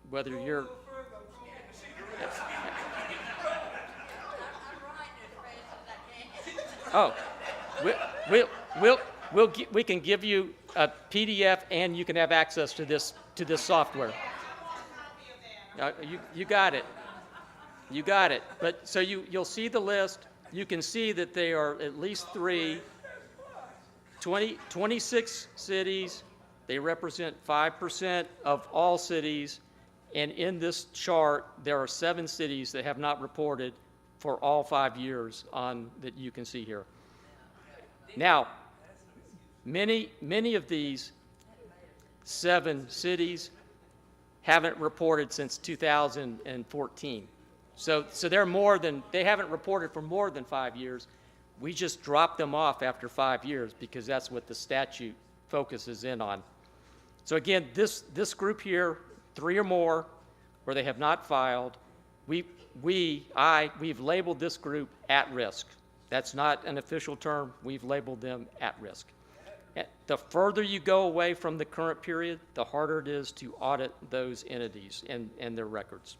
whether you're... Oh, we can give you a PDF, and you can have access to this software. You got it. You got it. But so you'll see the list. You can see that they are at least 26 cities. They represent 5% of all cities. And in this chart, there are 7 cities that have not reported for all 5 years that you can see here. Now, many of these 7 cities haven't reported since 2014. So they haven't reported for more than 5 years. We just dropped them off after 5 years because that's what the statute focuses in on. So again, this group here, 3 or more, where they have not filed, we've labeled this group at risk. That's not an official term. We've labeled them at risk. The further you go away from the current period, the harder it is to audit those entities and their records.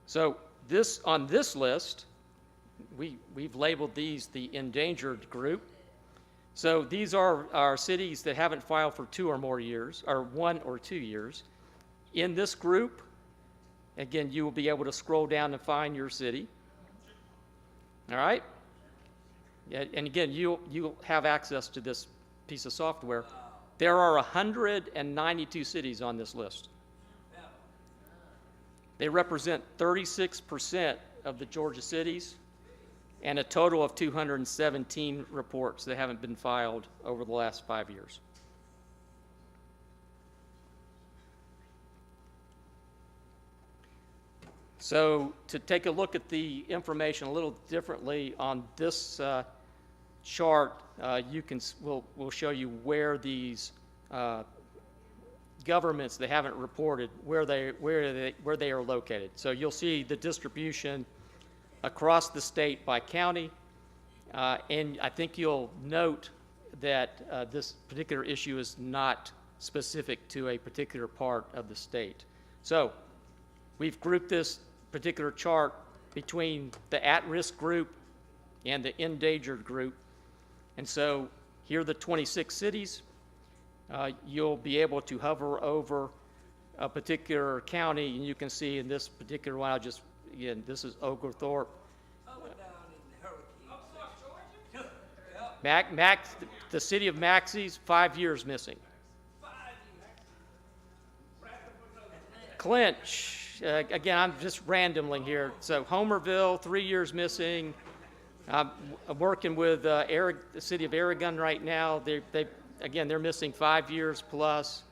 So on this list, we've labeled these the endangered group. So these are our cities that haven't filed for 2 or more years, or 1 or 2 years. In this group, again, you will be able to scroll down and find your city. All right? And again, you'll have access to this piece of software. There are 192 cities on this list. They represent 36% of the Georgia cities, and a total of 217 reports that haven't been filed over the last 5 years. So to take a look at the information a little differently on this chart, we'll show you where these governments that haven't reported, where they are located. So you'll see the distribution across the state by county, and I think you'll note that this particular issue is not specific to a particular part of the state. So we've grouped this particular chart between the at-risk group and the endangered group. And so here are the 26 cities. You'll be able to hover over a particular county, and you can see in this particular one, again, this is Oglethorpe. The city of Maxey's, 5 years missing. Clinch, again, I'm just randomly here. So Homerville, 3 years missing. I'm working with the city of Aragon right now. Again, they're missing 5 years plus.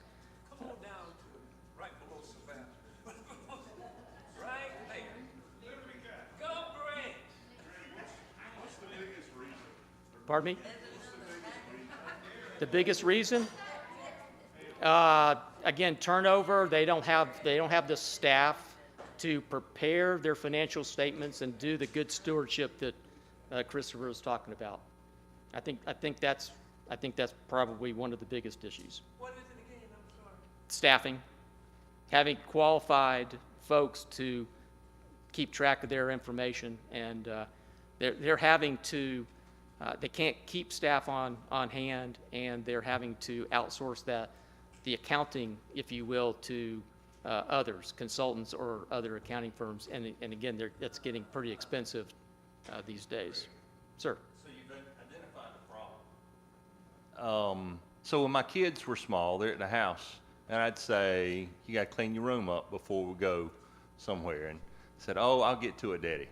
Pardon me? The biggest reason? Again, turnover. They don't have the staff to prepare their financial statements and do the good stewardship that Christopher was talking about. I think that's probably one of the biggest issues. What is it again? I'm sorry. Staffing, having qualified folks to keep track of their information, and they're having to. They can't keep staff on hand, and they're having to outsource the accounting, if you will, to others, consultants or other accounting firms. And again, that's getting pretty expensive these days. Sir? So you've identified the problem. So when my kids were small, they're at the house, and I'd say, you got to clean your room up before we go somewhere. And said, oh, I'll get to it, Daddy.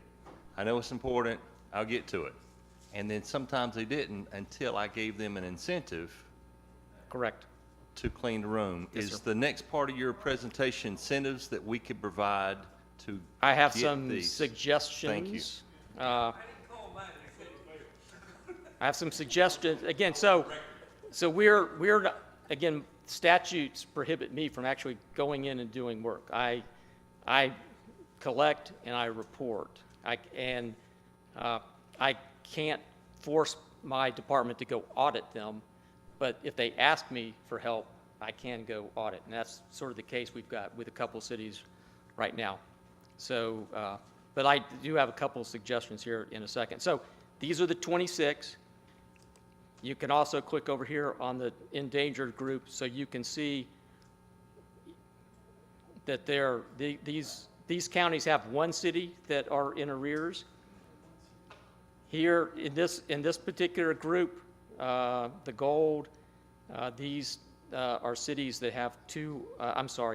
I know it's important. I'll get to it. And then sometimes they didn't until I gave them an incentive. Correct. To clean the room. Yes, Is sir. the next part of your presentation incentives that we could provide to I have get some these? suggestions. Thank you. I have some suggestions. Again, so we're not, again, statutes prohibit me from actually going in and doing work. I collect and I report. I can't force my department to go audit them, but if they ask me for help, I can go audit. And that's sort of the case we've got with a couple of cities right now. So, but I do have a couple of suggestions here in a second. So these are the 26. You can also click over here on the endangered group so you can see that these counties have one city that are in arrears. Here in this particular group, the gold, these are cities that have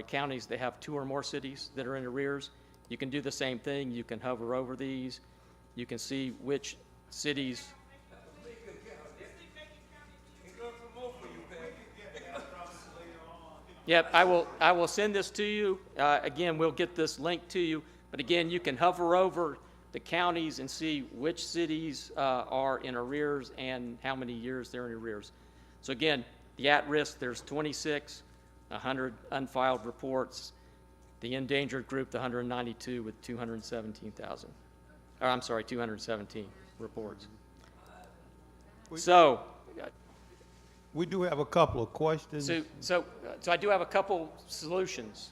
counties that have 2 or more cities that are in arrears. You can do the same thing. You can hover over these. You can see which cities. Yep, I will send this to you. Again, we'll get this link to you. But again, you can hover over the counties and see which cities are in arrears and how many years they're in arrears. So again, the at-risk, there's 26, 100 unfiled reports. The endangered group, the 192 with 217,000. Or I'm sorry, 217 reports. So We do have a couple of questions. So I do have a couple solutions.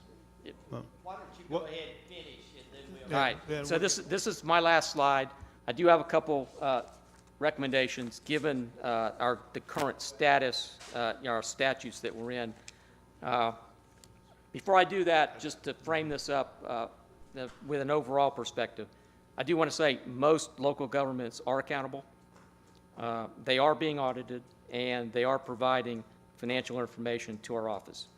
Why don't you go ahead and finish, and then we'll... All right, so this is my last slide. I do have a couple recommendations, given the current status, our statutes that we're in. Before I do that, just to frame this up with an overall perspective, I do want to say most local governments are accountable. They are being audited, and they are providing financial information to our office.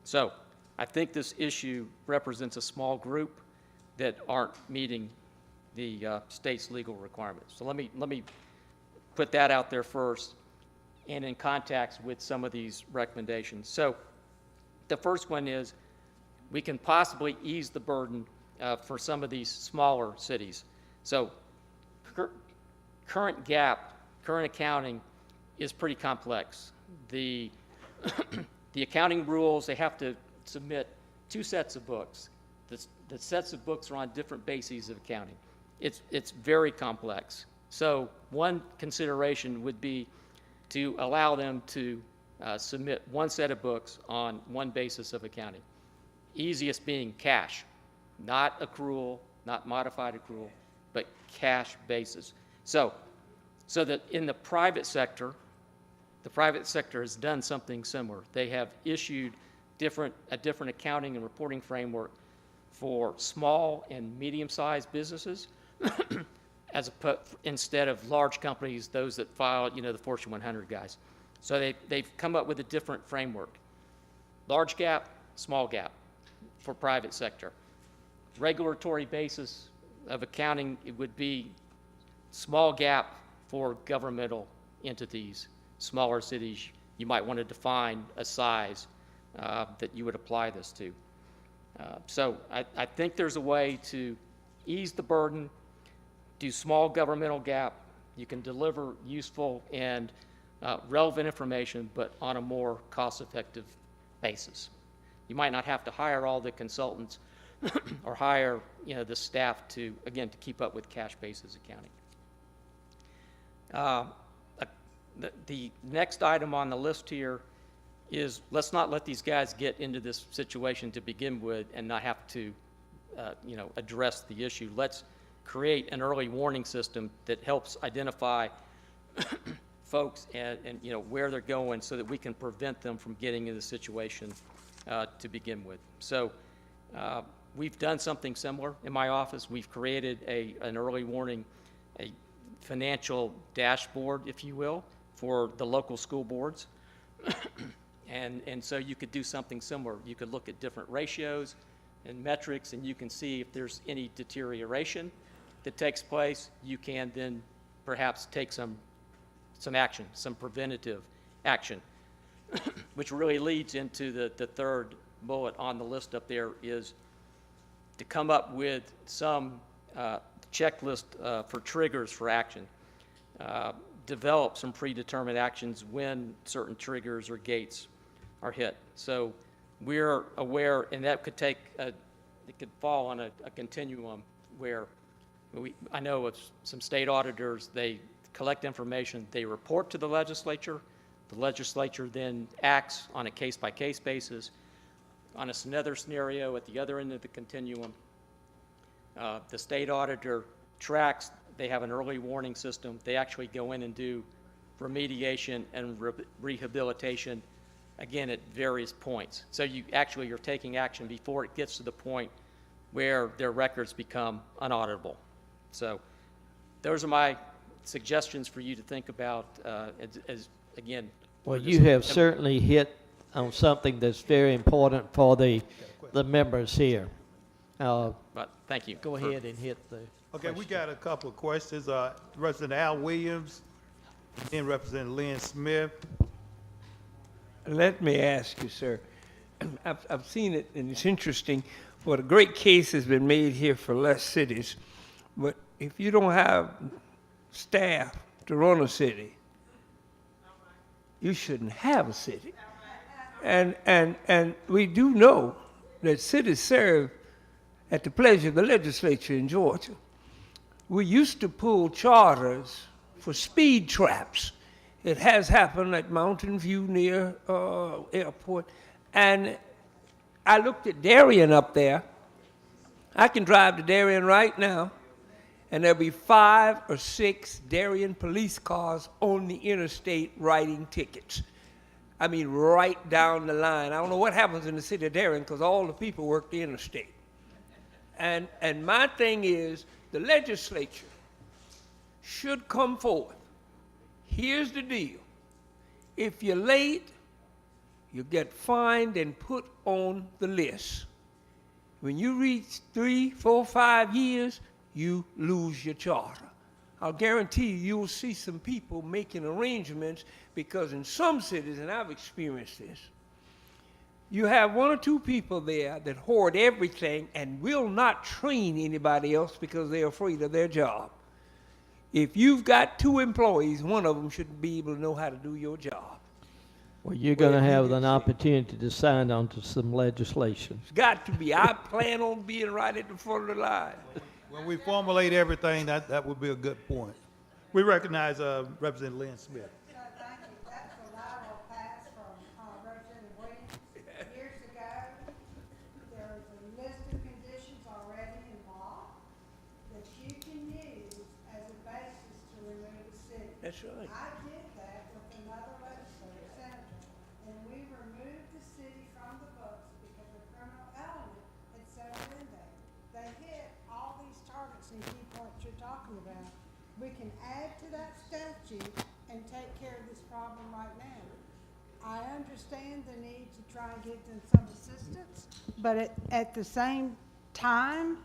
So I think this issue represents a small group that aren't meeting the state's legal requirements. So let me put that out there first, and in context with some of these recommendations. So the first one is we can possibly ease the burden for some of these smaller cities. So current GAAP, current accounting is pretty complex. The accounting rules, they have to submit 2 sets of books. The sets of books are on different bases of accounting. It's very complex. So one consideration would be to allow them to submit one set of books on one basis of accounting. Easiest being cash, not accrual, not modified accrual, but cash basis. So that in the private sector has done something similar. They have issued a different accounting and reporting framework for small and medium-sized businesses instead of large companies, those that file, the Fortune 100 guys. So they've come up with a different framework. Large gap, small gap for private sector. Regulatory basis of accounting, it would be small gap for governmental entities, smaller cities. You might want to define a size that you would apply this to. So I think there's a way to ease the burden, do small governmental gap. You can deliver useful and relevant information, but on a more cost-effective basis. You might not have to hire all the consultants or hire, the staff to keep up with cash basis accounting. The next item on the list here is let's not let these guys get into this situation to begin with and not have to, address the issue. Let's create an early warning system that helps identify folks and where they're going so that we can prevent them from getting into the situation to begin with. So we've done something similar in my office. We've created an early warning, a financial dashboard, if you will, for the local school boards. And so you could do something similar. You could look at different ratios and metrics, and you can see if there's any deterioration that takes place. You can then perhaps take some action, some preventative action, which really leads into the third bullet on the list up there is to come up with some checklist for triggers for action. Develop some predetermined actions when certain triggers or gates are hit. So we're aware, and that could take, it could fall on a continuum where I know of some state auditors, they collect information, they report to the legislature then acts on a case-by-case basis. On another scenario at the other end of the continuum, the state auditor tracks, they have an early warning system, they actually go in and do remediation and rehabilitation, again, at various points. So you're taking action before it gets to the point where their records become unauditable. So those are my suggestions for you to think about as again. Well, you have certainly hit on something that's very important for the members here. But thank you. Go ahead and hit the Okay, we question. got a couple of questions. Representative Al Williams, then Representative Lynn Smith. Let me ask you, sir. I've seen it, and it's interesting. What a great case has been made here for less cities. But if you don't have staff to run a city, you shouldn't have a city. And we do know that cities serve at the pleasure of the legislature in Georgia. We used to pull charters for speed traps. It has happened at Mountain View near airport. And I looked at Darien up there. I can drive to Darien right now, and there'll be 5 or 6 Darien police cars on the interstate writing tickets. I mean, right down the line. I don't know what happens in the city of Darien because all the people work the interstate. And my thing is, the legislature should come forth. Here's the deal. If you're late, you get fined and put on the list. When you reach 3, 4, 5 years, you lose your charter. I'll guarantee you'll see some people making arrangements because in some cities, and I've experienced this, you have 1 or 2 people there that hoard everything and will not train anybody else because they're afraid of their job. If you've got 2 employees, one of them should be able to know how to do your job. Well, you're going to have an opportunity to sign on to some legislation. It's got to be. I plan on being right at the front of the line. When we formulate everything, that would be a good point. We recognize Representative Lynn Smith. I did that with another legislative senator, and we removed the city from the books because a criminal element had settled in there. They hit all these targets and key points you're talking about. We can add to that statute and take care of this problem right now. I understand the need to try and give them some assistance, but at the same time,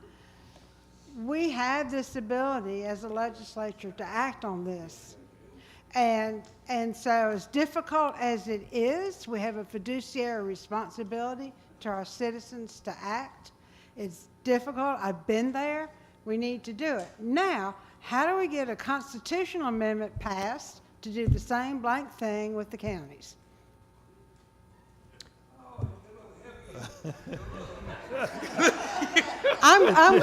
we have this ability as a legislature to act on this. And so as difficult as it is, we have a fiduciary responsibility to our citizens to act. It's difficult. I've been there. We need to do it. Now, how do we get a constitutional amendment passed to do the same blank thing with the counties? I'm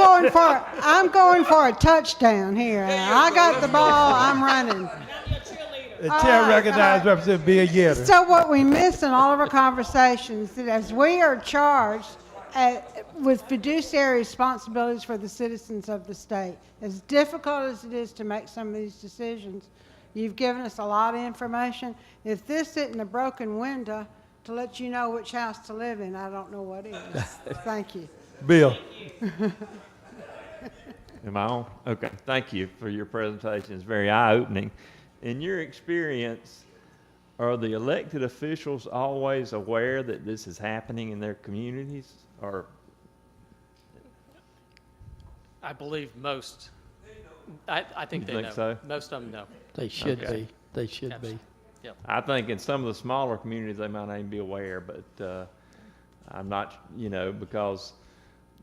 going for a touchdown here. I got the ball. I'm running. The chair recognizes Representative Bill Yetter. So what we miss in all of our conversations is that as we are charged with fiduciary responsibilities for the citizens of the state, as difficult as it is to make some of these decisions, you've given us a lot of information. If this isn't a broken window to let you know which house to live in, I don't know what is. Thank you. Bill. Am I on? Okay. Thank you for your presentation. It's very eye-opening. In your experience, are the elected officials always aware that this is happening in their communities? Or I believe most. I think they You think know. so? Most of them know. They should Okay. be. They should be. Yep. I think in some of the smaller communities, they might not even be aware, but I'm not, because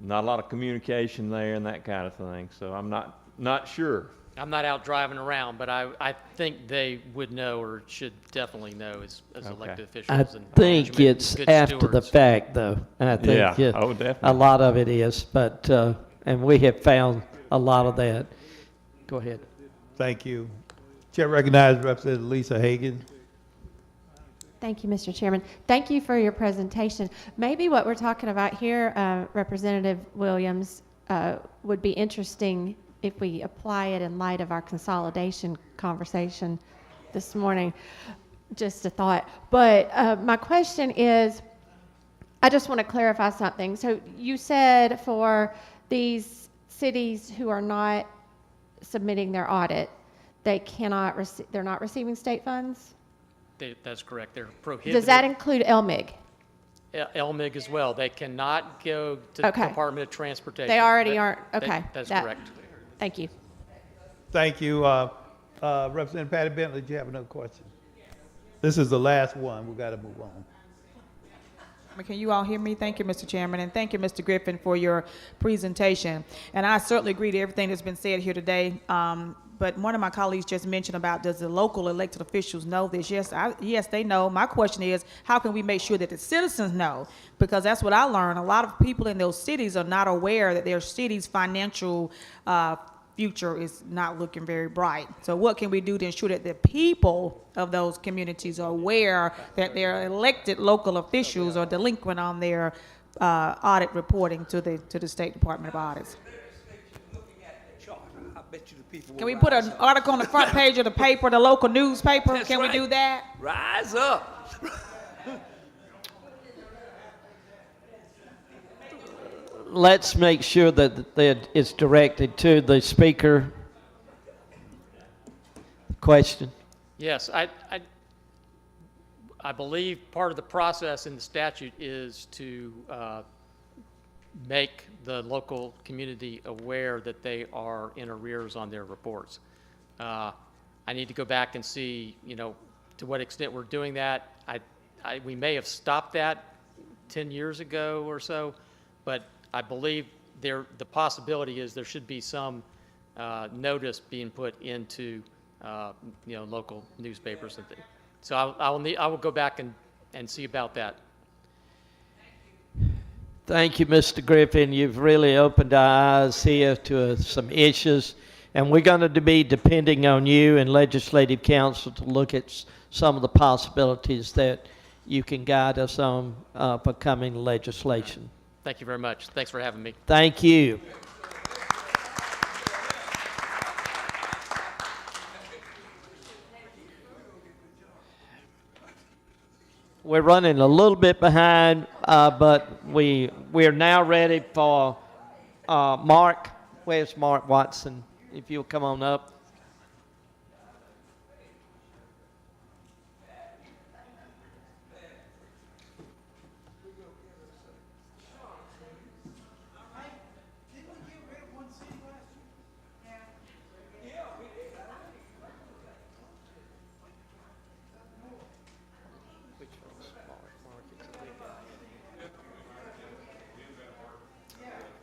not a lot of communication there and that kind of thing. So I'm not sure. I'm not out driving around, but I think they would know or should definitely know as Okay. elected I officials. And think management it's and good after the stewards. fact, though. I think Yeah. Oh, definitely. a lot of it is, but and we have found a lot of that. Go ahead. Thank you. Chair recognizes Representative Lisa Hagan. Thank you, Mr. Chairman. Thank you for your presentation. Maybe what we're talking about here, Representative Williams, would be interesting if we apply it in light of our consolidation conversation this morning. Just a thought. But my question is, I just want to clarify something. So you said for these cities who are not submitting their audit, they cannot they're not receiving state funds? That's correct. They're prohibited. Does that include LMIG? LMIG as well. They cannot go to the Okay. Department of Transportation. They already That- aren't, okay. That's That- correct. Thank you. Thank you. Representative Patty Bentley, do you have another question? This is the last one. We've got to move on. Can you all hear me? Thank you, Mr. Chairman, and thank you, Mr. Griffin, for your presentation. And I certainly agree to everything that's been said here today. But one of my colleagues just mentioned about, does the local elected officials know this? Yes, they know. My question is, how can we make sure that the citizens know? Because that's what I learned. A lot of people in those cities are not aware that their city's financial future is not looking very bright. So what can we do to ensure that the people of those communities are aware that their elected local officials are delinquent on their audit reporting to the State Department of Audits? Can we put an article on the front page of the paper, the local newspaper? Can we do that? Rise up. Let's make sure that it's directed to the speaker. Question. Yes, I believe part of the process in the statute is to make the local community aware that they are in arrears on their reports. I need to go back and see, to what extent we're doing that. We may have stopped that 10 years ago or so, but I believe the possibility is there should be some notice being put into local newspapers and things. So I will go back and see about that. Thank you, Mr. Griffin. You've really opened our eyes here to some issues, and we're going to be depending on you and Legislative Council to look at some of the possibilities that you can guide us on for coming legislation. Thank you very much. Thanks for having me. Thank you. we're running a little bit behind, but we're now ready for Mark. Where's Mark Watson? If you'll come on up.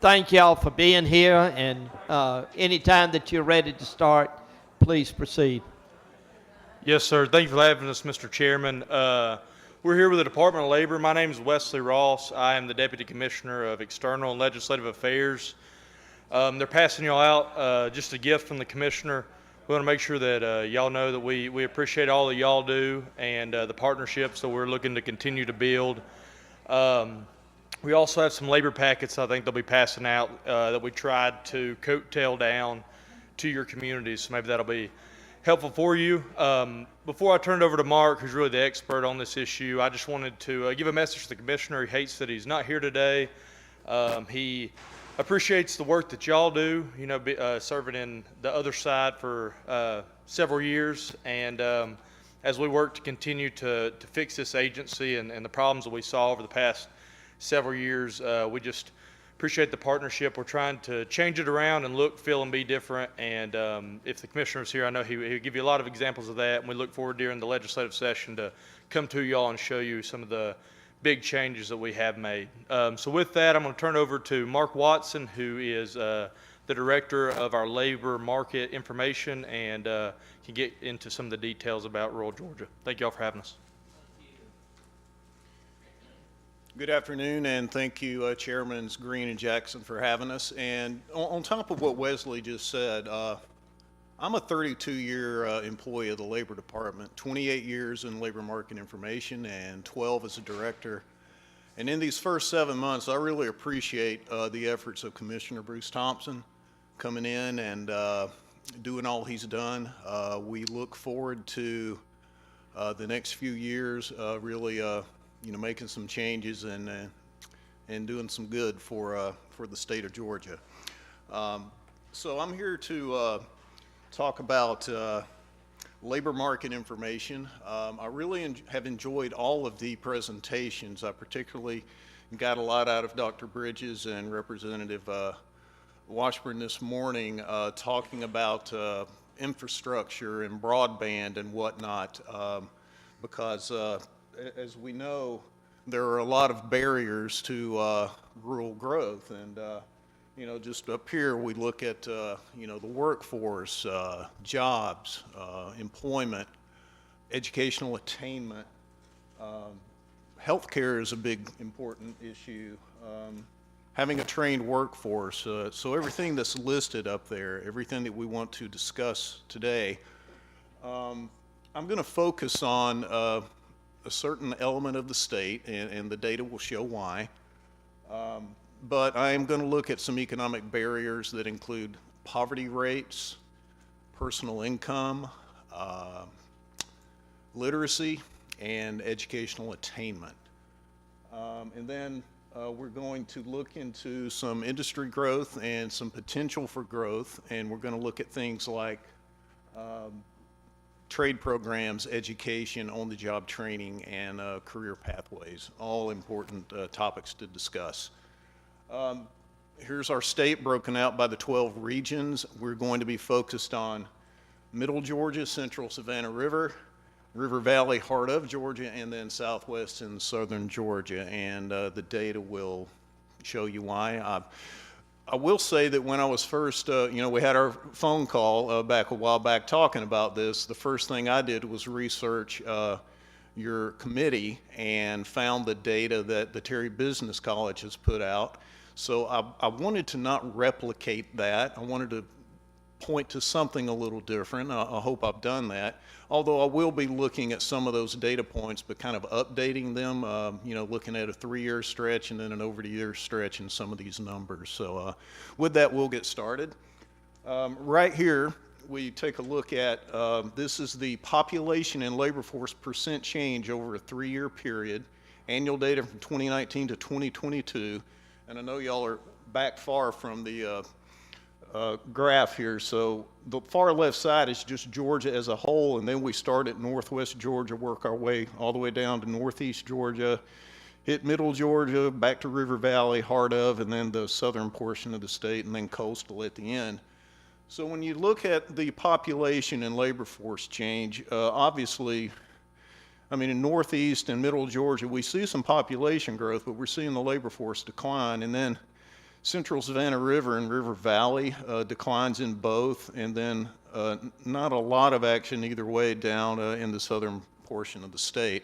Thank y'all for being here, and anytime that you're ready to start, please proceed. Yes, sir. Thank you for having us, Mr. Chairman. We're here with the Department of Labor. My name is Wesley Ross. I am the Deputy Commissioner of External and Legislative Affairs. They're passing y'all out just a gift from the Commissioner. We want to make sure that y'all know that we appreciate all that y'all do and the partnerships that we're looking to continue to build. We also have some labor packets I think they'll be passing out that we tried to coattail down to your communities, so maybe that'll be helpful for you. Before I turn it over to Mark, who's really the expert on this issue, I just wanted to give a message to the Commissioner. He hates that he's not here today. He appreciates the work that y'all do, you know, serving in the other side for several years, and as we work to continue to fix this agency and the problems that we saw over the past several years, we just appreciate the partnership. We're trying to change it around and look, feel, and be different. And if the Commissioner's here, I know he'll give you a lot of examples of that. And we look forward during the legislative session to come to y'all and show you some of the big changes that we have made. So with that, I'm going to turn over to Mark Watson, who is the Director of our Labor Market Information, and can get into some of the details about rural Georgia. Thank y'all for having us. Good afternoon, and thank you, Chairman Green and Jackson, for having us. And on top of what Wesley just said, I'm a 32-year employee of the Labor Department, 28 years in labor market information, and 12 as a director. And in these first 7 months, I really appreciate the efforts of Commissioner Bruce Thompson coming in and doing all he's done. We look forward to the next few years, really making some changes and doing some good for the state of Georgia. So I'm here to talk about labor market information. I really have enjoyed all of the presentations. I particularly got a lot out of Dr. Bridges and Representative Washburn this morning, talking about infrastructure and broadband and whatnot, because as we know, there are a lot of barriers to rural growth, and just up here we look at the workforce, jobs, employment, educational attainment. Healthcare is a big important issue. Having a trained workforce, so everything that's listed up there, everything that we want to discuss today, I'm going to focus on a certain element of the state, and the data will show why. But I am going to look at some economic barriers that include poverty rates, personal income, literacy, and educational attainment. And then we're going to look into some industry growth and some potential for growth, and we're going to look at things like trade programs, education, on-the-job training, and career pathways, all important topics to discuss. Here's our state broken out by the 12 regions. We're going to be focused on Middle Georgia, Central Savannah River, River Valley, heart of Georgia, and then Southwest and Southern Georgia, and the data will show you why. I will say that when I was first, we had our phone call back a while back talking about this. The first thing I did was research your committee and found the data that the Terry Business College has put out. So I wanted to not replicate that. I wanted to point to something a little different. I hope I've done that. Although I will be looking at some of those data points, but kind of updating them, looking at a 3-year stretch and then an over-the-year stretch in some of these numbers. So with that, we'll get started. Right here, we take a look at, this is the population and labor force percent change over a 3-year period, annual data from 2019 to 2022. And I know y'all are back far from the graph here. So the far left side is just Georgia as a whole, and then we start at northwest Georgia, work our way all the way down to northeast Georgia, hit middle Georgia, back to River Valley, heart of, and then the southern portion of the state, and then coastal at the end. So when you look at the population and labor force change, obviously, I mean, in northeast and middle Georgia, we see some population growth, but we're seeing the labor force decline. And then Central Savannah River and River Valley declines in both, and then not a lot of action either way down in the southern portion of the state.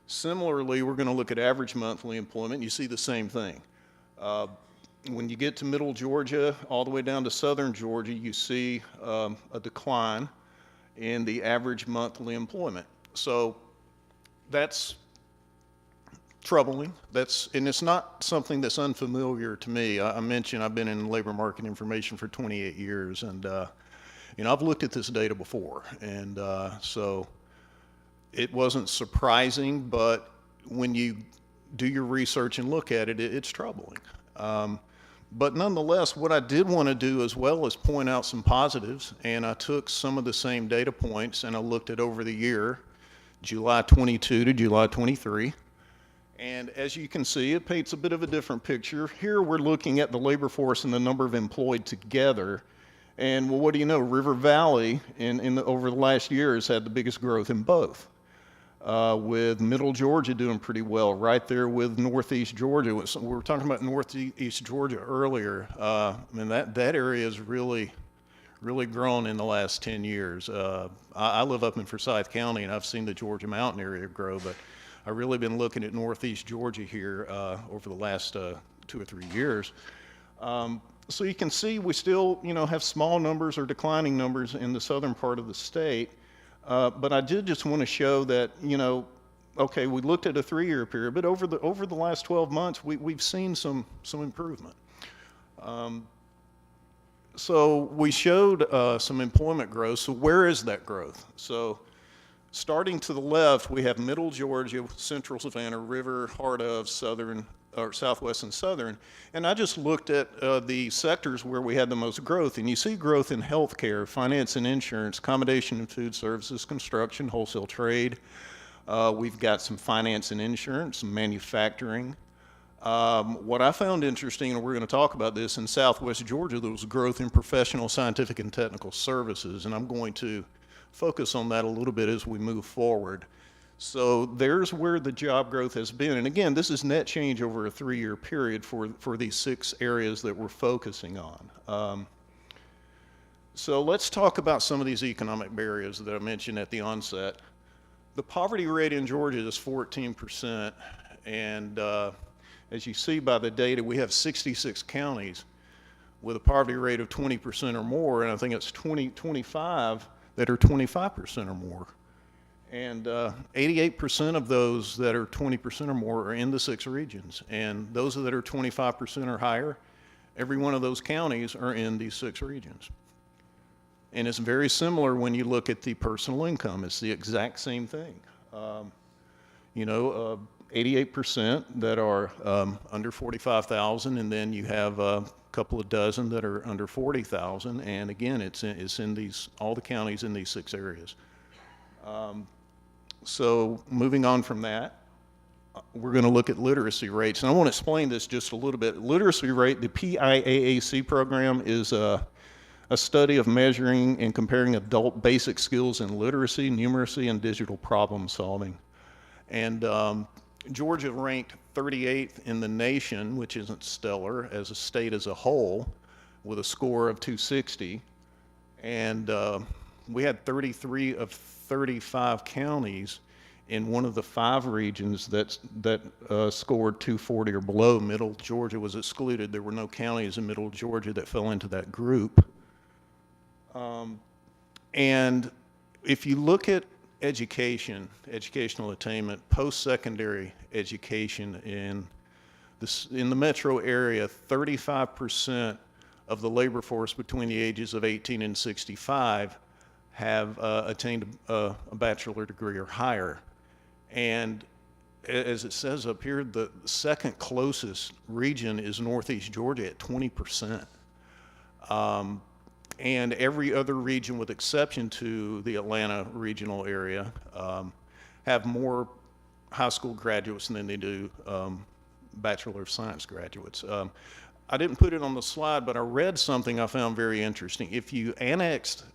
Similarly, we're going to look at average monthly employment. You see the same thing. When you get to middle Georgia, all the way down to southern Georgia, you see a decline in the average monthly employment. So that's troubling. And it's not something that's unfamiliar to me. I mentioned I've been in labor market information for 28 years, and I've looked at this data before, and so it wasn't surprising, but when you do your research and look at it, it's troubling. But nonetheless, what I did want to do as well is point out some positives, and I took some of the same data points and I looked at over the year, July 22 to July 23. And as you can see, it paints a bit of a different picture. Here we're looking at the labor force and the number of employed together. And well, what do you know? River Valley over the last year has had the biggest growth in both, with middle Georgia doing pretty well, right there with northeast Georgia. We were talking about northeast Georgia earlier. I mean, that area has really grown in the last 10 years. I live up in Forsyth County, and I've seen the Georgia Mountain area grow, but I've really been looking at northeast Georgia here over the last 2 or 3 years. So you can see we still, have small numbers or declining numbers in the southern part of the state. But I did just want to show that, okay, we looked at a 3-year period, but over the last 12 months, we've seen some improvement. So we showed some employment growth. So where is that growth? So starting to the left, we have middle Georgia, central Savannah, River, heart of, southern, or southwest and southern. And I just looked at the sectors where we had the most growth. And you see growth in healthcare, finance and insurance, accommodation and food services, construction, wholesale trade. We've got some finance and insurance, some manufacturing. What I found interesting, and we're going to talk about this, in southwest Georgia, there was growth in professional, scientific, and technical services. And I'm going to focus on that a little bit as we move forward. So there's where the job growth has been. And again, this is net change over a 3-year period for these 6 areas that we're focusing on. So let's talk about some of these economic barriers that I mentioned at the onset. The poverty rate in Georgia is 14%. And as you see by the data, we have 66 counties with a poverty rate of 20% or more. And I think it's 25 that are 25% or more. And 88% of those that are 20% or more are in the 6 regions. And those that are 25% or higher, every one of those counties are in these 6 regions. And it's very similar when you look at the personal income. It's the exact same thing. 88% that are under 45,000, and then you have a couple of dozen that are under 40,000. And again, it's in all the counties in these 6 areas. So moving on from that, we're going to look at literacy rates. And I want to explain this just a little bit. Literacy rate, the PIAAC program, is a study of measuring and comparing adult basic skills in literacy, numeracy, and digital problem solving. And Georgia ranked 38th in the nation, which isn't stellar, as a state as a whole, with a score of 260. And we had 33 of 35 counties in one of the 5 regions that scored 240 or below. Middle Georgia was excluded. There were no counties in Middle Georgia that fell into that group. And if you look at education, educational attainment, post-secondary education in the metro area, 35% of the labor force between the ages of 18 and 65 have attained a bachelor degree or higher. And as it says up here, the second closest region is Northeast Georgia at 20%. And every other region, with exception to the Atlanta regional area, have more high school graduates than they do Bachelor of Science graduates. I didn't put it on the slide, but I read something I found very interesting. If you annexed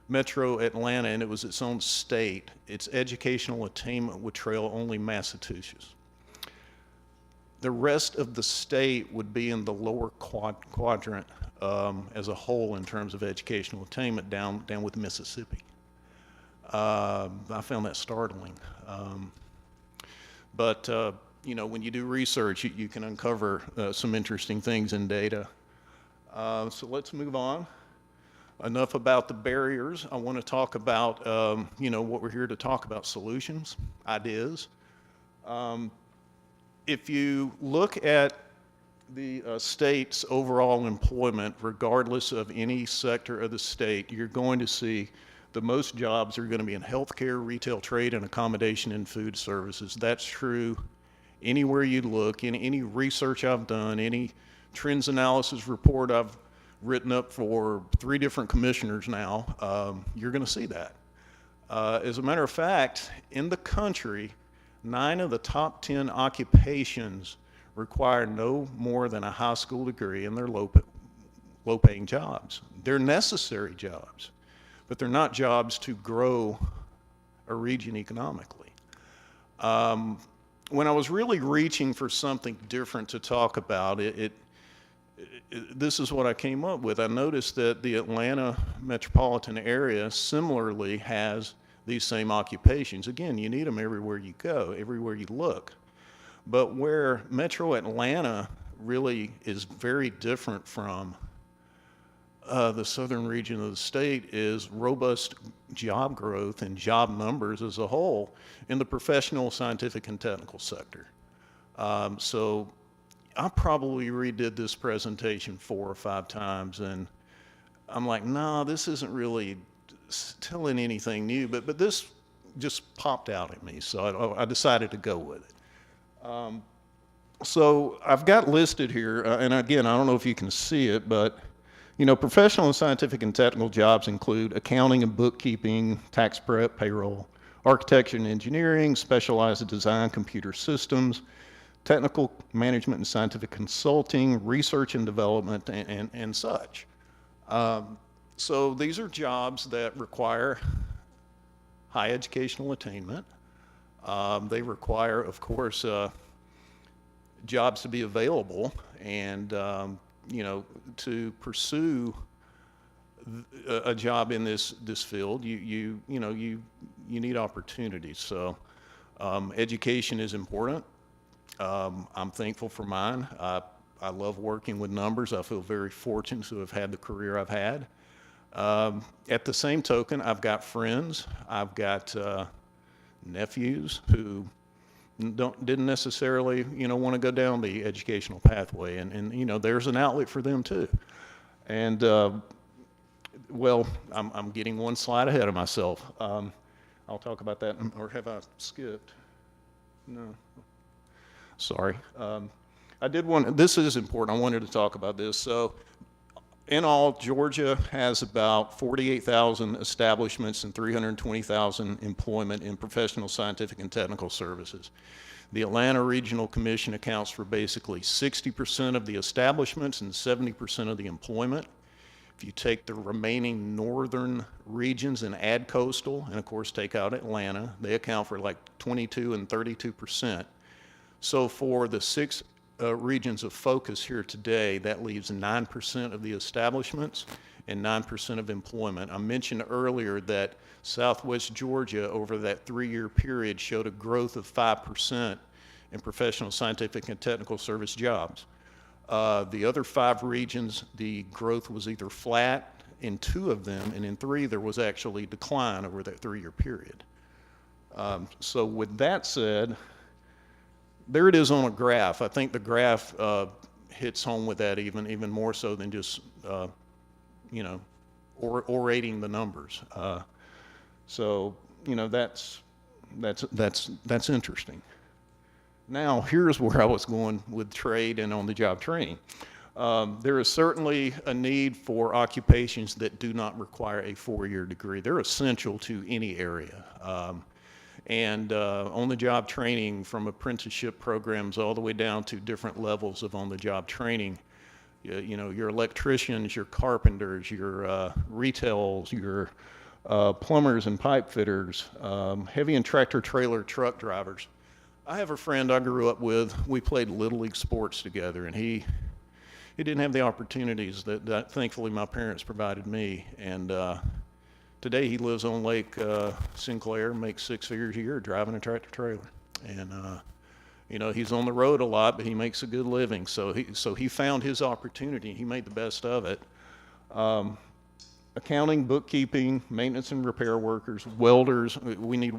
Metro Atlanta and it was its own state, its educational attainment would trail only Massachusetts. The rest of the state would be in the lower quadrant as a whole in terms of educational attainment, down with Mississippi. I found that startling. But you know, when you do research, you can uncover some interesting things in data. So let's move on. Enough about the barriers. I want to talk about, you know, what we're here to talk about: solutions, ideas. If you look at the state's overall employment, regardless of any sector of the state, you're going to see the most jobs are going to be in healthcare, retail, trade, and accommodation and food services. That's true anywhere you look. In any research I've done, any trends analysis report I've written up for 3 different commissioners now, you're going to see that. As a matter of fact, in the country, 9 of the top 10 occupations require no more than a high school degree, and they're low-paying jobs. They're necessary jobs, but they're not jobs to grow a region economically. When I was really reaching for something different to talk about, this is what I came up with. I noticed that the Atlanta metropolitan area similarly has these same occupations. Again, you need them everywhere you go, everywhere you look. But where Metro Atlanta really is very different from the southern region of the state is robust job growth and job numbers as a whole in the professional, scientific, and technical sector. So I probably redid this presentation 4 or 5 times, and I'm like, no, this isn't really telling anything new, but this just popped out at me, so I decided to go with it. So I've got listed here, and again, I don't know if you can see it, but you know, professional and scientific and technical jobs include accounting and bookkeeping, tax prep, payroll, architecture and engineering, specialized design, computer systems, technical management and scientific consulting, research and development, and such. So these are jobs that require high educational attainment. They require, of course, jobs to be available, and you know, to pursue a job in this field, you need opportunities. So education is important. I'm thankful for mine. I love working with numbers. I feel very fortunate to have had the career I've had. At the same token, I've got friends. I've got nephews who didn't necessarily, you know, want to go down the educational pathway, and you know, there's an outlet for them too. And well, I'm getting one slide ahead of myself. I'll talk about that, or have I skipped? No. Sorry. I did want, this is important, I wanted to talk about this. So in all, Georgia has about 48,000 establishments and 320,000 employment in professional, scientific, and technical services. The Atlanta Regional Commission accounts for basically 60% of the establishments and 70% of the employment. If you take the remaining northern regions and add coastal, and of course take out Atlanta, they account for like 22 and 32%. So for the 6 regions of focus here today, that leaves 9% of the establishments and 9% of employment. I mentioned earlier that Southwest Georgia over that 3-year period showed a growth of 5% in professional, scientific, and technical service jobs. The other 5 regions, the growth was either flat in 2 of them, and in 3 there was actually decline over that 3-year period. So with that said, there it is on a graph. I think the graph hits home with that even more so than just, orating the numbers. So, that's interesting. Now, here's where I was going with trade and on-the-job training. There is certainly a need for occupations that do not require a 4-year degree. They're essential to any area. And on-the-job training, from apprenticeship programs all the way down to different levels of on-the-job training, your electricians, your carpenters, your retails, your plumbers and pipe fitters, heavy and tractor trailer truck drivers. I have a friend I grew up with. We played Little League sports together, and he didn't have the opportunities that thankfully my parents provided me. And today he lives on Lake Sinclair, makes 6 figures a year driving a tractor trailer. And he's on the road a lot, but he makes a good living. So he found his opportunity. He made the best of it. Accounting, bookkeeping, maintenance and repair workers, welders. We need,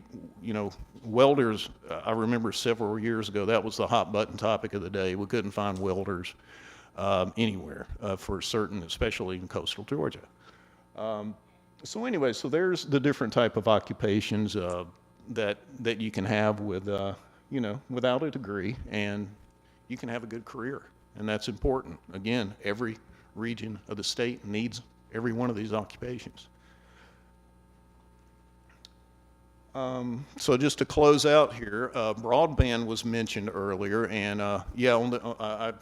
welders. I remember several years ago, that was the hot button topic of the day. We couldn't find welders anywhere for certain, especially in coastal Georgia. So anyway, so there's the different type of occupations that you can have with, without a degree, and you can have a good career, and that's important. Again, every region of the state needs every one of these occupations. So just to close out here, broadband was mentioned earlier, and I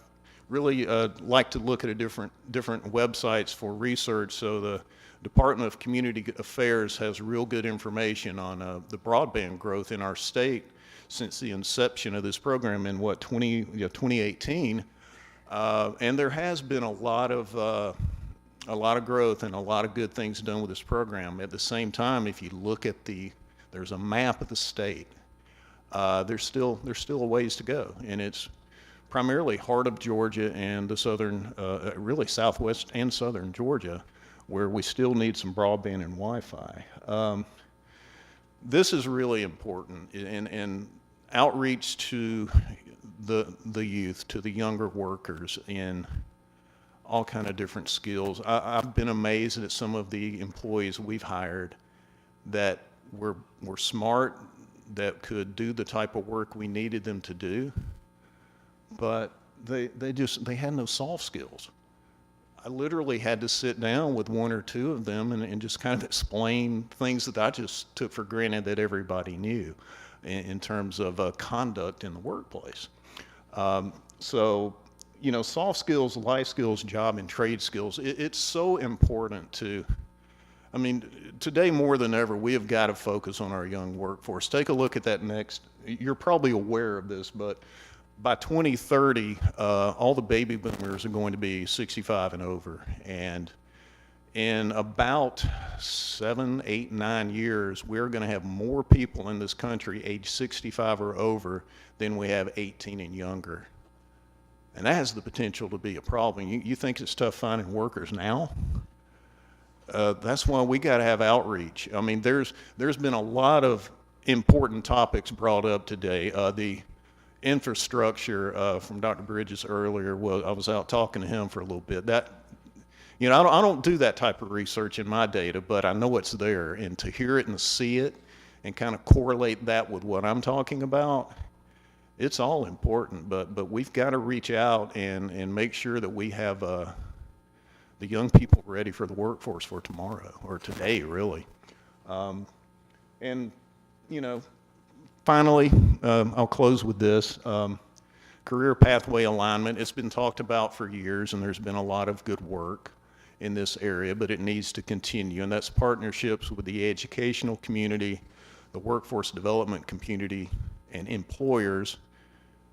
really like to look at different websites for research. So the Department of Community Affairs has real good information on the broadband growth in our state since the inception of this program in 2018, and there has been a lot of growth and a lot of good things done with this program. At the same time, if you look at there's a map of the state. There's still a ways to go, and it's primarily heart of Georgia and the southern, really southwest and southern Georgia, where we still need some broadband and Wi-Fi. This is really important, and outreach to the youth, to the younger workers in all kind of different skills. I've been amazed at some of the employees we've hired that were smart, that could do the type of work we needed them to do, but they had no soft skills. I literally had to sit down with one or two of them and just kind of explain things that I just took for granted that everybody knew in terms of conduct in the workplace. So, soft skills, life skills, job and trade skills, it's so important today more than ever, we have got to focus on our young workforce. Take a look at that next. You're probably aware of this, but by 2030, all the baby boomers are going to be 65 and over. And in about 7, 8, 9 years, we're going to have more people in this country age 65 or over than we have 18 and younger. And that has the potential to be a problem. You think it's tough finding workers now? That's why we got to have outreach. There's been a lot of important topics brought up today. The infrastructure from Dr. Bridges earlier, I was out talking to him for a little bit. I don't do that type of research in my data, but I know it's there. And to hear it and see it and kind of correlate that with what I'm talking about, it's all important. But we've got to reach out and make sure that we have the young people ready for the workforce for tomorrow, or today, really. Finally, I'll close with this. Career pathway alignment. It's been talked about for years, and there's been a lot of good work in this area, but it needs to continue, and that's partnerships with the educational community, the workforce development community, and employers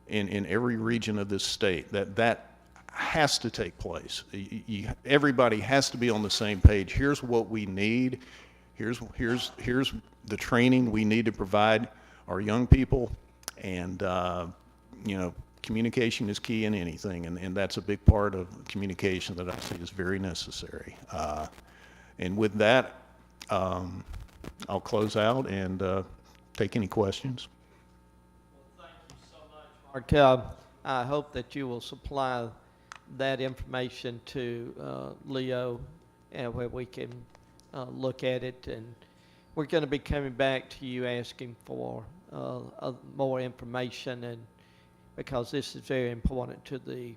in every region of this state. That has to take place. Everybody has to be on the same page. Here's what we need. Here's the training we need to provide our young people, and communication is key in anything, and that's a big part of communication that I see is very necessary. And with that, I'll close out and take any questions. Mark, I hope that you will supply that information to Leo, and where we can look at it. And we're going to be coming back to you asking for more information, and because this is very important to the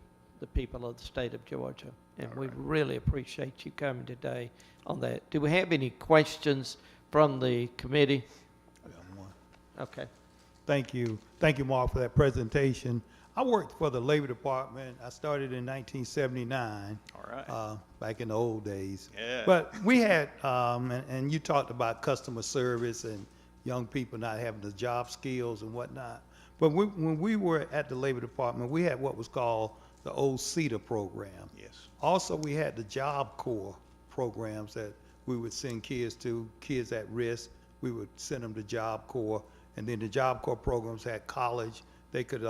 people of the state of Georgia. And we really appreciate you coming today on that. Do we have any questions from the committee? Okay. Thank you. Thank you, Mark, for that presentation. I worked for the Labor Department. I started in 1979. All right. Back in the old days. Yeah. But we had, and you talked about customer service and young people not having the job skills and whatnot. But when we were at the Labor Department, we had what was called the old CETA program. Yes. Also, we had the Job Corps programs that we would send kids to, kids at risk. We would send them to Job Corps. And then the Job Corps programs had college. They could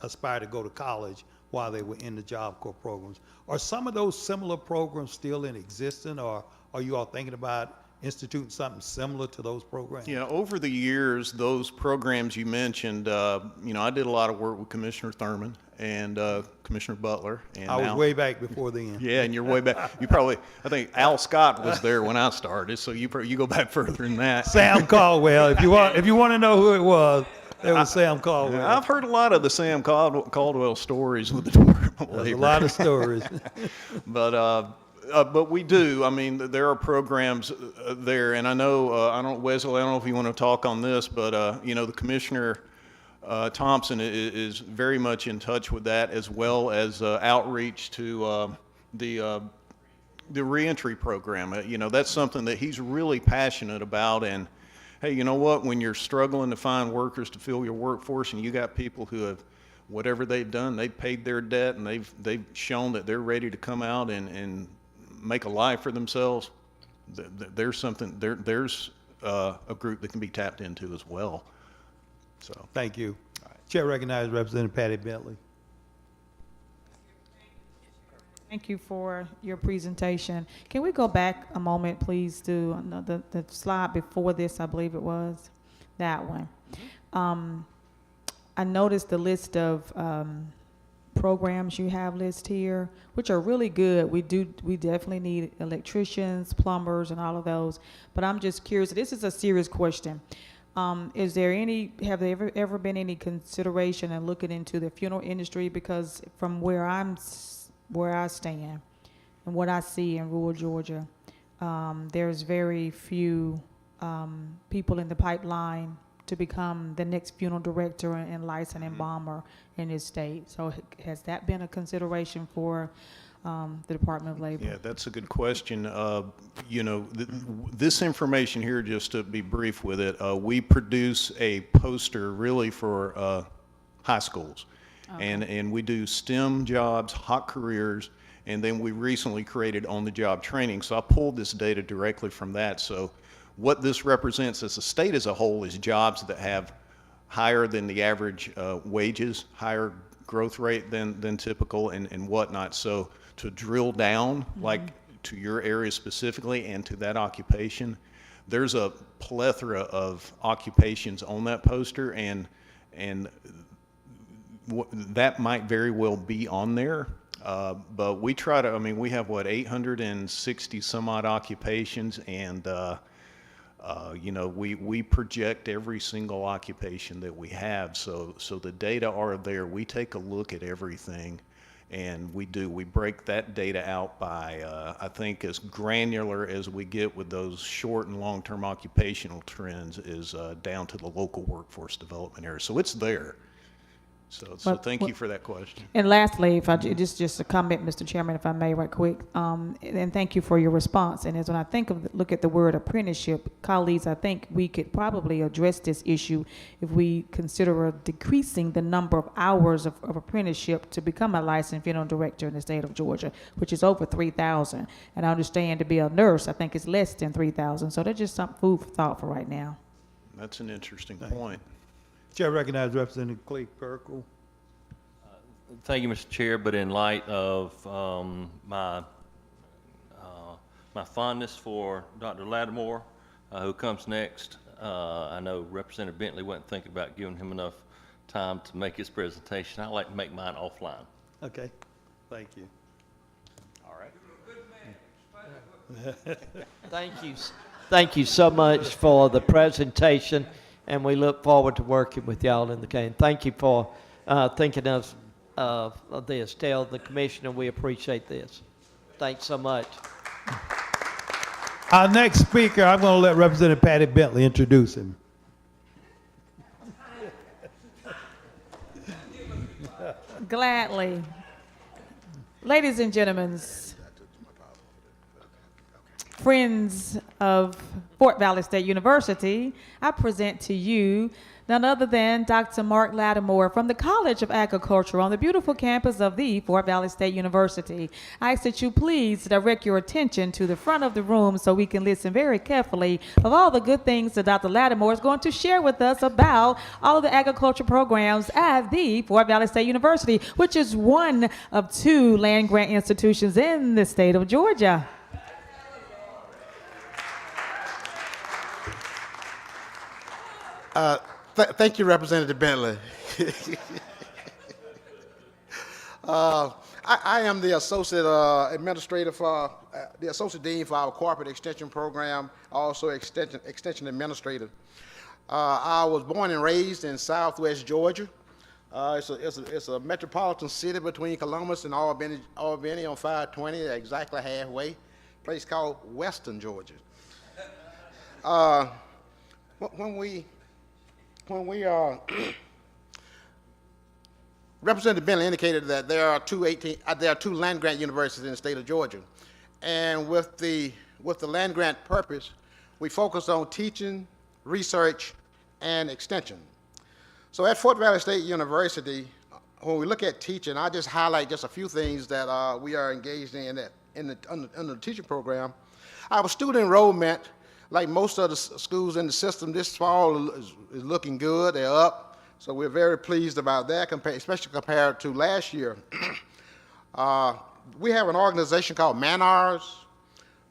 aspire to go to college while they were in the Job Corps programs. Are some of those similar programs still in existence, or are you all thinking about instituting something similar to those programs? Yeah, over the years, those programs you mentioned, I did a lot of work with Commissioner Thurman and Commissioner Butler. And I was now, way back before then. Yeah, and you're way back. I think Al Scott was there when I started, so you go back further than that. Sam Caldwell, if you want to know who it was Sam Caldwell. I've heard a lot of the Sam Caldwell stories with the Department of Labor. There's a lot of stories. But we do. I mean, there are programs there, and I know, Wesley, I don't know if you want to talk on this, but, the Commissioner Thompson is very much in touch with that, as well as outreach to the reentry program. That's something that he's really passionate about. And, hey, you know what? When you're struggling to find workers to fill your workforce, and you got people who have, whatever they've done, they've paid their debt, and they've shown that they're ready to come out and make a life for themselves, there's a group that can be tapped into as well. So thank you. Chair recognizes Representative Patty Bentley. Thank you for your presentation. Can we go back a moment, please, to the slide before this? I believe it was that one. I noticed the list of programs you have listed here, which are really good. We definitely need electricians, plumbers, and all of those. But I'm just curious. This is a serious question. Have there ever been any consideration in looking into the funeral industry? Because from where I stand and what I see in rural Georgia, there's very few people in the pipeline to become the next funeral director and licensed embalmer in this state. So has that been a consideration for the Department of Labor? Yeah, that's a good question. This information here, just to be brief with it, we produce a poster really for high schools. Okay. And we do STEM jobs, hot careers, and then we recently created on-the-job training. So I pulled this data directly from that. So what this represents as a state as a whole is jobs that have higher than the average wages, higher growth rate than typical, and whatnot. So to drill down, like to your area specifically and to that occupation, there's a plethora of occupations on that poster, and that might very well be on there. But we try to, we have 860 some odd occupations, and we project every single occupation that we have. So the data are there. We take a look at everything, and we break that data out by, I think, as granular as we get with those short and long-term occupational trends is down to the local workforce development area. So it's there. So thank you for that question. And lastly, if I just a comment, Mr. Chairman, if I may, right quick, and thank you for your response. And as when I look at the word apprenticeship, colleagues, I think we could probably address this issue if we consider decreasing the number of hours of apprenticeship to become a licensed funeral director in the state of Georgia, which is over 3,000. And I understand to be a nurse, I think it's less than 3,000. So that's just some food for thought for right now. That's an interesting point. Chair recognizes Representative Clay Kirkle. Thank you, Mr. Chair, but in light of my fondness for Dr. Lattimore, who comes next, I know Representative Bentley wasn't thinking about giving him enough time to make his presentation. I'd like to make mine offline. Okay. Thank you. All right. Thank you so much for the presentation, and we look forward to working with y'all in the game. Thank you for thinking of this. Tell the commissioner we appreciate this. Thanks so much. Our next speaker, I'm going to let Representative Patty Bentley introduce him. Gladly. Ladies and gentlemen, friends of Fort Valley State University, I present to you none other than Dr. Mark Lattimore from the College of Agriculture on the beautiful campus of the Fort Valley State University. I ask that you please direct your attention to the front of the room so we can listen very carefully of all the good things that Dr. Lattimore is going to share with us about all of the agriculture programs at the Fort Valley State University, which is one of 2 land-grant institutions in the state of Georgia. Thank you, Representative Bentley. I am the associate administrator for the associate dean for our corporate extension program, also extension administrator. I was born and raised in Southwest Georgia. It's a metropolitan city between Columbus and Albany on 520, exactly halfway. A place called Western Georgia. When we Representative Bentley indicated that there are two land-grant universities in the state of Georgia, and with the land-grant purpose, we focus on teaching, research, and extension. So at Fort Valley State University, when we look at teaching, I'll just highlight just a few things that we are engaged in under the teaching program. Our student enrollment, like most of the schools in the system, this fall is looking good. They're up. So we're very pleased about that, especially compared to last year. We have an organization called MANARS,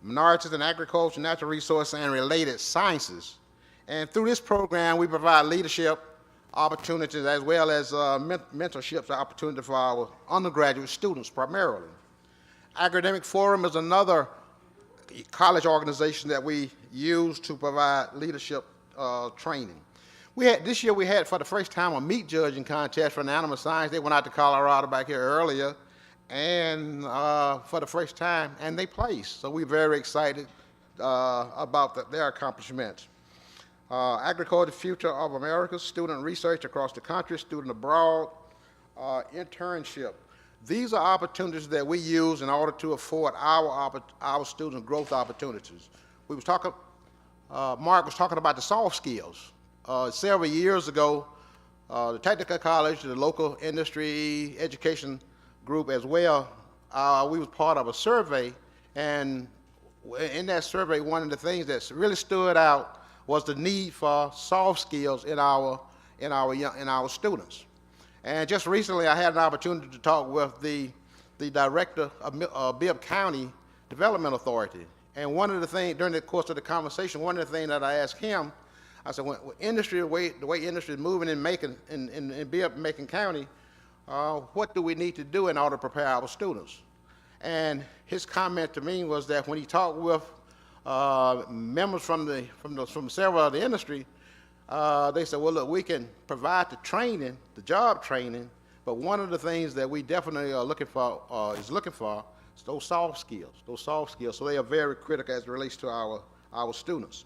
Minorities in Agriculture, Natural Resources, and Related Sciences. And through this program, we provide leadership opportunities as well as mentorship opportunities for our undergraduate students primarily. Academic Forum is another college organization that we use to provide leadership training. This year we had for the first time a meat judging contest for the animal science. They went out to Colorado back here earlier, and for the first time, and they placed. So we're very excited about their accomplishments. Agriculture Future of America, student research across the country, student abroad, internship. These are opportunities that we use in order to afford our students growth opportunities. We was talking, Mark was talking about the soft skills. Several years ago, the technical college, the local industry education group as well, we was part of a survey, and in that survey, one of the things that really stood out was the need for soft skills in our students. And just recently, I had an opportunity to talk with the director of Bibb County Development Authority. And one of the things, during the course of the conversation, one of the things that I asked him, I said, when industry, the way industry is moving in Bibb County, what do we need to do in order to prepare our students? And his comment to me was that when he talked with members from several of the industry, they said, well, look, we can provide the training, the job training, but one of the things that we definitely are looking for is those soft skills. So they are very critical as it relates to our students.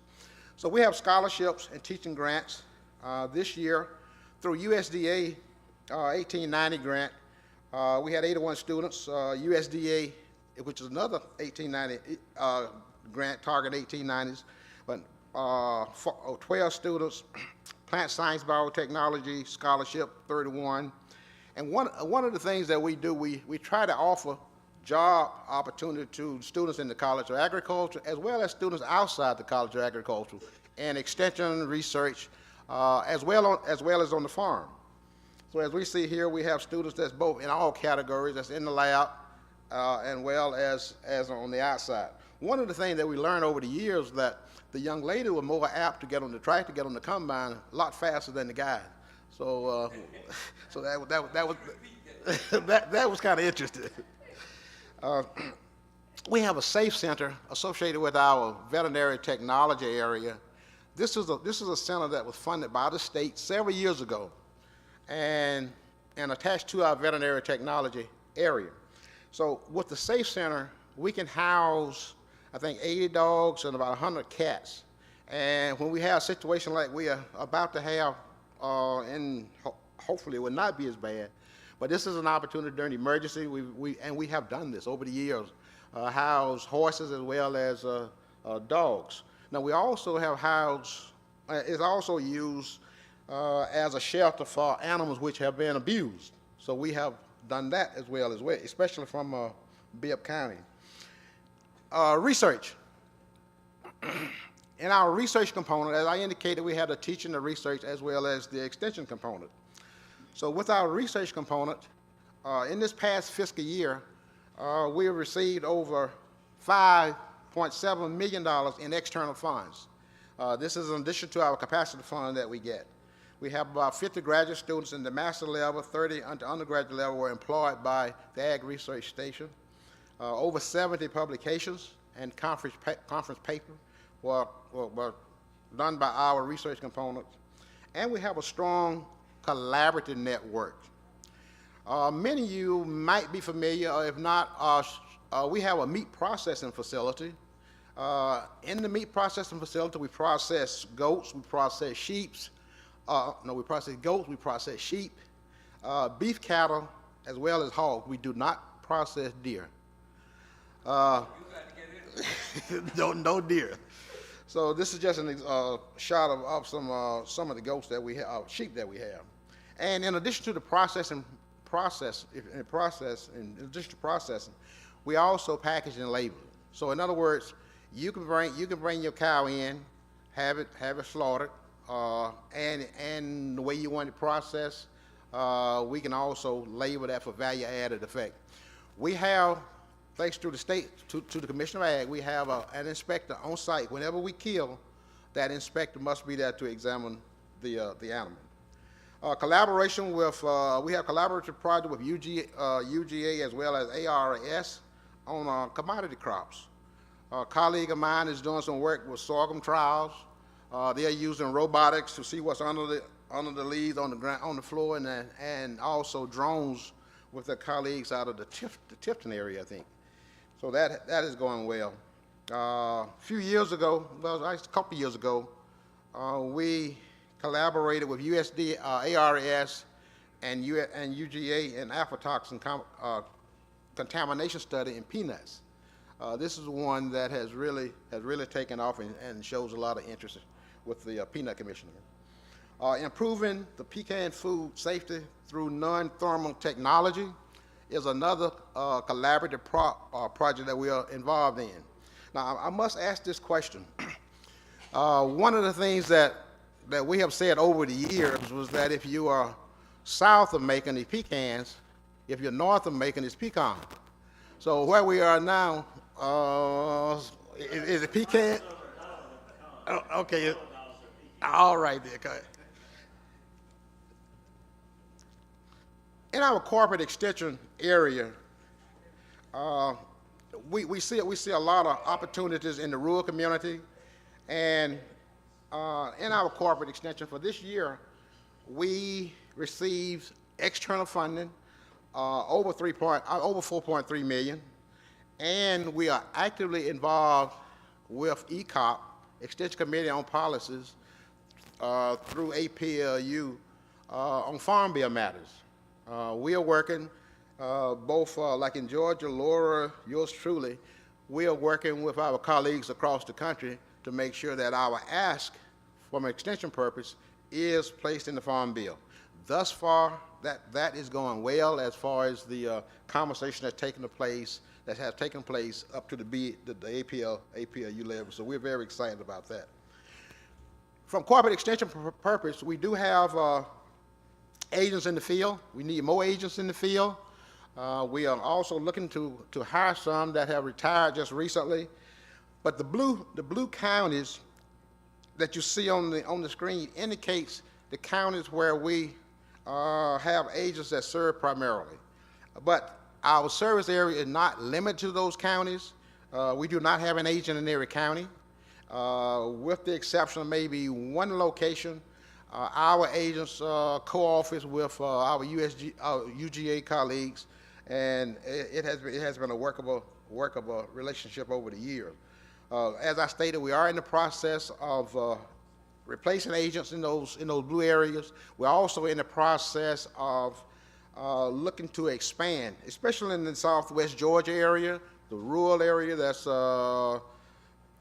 So we have scholarships and teaching grants. This year, through USDA 1890 grant, we had 81 students. USDA, which is another 1890 grant, target 1890s, but 12 students. Plant Science Biotechnology Scholarship, 31. And one of the things that we do, we try to offer job opportunity to students in the College of Agriculture as well as students outside the College of Agriculture and extension research as well as on the farm. So as we see here, we have students that's both in all categories, that's in the lab and well as on the outside. One of the things that we learned over the years that the young lady was more apt to get on the tractor, get on the combine a lot faster than the guy. So, so that was kind of interesting. Uh, we have a safe center associated with our veterinary technology area. This is a center that was funded by the state several years ago and attached to our veterinary technology area. So with the safe center, we can house, I think, 80 dogs and about 100 cats. And when we have a situation like we are about to have, hopefully it will not be as bad, but this is an opportunity during emergency. We have done this over the years, house horses as well as dogs. Now we also have housed, it's also used as a shelter for animals which have been abused. So we have done that as well, especially from Bibb County. Research. In our research component, as I indicated, we have the teaching, the research, as well as the extension component. So with our research component, in this past fiscal year, we have received over $5.7 million in external funds. This is in addition to our capacity fund that we get. We have about 50 graduate students in the master level, 30 at the undergraduate level were employed by the Ag Research Station. Over 70 publications and conference papers were done by our research components. And we have a strong collaborative network. Many of you might be familiar, or if not, we have a meat processing facility. In the meat processing facility, we process goats, we process sheep, we process goats, we process sheep, beef cattle, as well as hogs. We do not process deer. No deer. So this is just a shot of some of the goats that we have, sheep that we have. And in addition to the processing, we also package and label it. So in other words, you can bring your cow in, have it slaughtered, and the way you want it processed, we can also label that for value added effect. We have, thanks to the state, to the Commissioner of Ag, we have an inspector on site. Whenever we kill, that inspector must be there to examine the animal. Collaboration with, we have collaborative project with UGA as well as ARS on commodity crops. A colleague of mine is doing some work with sorghum trials. They are using robotics to see what's under the leaves on the ground, on the floor, and also drones with their colleagues out of the Tifton area, I think. So that is going well. A few years ago, well, a couple years ago, we collaborated with USD, ARS, and UGA in aflatoxin contamination study in peanuts. This is one that has really taken off and shows a lot of interest with the peanut commissioner. Improving the pecan food safety through non-thermal technology is another collaborative project that we are involved in. Now, I must ask this question. One of the things that we have said over the years was that if you are south of Macon, it's pecans. If you're north of Macon, it's pecan. So where we are now, is it pecan? Oh, okay. All right, there. Okay. In our corporate extension area, we see a lot of opportunities in the rural community, and in our corporate extension for this year, we received external funding over 4.3 million, and we are actively involved with ECOP, Extension Committee on Policies, through APLU on farm bill matters. We are working both like in Georgia, Laura, yours truly, we are working with our colleagues across the country to make sure that our ask from an extension purpose is placed in the farm bill. Thus far, that is going well as far as the conversation that's taken place up to the APLU level. So we're very excited about that. From corporate extension purpose, we do have agents in the field. We need more agents in the field. We are also looking to hire some that have retired just recently. But the blue counties that you see on the screen indicates the counties where we have agents that serve primarily. But Our service area is not limited to those counties. We do not have an agent in every county. With the exception of maybe one location, our agents co-office with our UGA colleagues, and it has been a workable relationship over the years. As I stated, we are in the process of replacing agents in those blue areas. We're also in the process of looking to expand, especially in the southwest Georgia area, the rural area that's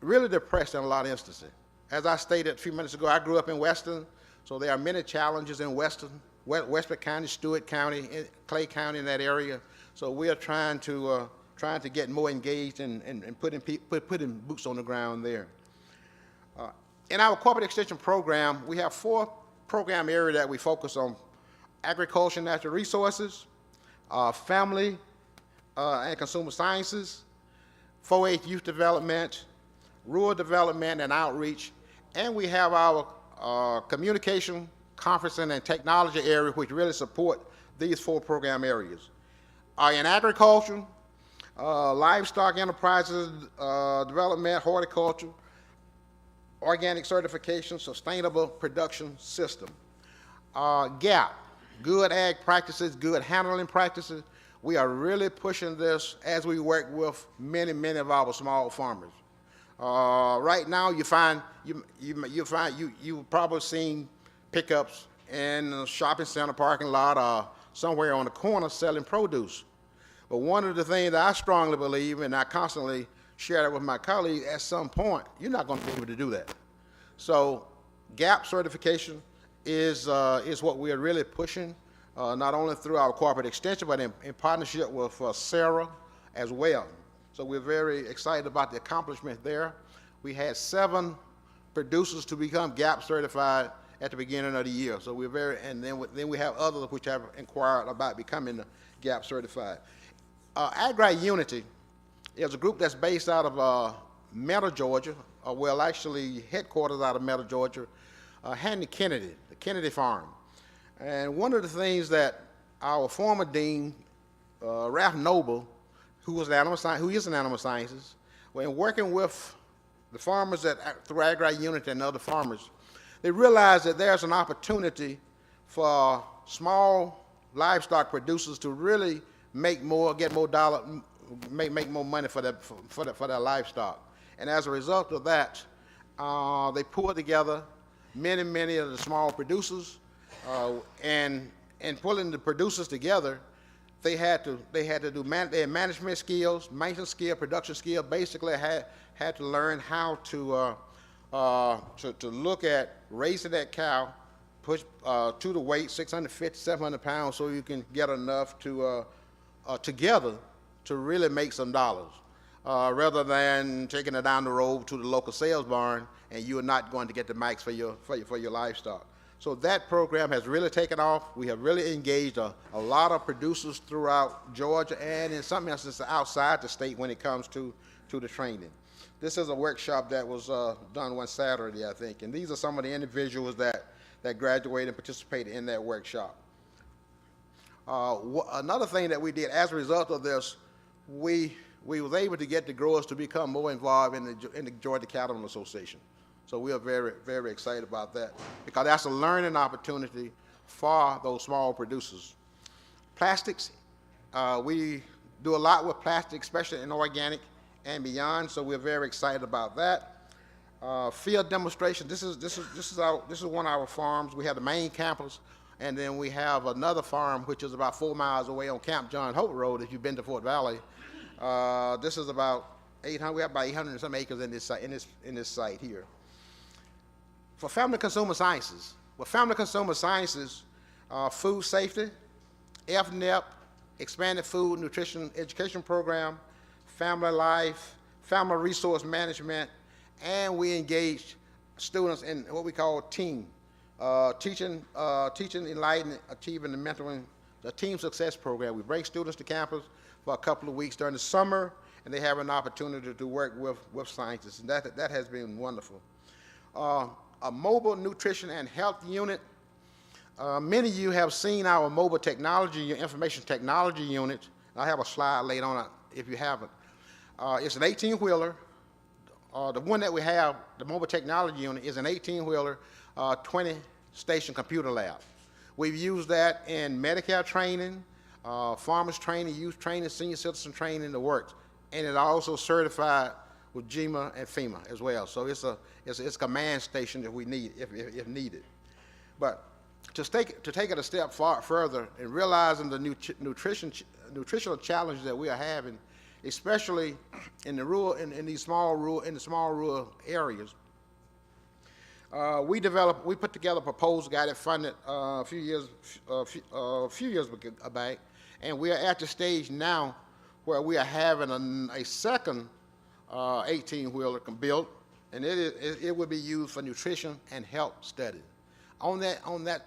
really depressed in a lot of instances. As I stated a few minutes ago, I grew up in Weston, so there are many challenges in Weston, Westbrook County, Stewart County, Clay County, in that area. So we are trying to get more engaged and putting boots on the ground there. In our corporate extension program, we have 4 program areas that we focus on: agriculture and natural resources, family and consumer sciences, 4-H youth development, rural development and outreach, and we have our communication, conferencing, and technology area, which really support these 4 program areas. In agriculture, livestock enterprises, development, horticulture, organic certification, sustainable production system. GAP, good ag practices, good handling practices. We are really pushing this as we work with many of our small farmers. Right now, you've probably seen pickups in the shopping center parking lot or somewhere on the corner selling produce. But one of the things that I strongly believe, and I constantly share that with my colleagues, at some point, you're not going to be able to do that. So GAP certification is what we are really pushing, not only through our corporate extension, but in partnership with Sarah as well. So we're very excited about the accomplishment there. We had 7 producers to become GAP certified at the beginning of the year. So we're very, and then we have others which have inquired about becoming GAP certified. AgriUnity is a group that's based out of Meta, Georgia, well, actually headquarters out of Meta, Georgia, Handy Kennedy, the Kennedy Farm. And one of the things that our former dean, Ralph Noble, who is an animal scientist, when working with the farmers through AgriUnity and other farmers, they realized that there's an opportunity for small livestock producers to really make more, get more make more money for their livestock. And as a result of that, they pulled together many of the small producers, and pulling the producers together, they had to do their management skills, maintenance skill, production skill. Basically, had to learn how to look at raising that cow, push to the weight 650, 700 pounds, so you can get enough to together to really make some dollars, rather than taking it down the road to the local sales barn and you are not going to get the max for your livestock. So that program has really taken off. We have really engaged a lot of producers throughout Georgia and in some instances outside the state when it comes to the training. This is a workshop that was done one Saturday, I think, and these are some of the individuals that graduated and participated in that workshop. Another thing that we did as a result of this, we was able to get the growers to become more involved in the Georgia Cattlemen Association. So we are very excited about that, because that's a learning opportunity for those small producers. Plastics, we do a lot with plastic, especially in organic and beyond. So we're very excited about that. Field demonstration. This is one of our farms. We have the main campus, and then we have another farm which is about 4 miles away on Camp John Hope Road. If you've been to Fort Valley, this is about 800. We have about 800 and some acres in this site here. For family consumer sciences, food safety, FNEP, expanded food nutrition education program, family life, family resource management, and we engage students in what we call team, teaching, enlightening, achieving, and mentoring, the team success program. We bring students to campus for a couple of weeks during the summer, and they have an opportunity to work with scientists, and that has been wonderful. A mobile nutrition and health unit. Many of you have seen our mobile technology, information technology unit I have a slide laid on it if you haven't. It's an 18-wheeler. The one that we have, the mobile technology unit, is an 18-wheeler, 20-station computer lab. We've used that in Medicare training, farmers training, youth training, senior citizen training, the works. And it's also certified with GEMA and FEMA as well. So it's a command station if we need, if needed. But to take it a step further and realizing the nutritional challenges that we are having, especially in the rural, in the small rural areas, we put together a proposal, got it funded a few years back, and we are at the stage now where we are having a second 18-wheeler built, and it will be used for nutrition and health study. On that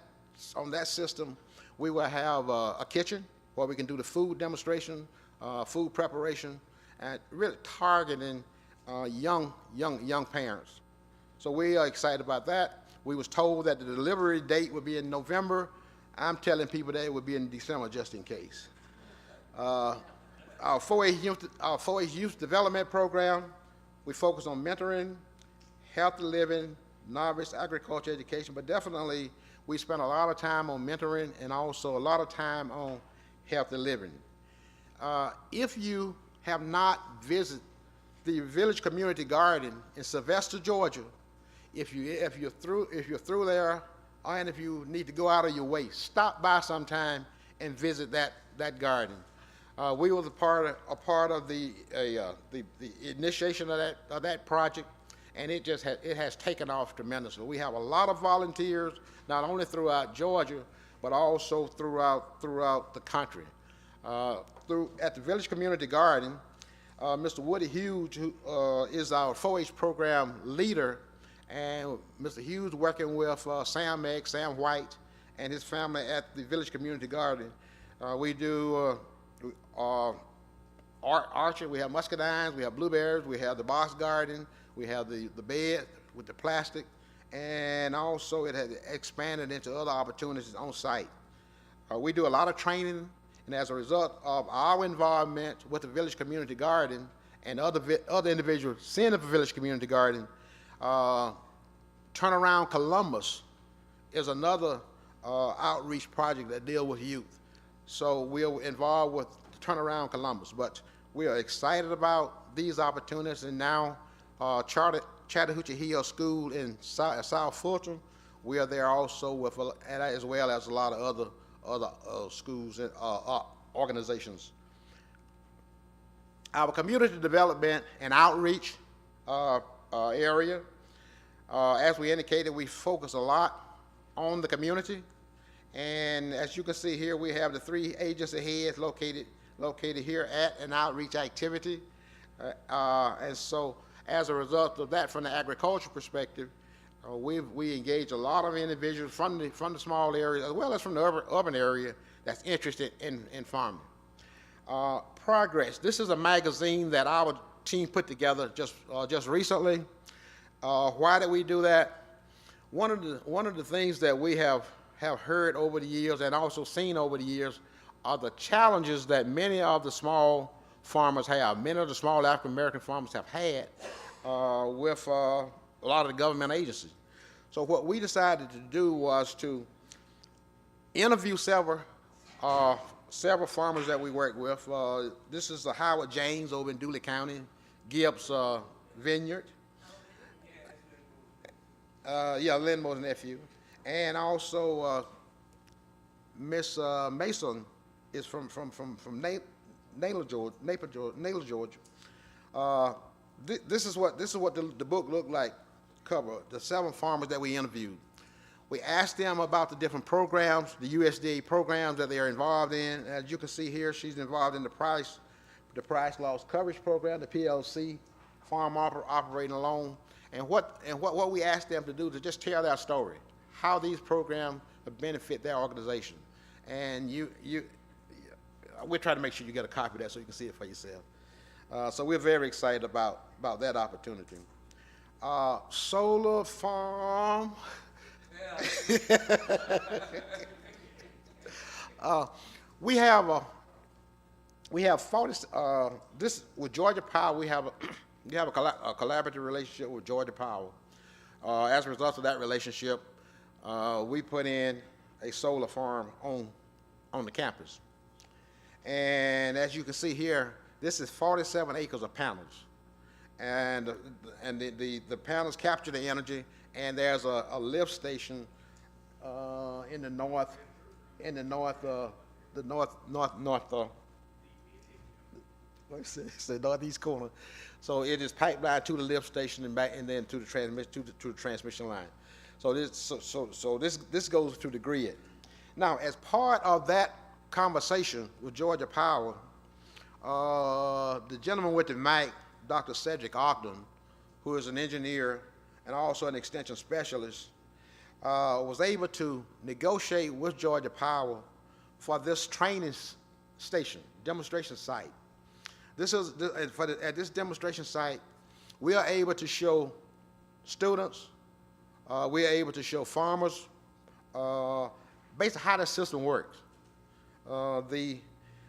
system, we will have a kitchen where we can do the food demonstration, food preparation, and really targeting young parents. So we are excited about that. We was told that the delivery date would be in November. I'm telling people that it would be in December just in case. Our 4-H Youth Development Program, we focus on mentoring, healthy living, novice agriculture education, but definitely we spend a lot of time on mentoring and also a lot of time on healthy living. If you have not visited the Village Community Garden in Sylvester, Georgia, if you're through there, and if you need to go out of your way, stop by sometime and visit that garden. We were a part of the initiation of that project, and it has taken off tremendously. We have a lot of volunteers, not only throughout Georgia, but also throughout the country. At the Village Community Garden, Mr. Woody Hughes, who is our 4-H program leader, and Mr. Hughes working with Sam White, and his family at the Village Community Garden. We do orchard, we have muscadines, we have blueberries, we have the box garden, we have the bed with the plastic, and also it has expanded into other opportunities on site. We do a lot of training, and as a result of our involvement with the Village Community Garden and other individuals seeing the Village Community Garden, Turnaround Columbus is another outreach project that deals with youth. So we're involved with Turnaround Columbus, but we are excited about these opportunities, and now Chattahoochee Hill School in South Fulton, we are there also with, as well as a lot of other schools and organizations. Our community development and outreach area, as we indicated, we focus a lot on the community, and as you can see here, we have the 3 agency heads located here at an outreach activity, and so as a result of that, from the agriculture perspective, we engage a lot of individuals from the small areas as well as from the urban area that's interested in farming. Progress. This is a magazine that our team put together just recently. Why did we do that? One of the things that we have heard over the years and also seen over the years are the challenges that many of the small farmers have. Many of the small African American farmers have had with a lot of the government agencies. So what we decided to do was to interview several farmers that we work with. This is Howard James over in Dooley County, Gibbs Vineyard. Lynn Moore's nephew. And also Miss Mason is from Naylor, Georgia. This is what the book looked like, cover, the 7 farmers that we interviewed. We asked them about the different programs, the USDA programs that they are involved in. As you can see here, she's involved in the price loss coverage program, the PLC, farm operating loan, and what we asked them to do to just tell their story, how these programs benefit their organization. And we're trying to make sure you get a copy of that so you can see it for yourself. So we're very excited about that opportunity. Solar farm. We have we have 40, this, with Georgia Power, we have a collaborative relationship with Georgia Power. As a result of that relationship, we put in a solar farm on the campus. And as you can see here, this is 47 acres of panels. And the panels capture the energy, and there's a lift station in the northeast corner. So it is pipeline to the lift station and back, and then to the transmission line. So this goes to the grid. Now, as part of that conversation with Georgia Power, the gentleman with the mic, Dr. Cedric Ogden, who is an engineer and also an extension specialist, was able to negotiate with Georgia Power for this training station, demonstration site. At this demonstration site, we are able to show students, we are able to show farmers, basically how the system works.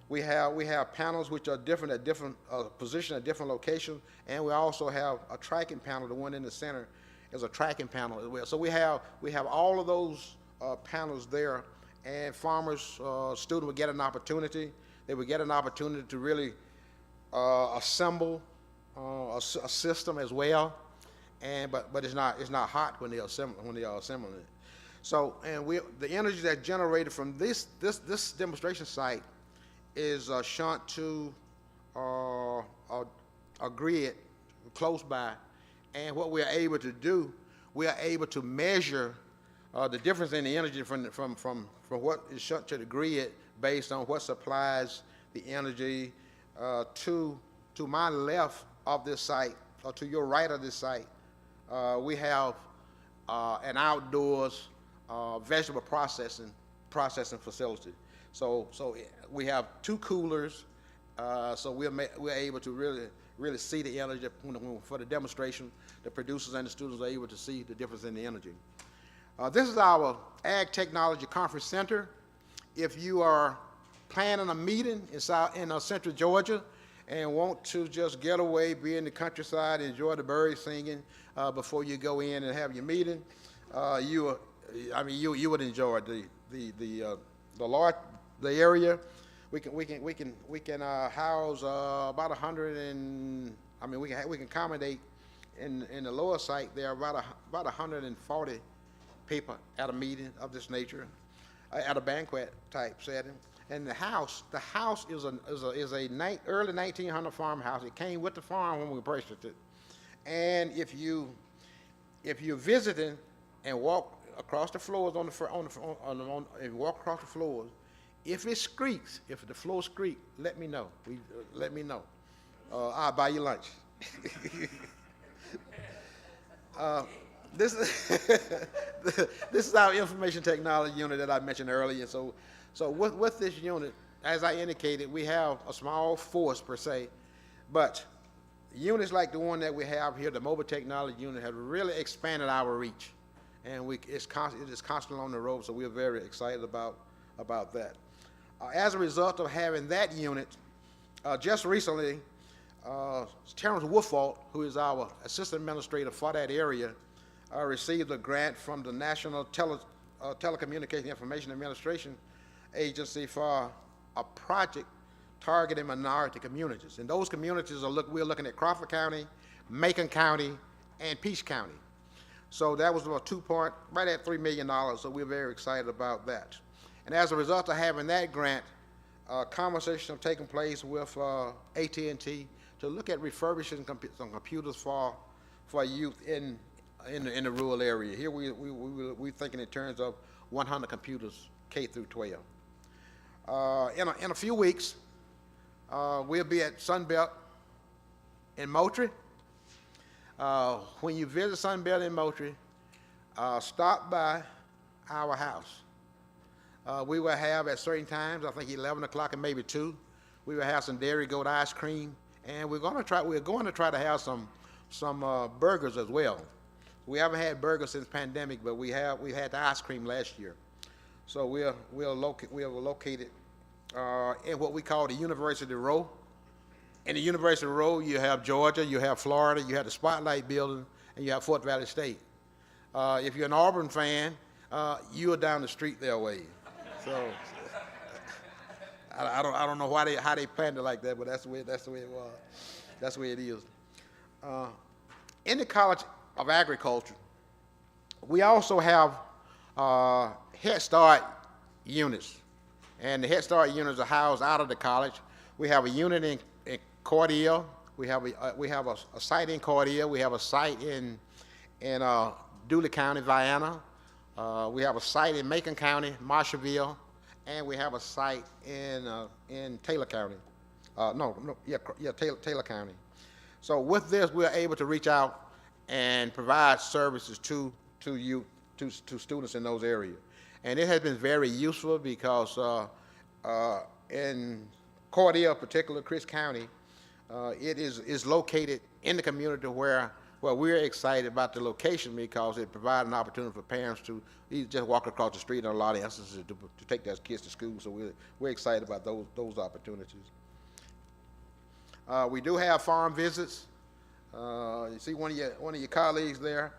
We have panels which are different at different positions at different locations, and we also have a tracking panel. The one in the center is a tracking panel as well. So we have all of those panels there, and farmers, students would get an opportunity. They would get an opportunity to really assemble a system as well, but it's not hot when they are assembling it. So, and the energy that's generated from this demonstration site is shunt to a grid close by, and what we are able to do, we are able to measure the difference in the energy from what is shunt to the grid based on what supplies the energy to my left of this site, or to your right of this site. We have an outdoors vegetable processing facility. So we have 2 coolers, so we're able to really see the energy for the demonstration. The producers and the students are able to see the difference in the energy. This is our Ag Technology Conference Center. If you are planning a meeting in Central Georgia and want to just get away, be in the countryside, enjoy the birds singing before you go in and have your meeting, you would enjoy the area. We can house about 100 and we can accommodate in the lower site there about 140 people at a meeting of this nature, at a banquet type setting. And the house is a early 1900 farmhouse. It came with the farm when we purchased it. And if you're visiting and walk across the floors walk across the floors, if it squeaks, if the floor squeaks, let me know. Let me know. I'll buy you lunch. This is our information technology unit that I mentioned earlier. So with this unit, as I indicated, we have a small force per se, but units like the one that we have here, the mobile technology unit, have really expanded our reach, and it is constantly on the road. So we're very excited about that. As a result of having that unit, just recently, Terrence Woodfault, who is our assistant administrator for that area, received a grant from the National Telecommunication Information Administration Agency for a project targeting minority communities. And those communities we're looking at Crawford County, Macon County, and Peach County. So that was about right at $3 million. So we're very excited about that. And as a result of having that grant, conversations have taken place with AT&T to look at refurbishing some computers for youth in the rural area. Here we're thinking in terms of 100 computers, K through 12. In a few weeks, we'll be at Sunbelt in Moultrie. When you visit Sunbelt in Moultrie, stop by our house. We will have at certain times, I think 11 o'clock and maybe 2, we will have some dairy goat ice cream, and we're going to try to have some burgers as well. We haven't had burgers since pandemic, but we had the ice cream last year. So we're located in what we call the University Row. In the University Row, you have Georgia, you have Florida, you have the Spotlight Building, and you have Fort Valley State. If you're an Auburn fan, you are down the street their way. So I don't know how they planned it like that, but that's the way it was. That's the way it is. In the College of Agriculture, we also have Head Start units, and the Head Start units are housed out of the college. We have a unit in Cordele. We have a site in Cordele. We have a site in Dooley County, Vienna. We have a site in Macon County, Marshallville, and we have a site in Taylor County. Taylor County. So with this, we're able to reach out and provide services to students in those areas. And it has been very useful because in Cordele, particular, Chris County, it is located in the community where we're excited about the location because it provides an opportunity for parents to just walk across the street in a lot of instances to take their kids to school. So we're excited about those opportunities. We do have farm visits. You see one of your colleagues there.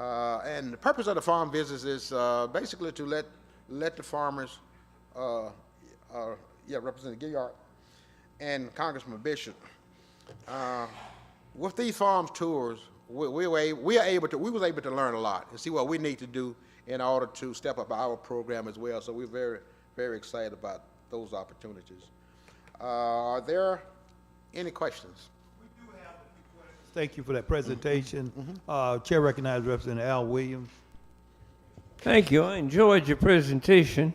And the purpose of the farm visits is basically to let the farmers, Representative Gilliard and Congressman Bishop, with these farm tours, we was able to learn a lot and see what we need to do in order to step up our program as well. So we're very, very excited about those opportunities. Are there any questions? Thank you for that presentation. Chair recognizes Representative Al Williams. Thank you. I enjoyed your presentation.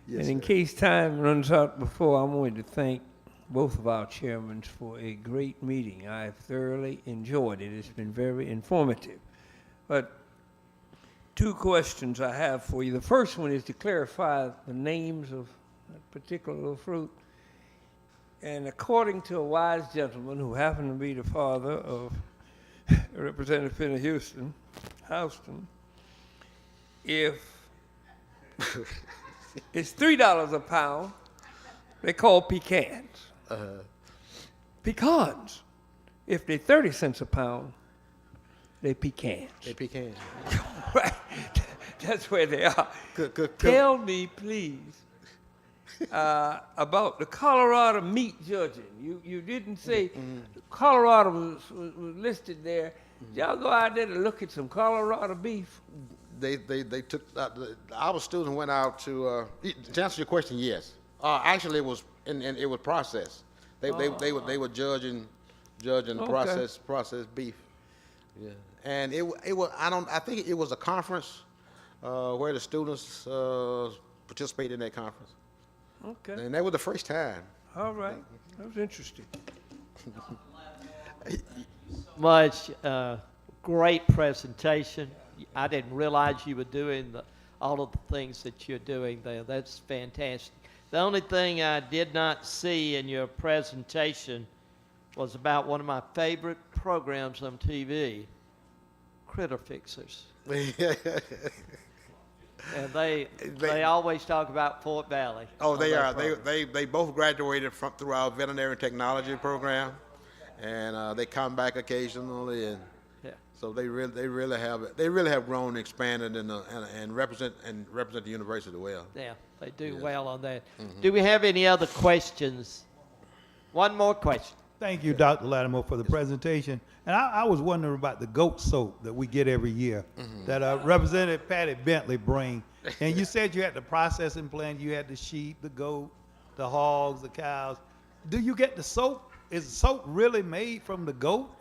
Yes, and in sir. case time runs out before, I wanted to thank both of our chairmen for a great meeting. I've thoroughly enjoyed it. It's been very informative. But two questions I have for you. The first one is to clarify the names of that particular little fruit. And according to a wise gentleman who happened to be the father of Representative Finney Houston, if it's $3 a pound, they call pecans. Pecans, if they're 30 cents a pound, they're pecans. They pecans. Right, that's where they are. Good. Tell me, please, about the Colorado meat judging. You didn't say Colorado was listed there. Did y'all go out there to look at some Colorado beef? They took our students went out to answer your question. Yes, actually it was it was processed. They were judging Okay. processed beef. Yeah, and it was I think it was a conference where the students participated in that conference. Okay. And that was the first time. All right. That was interesting. Much great presentation. I didn't realize you were doing all of the things that you're doing there. That's fantastic. The only thing I did not see in your presentation was about one of my favorite programs on TV, Critter Fixers. And they always talk about Fort Valley. Oh, they on are. that program. They both graduated through our veterinary technology program, and they come back occasionally, and Yeah. so they really have grown and expanded and represent the university well. Yeah, they do Yes. well on that. Do we have any other questions? One more question. Thank you, Dr. Lattimore, for the presentation. And I was wondering about the goat soap that we get every year that Representative Patty Bentley bring. And you said you had the processing plant, you had the sheep, the goat, the hogs, the cows. Do you get the soap? Is the soap really made from the goat?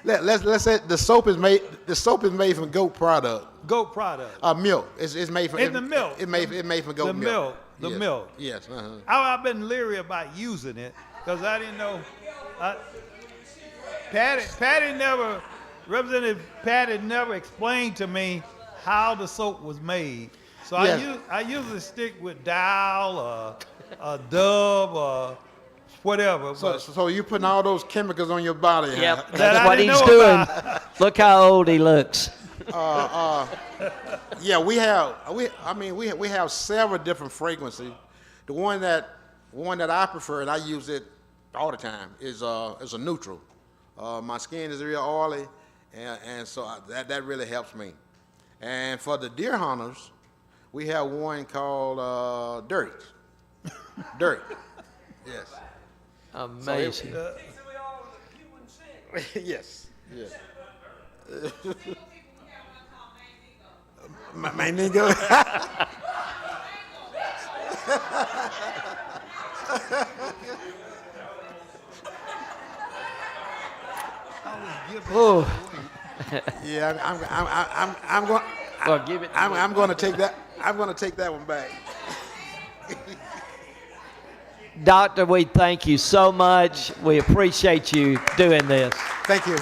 Let's say the soap is made from goat product. Goat product. Milk. It's made from. In the milk. It made from goat The milk. The Yes. milk. Yes. I've been leery about using it because I didn't know. Representative Patty never explained to me how the soap was made. So Yes. I usually stick with Dial or Dove or whatever. So you putting all those chemicals on your body? Yep, huh? that's I what didn't he's know doing. about. Look how old he looks. Yeah, we have several different fragrances. The one that I prefer, and I use it all the time, is a neutral. My skin is real oily, and so that really helps me. And for the deer hunters, we have one called Dirty. Dirty. Yes. Amazing. Yes. Yes. Mandingo. Oh. Yeah, I'm going. Well, give it. I'm going to take that. I'm going to take that one back. Doctor, we thank you so much. We appreciate you doing this. Thank you.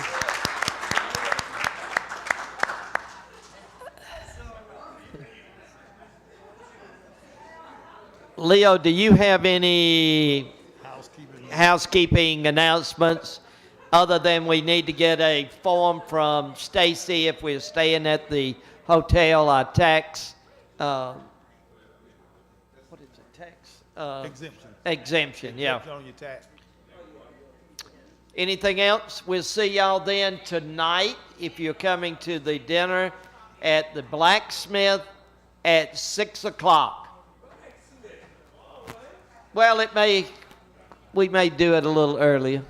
Leo, do you have any housekeeping announcements other than we need to get a form from Stacy if we're staying at the hotel, our tax, what is it, tax? Exemption. Exemption, yeah. Exemption on your tax. Anything else? We'll see y'all then tonight if you're coming to the dinner at the Blacksmith at 6 o'clock. Well, we may do it a little earlier.